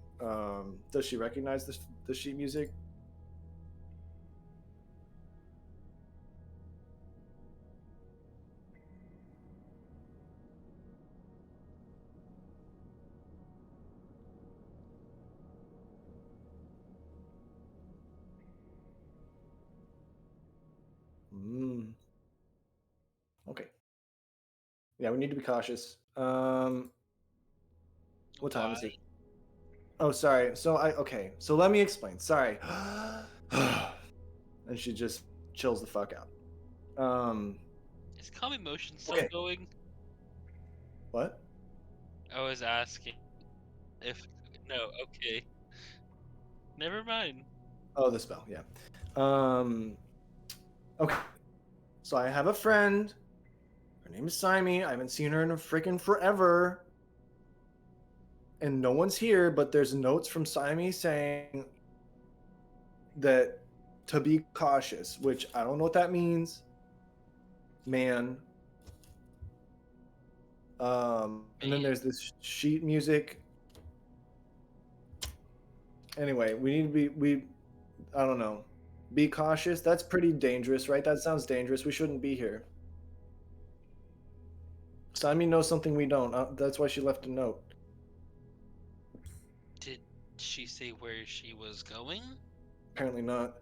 Does she recognize the sheet music? Okay. Yeah, we need to be cautious. What time is it? Oh, sorry. So okay. So let me explain. Sorry. And she just chills the fuck out. Is Calm Emotion still Okay. going? What? I was asking if no. Okay. Never mind. Oh, the spell. Yeah. Okay. So I have a friend. Her name is Simon. I haven't seen her in a freaking forever. And no one's here, but there's notes from Simon saying that to be cautious, which I don't know what that means. Man. And then there's this sheet music. Anyway, we need to be I don't know. Be cautious. That's pretty dangerous, right? That sounds dangerous. We shouldn't be here. Simon knows something we don't. That's why she left a note. Did she say where she was going? Apparently not.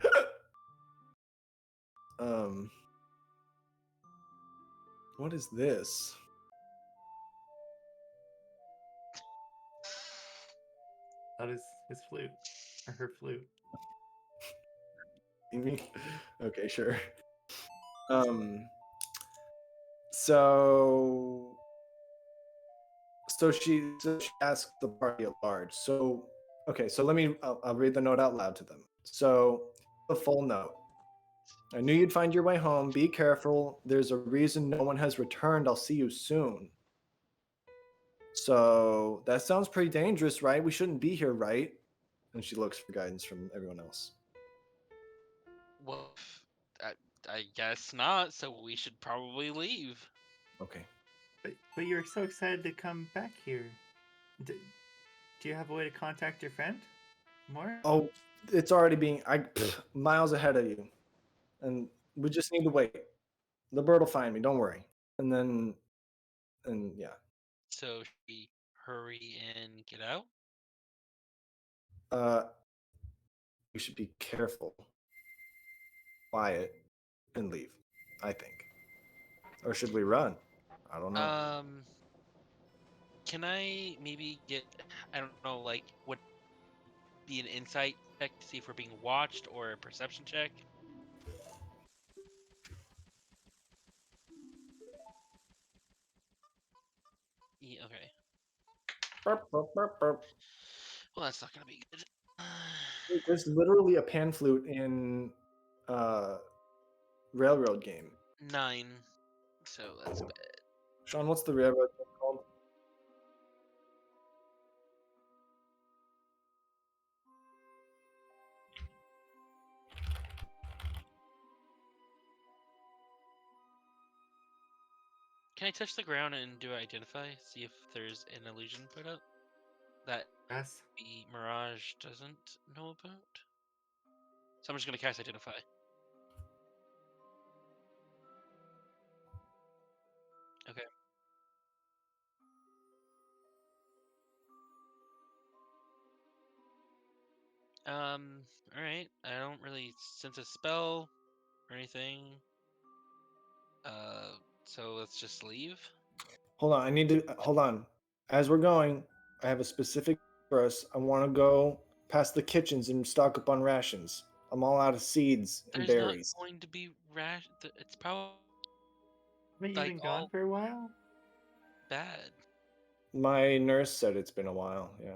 What is this? That is his flute, or her flute. Okay, sure. So she asked the party at large. So okay, so I'll read the note out loud to them. So the full note. I knew you'd find your way home. Be careful. There's a reason no one has returned. I'll see you soon. So that sounds pretty dangerous, right? We shouldn't be here, right? And she looks for guidance from everyone else. Well, I guess not. So we should probably leave. Okay. But you're so excited to come back here. Do you have a way to contact your friend more? Oh, it's already being miles ahead of you. and we just need to wait. The bird will find me. Don't worry. And yeah. So should we hurry and get out? We should be careful, quiet, and leave. I think. Or should we run? I don't know. Can I maybe get, I don't know, like, would be an insight check to see if we're being watched or a perception check? Yeah, okay. Burp, burp, burp, burp. Well, that's not gonna be good. There's literally a pan flute in Railroad game. 9. So that's bad. Sean, what's the railroad game called? Can I touch the ground and do identify? See if there's an illusion put up that Yes. the Mirage doesn't know about? So I'm just gonna cast identify. Okay. Alright. I don't really sense a spell or anything. So let's just leave. Hold on, I need to hold on. As we're going, I have a specific for us. I want to go past the kitchens and stock up on rations. I'm all out of seeds and There's not berries. going to be rash. It's probably Haven't you like been gone all for a while? bad. My nurse said it's been a while. Yeah,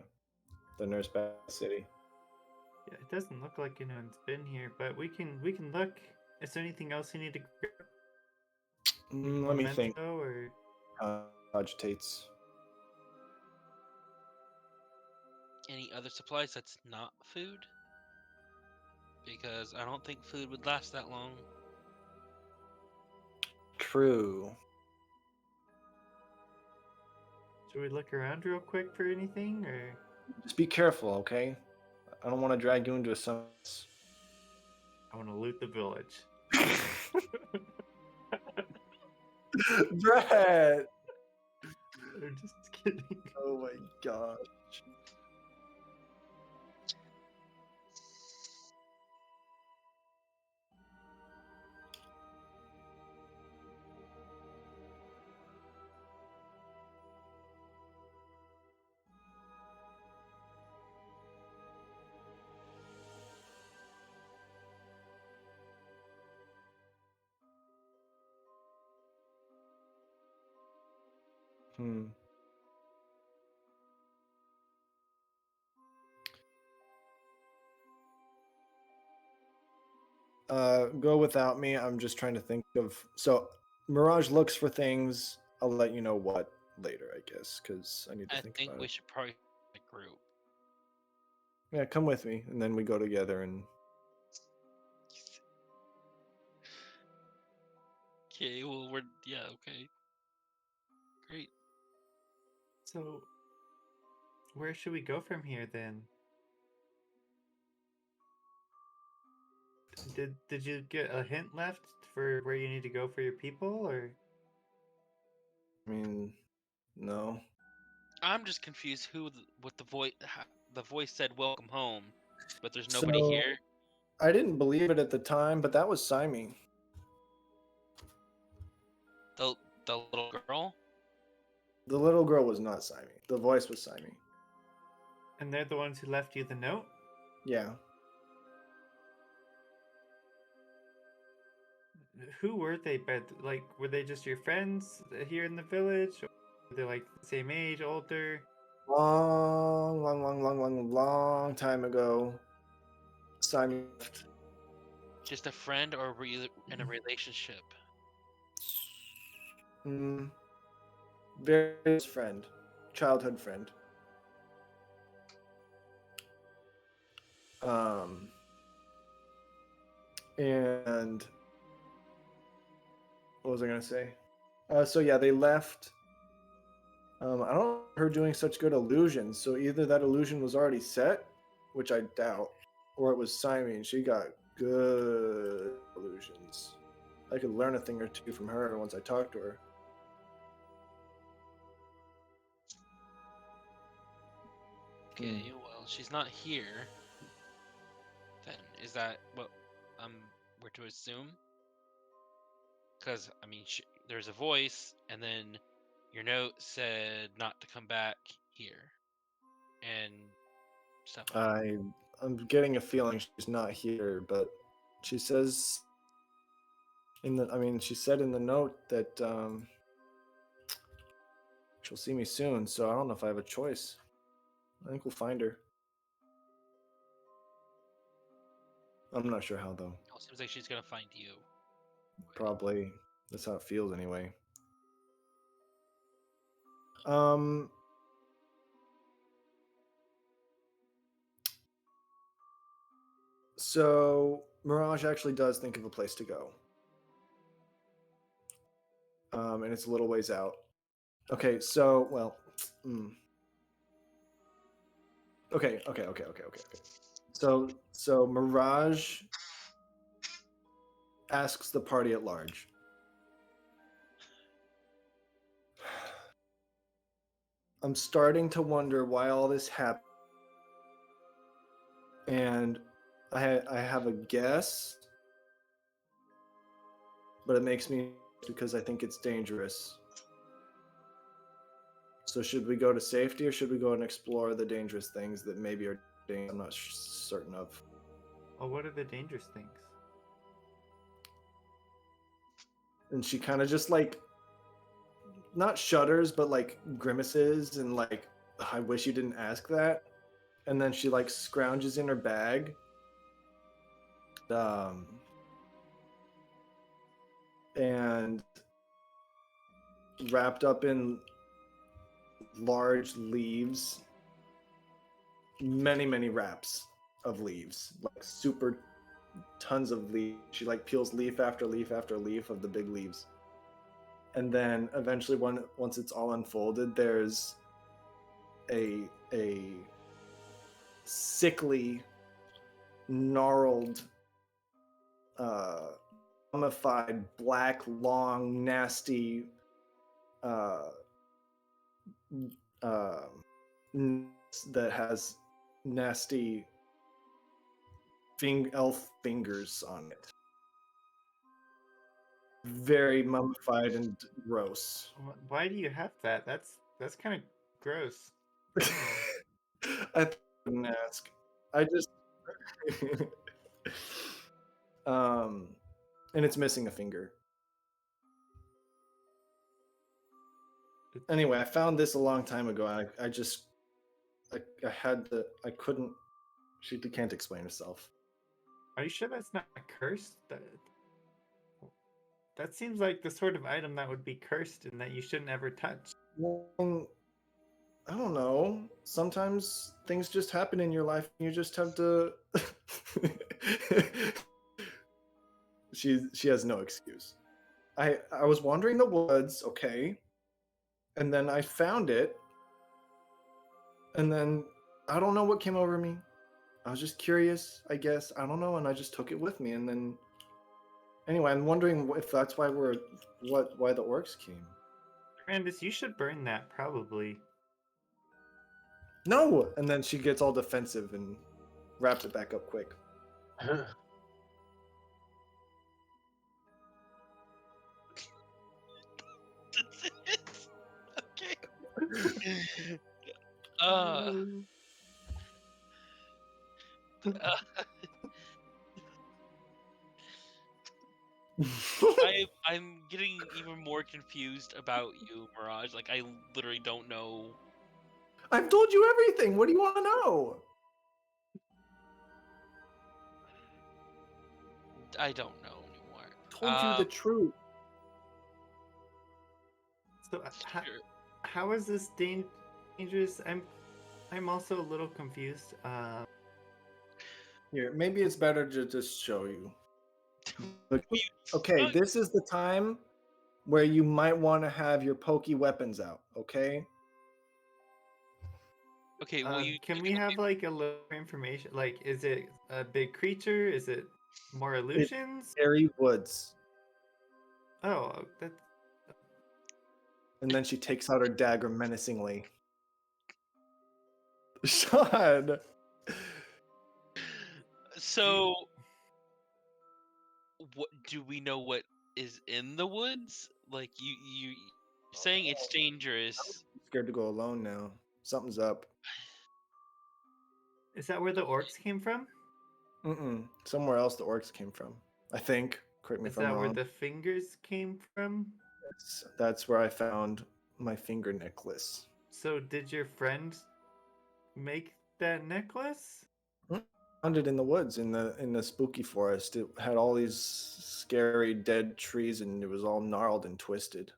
the nurse back in the city. Yeah, it doesn't look like anyone's been here, but we can look. Is there anything else you need to grab? Let me think. Memento or Agitates. Any other supplies that's not food? Because I don't think food would last that long. True. should we look around real quick for anything or? Just be careful, okay? I don't want to drag you into a sunset. I want to loot the village. Brett! I'm just kidding. Oh my gosh. Hmm. Go without me. I'm just trying to think of. So, Mirage looks for things. I'll let you know what later, I guess, because I need to I think think about we it. should probably a group. Yeah, come with me, and then we go together. And Okay, well okay. Great. So, where should we go from here then? Did you get a hint left for where you need to go for your people, or? I mean, no. I'm just confused what the voice said welcome home, but there's So nobody here. I didn't believe it at the time, but that was Simon. The little girl? The little girl was not Simon. The voice was Simon. And they're the ones who left you the note? Yeah. Who were they? But like, were they just your friends here in the village? Or were they like the same age, older? Long time ago, Simon left. Just a friend, or were you in a relationship? Very close friend, childhood friend. And what was I gonna say? So yeah, they left. I don't know her doing such good illusions. So either that illusion was already set, which I doubt, or it was Simon. She got good illusions. I could learn a thing or two from her once I talk to her. Okay, well, she's not here. Then is that what we're to assume? Because I mean, there's a voice, and then your note said not to come back here, and stuff like that. I'm getting a feeling she's not here, but she says she said in the note that she'll see me soon, so I don't know if I have a choice. I think we'll find her. I'm not sure how though. It seems like she's gonna find you. Probably that's how it feels anyway. Um So Mirage actually does think of a place to go. And it's a little ways out. Okay, so Okay. So Mirage asks the party at large. I'm starting to wonder why all this happened. And I have a guess, but it makes me because I think it's dangerous. So should we go to safety or should we go and explore the dangerous things that maybe are dangerous? I'm not certain of. Well, what are the dangerous things? And she kind of just like not shudders but like grimaces and like I wish you didn't ask that. And then she like scrounges in her bag. And wrapped up in large leaves, many wraps of leaves, like super tons of leaves. She like peels leaf after leaf after leaf of the big leaves. And then eventually once it's all unfolded, there's a sickly, gnarled, mummified, black, long, nasty that has nasty elf fingers on it. Very mummified and gross. Why do you have that? That's kind of gross. I wouldn't ask. I just and it's missing a finger. Anyway, I found this a long time ago. I couldn't. She can't explain herself. Are you sure that's not cursed? That seems like the sort of item that would be cursed and that you shouldn't ever touch. Well, I don't know. Sometimes things just happen in your life and you just have to She has no excuse. I was wandering the woods, okay? And then I found it. And then I don't know what came over me. I was just curious, I guess. I don't know, and I just took it with me. And then anyway, I'm wondering if that's why why the orcs came. Brandis, you should burn that probably. No! And then she gets all defensive and wraps it back up quick. Okay. I'm getting even more confused about you, Mirage. Like I literally don't know. I've told you everything. What do you want to know? I don't know anymore. Told you the truth. So Sure. how is this dangerous? I'm also a little confused. Here, maybe it's better to just show you. Look, You okay, suck. this is the time where you might want to have your pokey weapons out, okay? Okay, well you Can give we me the have like a little information? Like, is it a big creature? Is it more illusions? Scary woods. Oh, that's And then she takes out her dagger menacingly. Sean! So, what do we know? What is in the woods? Like you saying it's dangerous. I'm scared to go alone now. Something's up. is that where the orcs came from? Somewhere else the orcs came from. I think. Correct me Is if I'm that where wrong. the fingers came from? That's where I found my finger necklace. So did your friend make that necklace? Found it in the woods in the spooky forest. It had all these scary dead trees and it was all gnarled and twisted.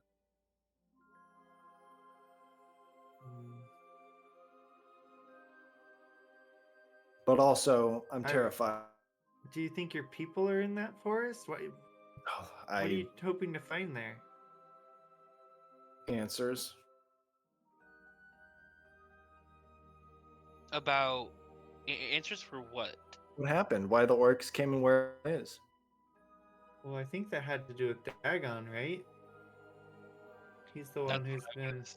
But also, I'm terrified. Do you think your people are in that forest? What are you hoping to find there? Answers. About answers for what? What happened? Why the orcs came and where it is? Well, I think that had to do with Dagon, right? He's the one who's been. He's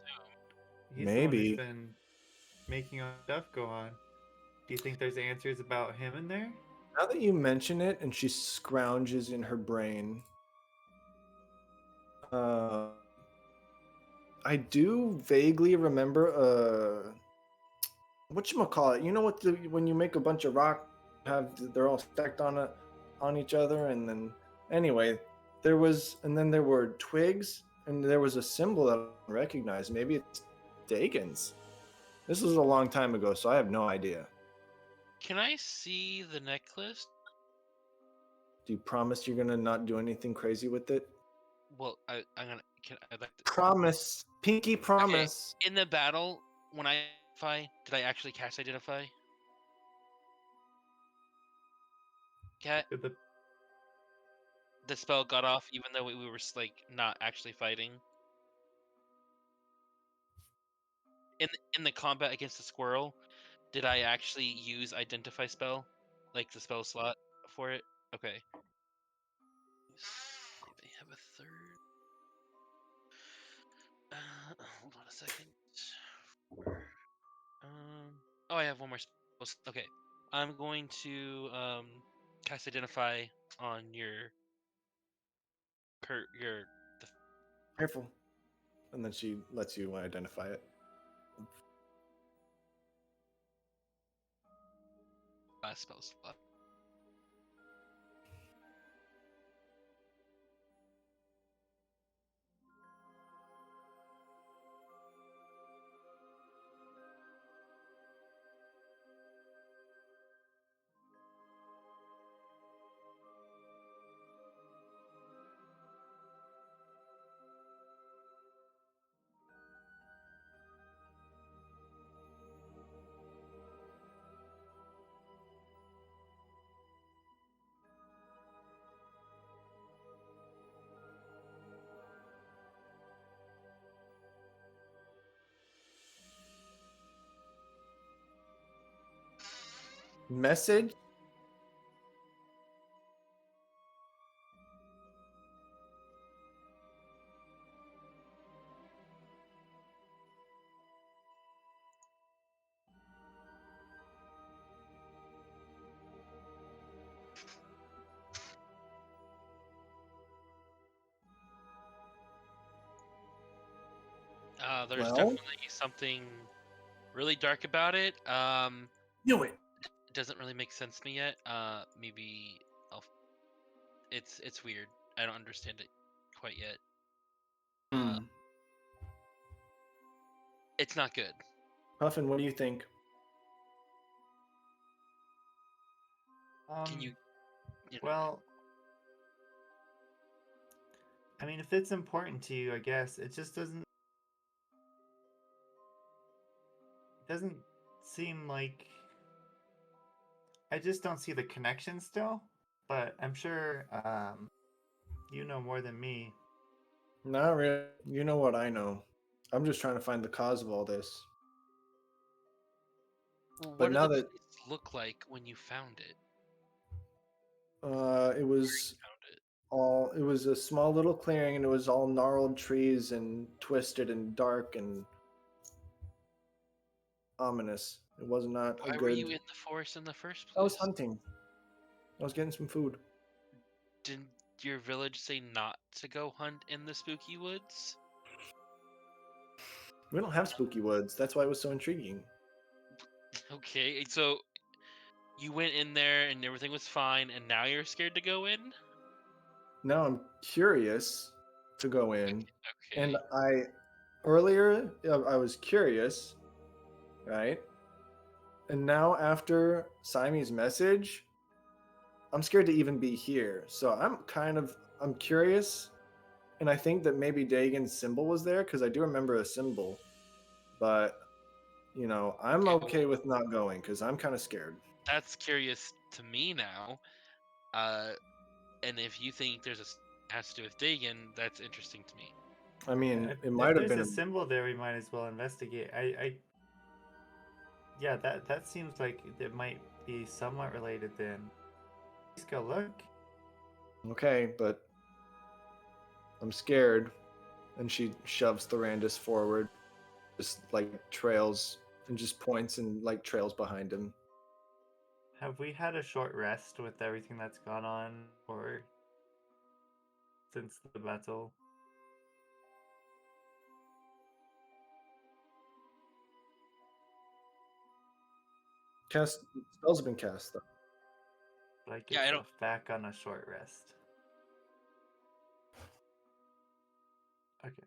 the one Maybe. who's been making all stuff go on. Do you think there's answers about him in there? Now that you mention it, and she scrounges in her brain, I do vaguely remember whatchamacallit. You know what? When you make a bunch of rock, they're all stacked on each other, and then anyway, there were twigs, and there was a symbol that I don't recognize. Maybe it's Dagon's. This was a long time ago, so I have no idea. Can I see the necklace? Do you promise you're gonna not do anything crazy with it? Well, I'm gonna. I'd like to. Promise, pinky promise. In the battle, when I identify, did I actually cast identify? Cat. The spell got off, even though we were like not actually fighting. In the combat against the squirrel, did I actually use identify spell, like the spell slot for it? Okay. If they have a third. Hold on a second. Oh, I have one more spell. Okay, I'm going to cast identify on your the Careful. And then she lets you identify it. last spell slot. Message? There's Well? definitely something really dark about it. Knew it. It doesn't really make sense to me yet. Maybe I'll. It's weird. I don't understand it quite yet. It's not good. Puffin, what do you think? Can you? Well, I mean, if it's important to you, I guess it just doesn't seem like. I just don't see the connection still, but I'm sure you know more than me. Not really. You know what I know. I'm just trying to find the cause of all this. What But did now the that place look like when you found it? it was Found it. all. It was a small little clearing, and it was all gnarled trees and twisted and dark and ominous. It was not a Why were you good. in the forest in the first I was place? hunting. I was getting some food. Didn't your village say not to go hunt in the spooky woods? We don't have spooky woods. That's why it was so intriguing. Okay, so you went in there and everything was fine, and now you're scared to go in? Now I'm curious to go in, and Okay. earlier I was curious, right? And now after Siamese message, I'm scared to even be here. So I'm curious, and I think that maybe Dagon's symbol was there because I do remember a symbol, but I'm Okay, okay well, with not going because I'm kind of scared. that's curious to me now. Uh, and if you think has to do with Dagon, that's interesting to me. I mean, it If might have there's been a symbol there, we might as well investigate. Yeah, that seems like it might be somewhat related then. Let's go look. okay, but I'm scared. And she shoves Thorandus forward, just like trails and just points and like trails behind him. Have we had a short rest with everything that's gone on, or since the battle? Cast spells have been cast though. Like Yeah, I it's don't. back on a short rest. Okay.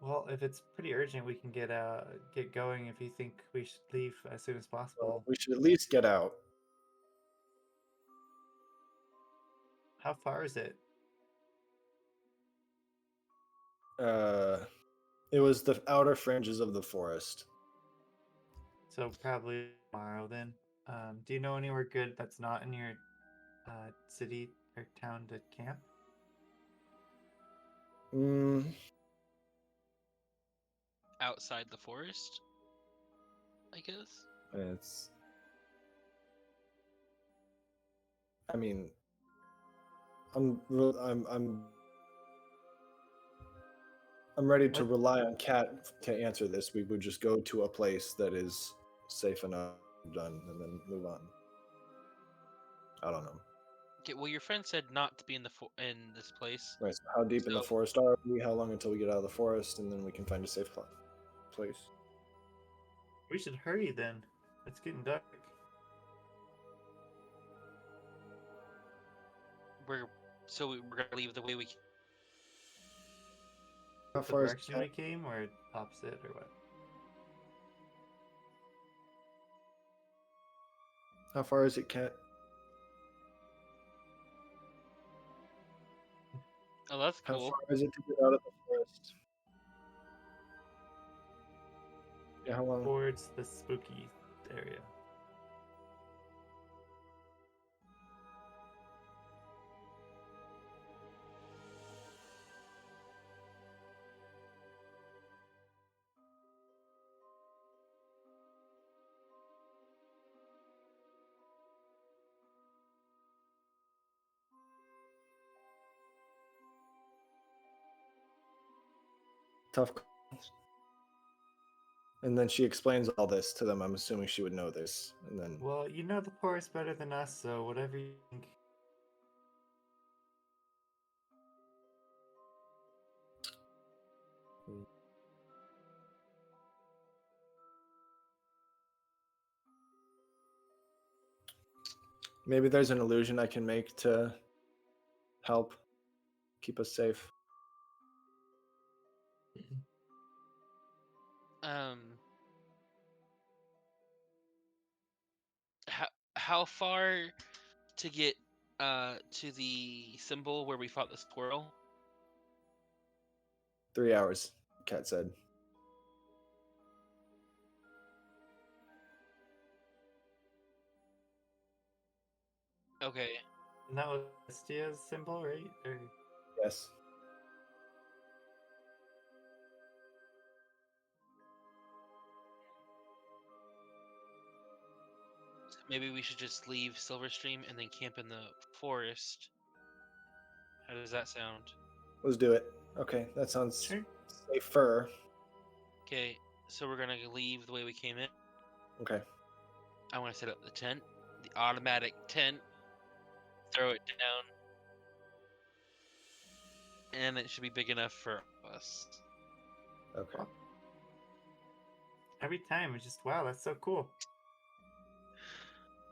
Well, if it's pretty urgent, we can get going. If you think we should leave as soon as Well, possible. we should at least get out. How far is it? It was the outer fringes of the forest. So probably tomorrow then. Do you know anywhere good that's not in your city or town to camp? Mm, Outside the forest, I guess. it's. I mean, I'm ready to What? rely on Cat to answer this. We would just go to a place that is safe enough, done, and then move on. I don't know. Okay, well, your friend said not to be in in this place. Right. So how deep in the So forest are we? How long until we get out of the forest, and then we can find a safe place? We should hurry then. It's getting dark. we're we're gonna leave the way we. How The far is direction Cat? we came, or opposite, or what? How far is it, Cat? Oh, that's How cool. far is it to get out of the forest? Yeah, how long? Towards the spooky area. Tough. And then she explains all this to them. I'm assuming she would know this. And then Well, you know the forest better than us, so whatever you think. maybe there's an illusion I can make to help keep us safe. Um, how far to get to the symbol where we fought the squirrel? 3 hours, Cat said. Okay. And that was Estia's symbol, right? Or Yes. maybe we should just leave SilverStream and then camp in the forest. How does that sound? Let's do it. Okay, that sounds Sure. safer. Okay, so we're gonna leave the way we came in. Okay. I want to set up the tent, the automatic tent. Throw it down, and it should be big enough for us. Okay. Every time it's just wow, that's so cool.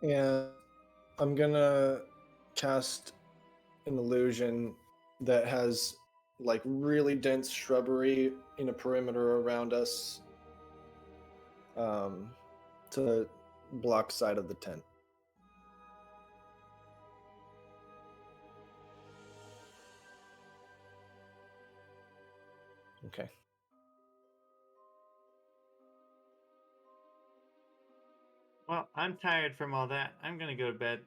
And I'm gonna cast an illusion that has like really dense shrubbery in a perimeter around us, to block side of the tent. Okay. Well, I'm tired from all that. I'm gonna go to bed.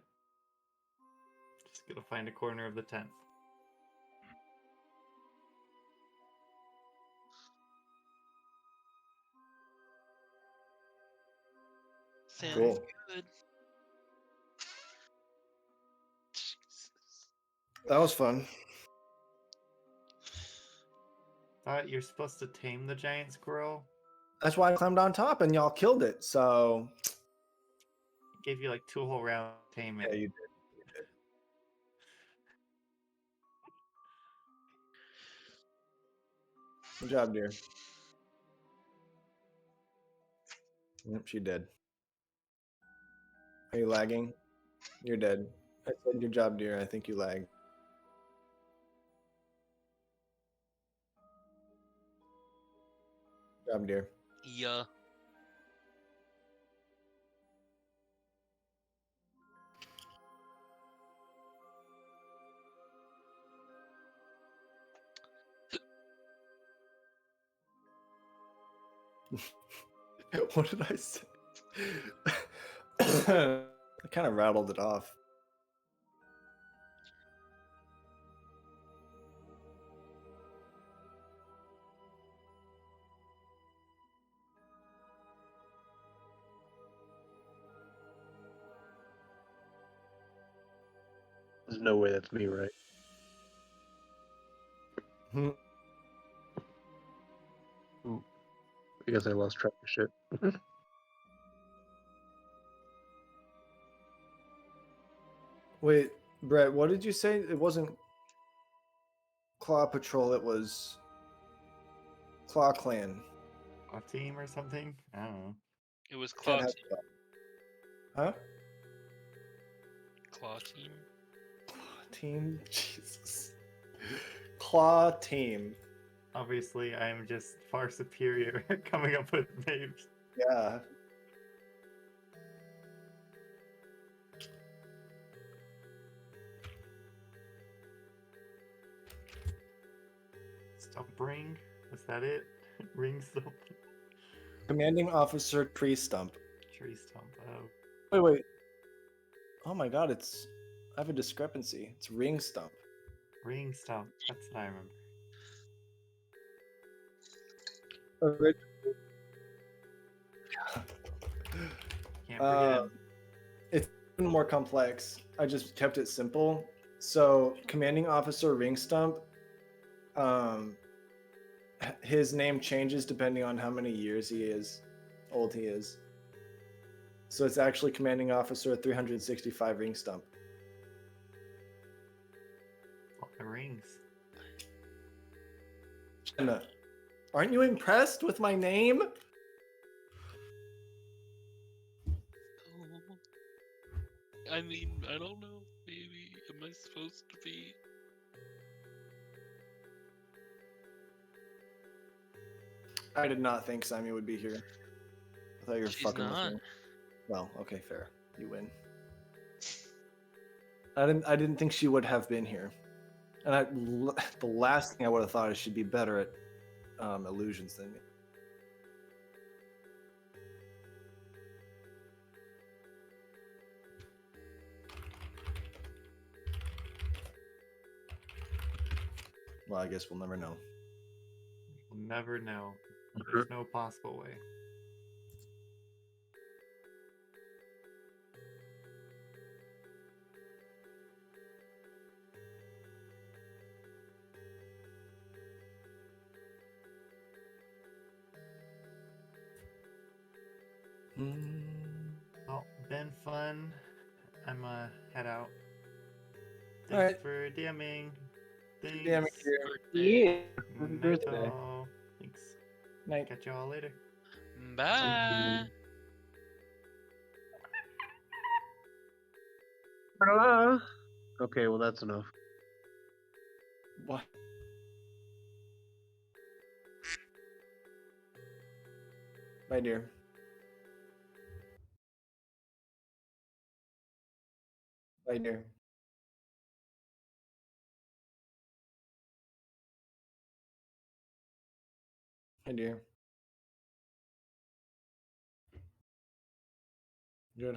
Just gonna find a corner of the tent. Sounds Cool. good. Jesus. That was fun. Thought you're supposed to tame the giant squirrel. That's why I climbed on top and y'all killed it. So Gave you like 2 whole rounds to tame it. yeah, you did. Good job, dear. Yep, she did. Are you lagging? You're dead. I said good job, dear. I think you lagged. Good job, dear. Yeah. What did I say? I kind of rattled it off. There's no way that's me, right? Hmm. I guess I lost track of shit. Wait, Brett, what did you say? It wasn't Claw Patrol, it was Claw Clan. A team or something? I don't know. It was Ted Claw has Team. Huh? Claw Team. Claw Team? Jesus. Claw Team. Obviously, I'm just far superior at coming up with names. Yeah. Stump ring? Was that it? Ring stump? Commanding Officer Tree Stump. Tree stump. Oh. Wait. Oh my god, it's. I have a discrepancy. It's Ring Stump. Ring stump. That's what I remember. Can't forget. It's even more complex. I just kept it simple. So, Commanding Officer Ring Stump, his name changes depending on how many years old he is. So it's actually Commanding Officer 365 Ring Stump. All the rings. Jenna, aren't you impressed with my name? I mean, I don't know. Maybe am I supposed to be? I did not think Sammy would be here. I thought you were She's fucking not. with me. Well, okay, fair. You win. I didn't think she would have been here. And the last thing I would have thought is she'd be better at illusions than me. Well, I guess we'll never know. We'll never know. There's no possible way. Well, been fun. I'm head out. Thanks Alright. for DMing. Thanks. DMing here. Yeah. Happy birthday. Night-all. Thanks. Night. Catch y'all later. Bye. Okay, well that's enough. What? My dear. My dear. My dear. You're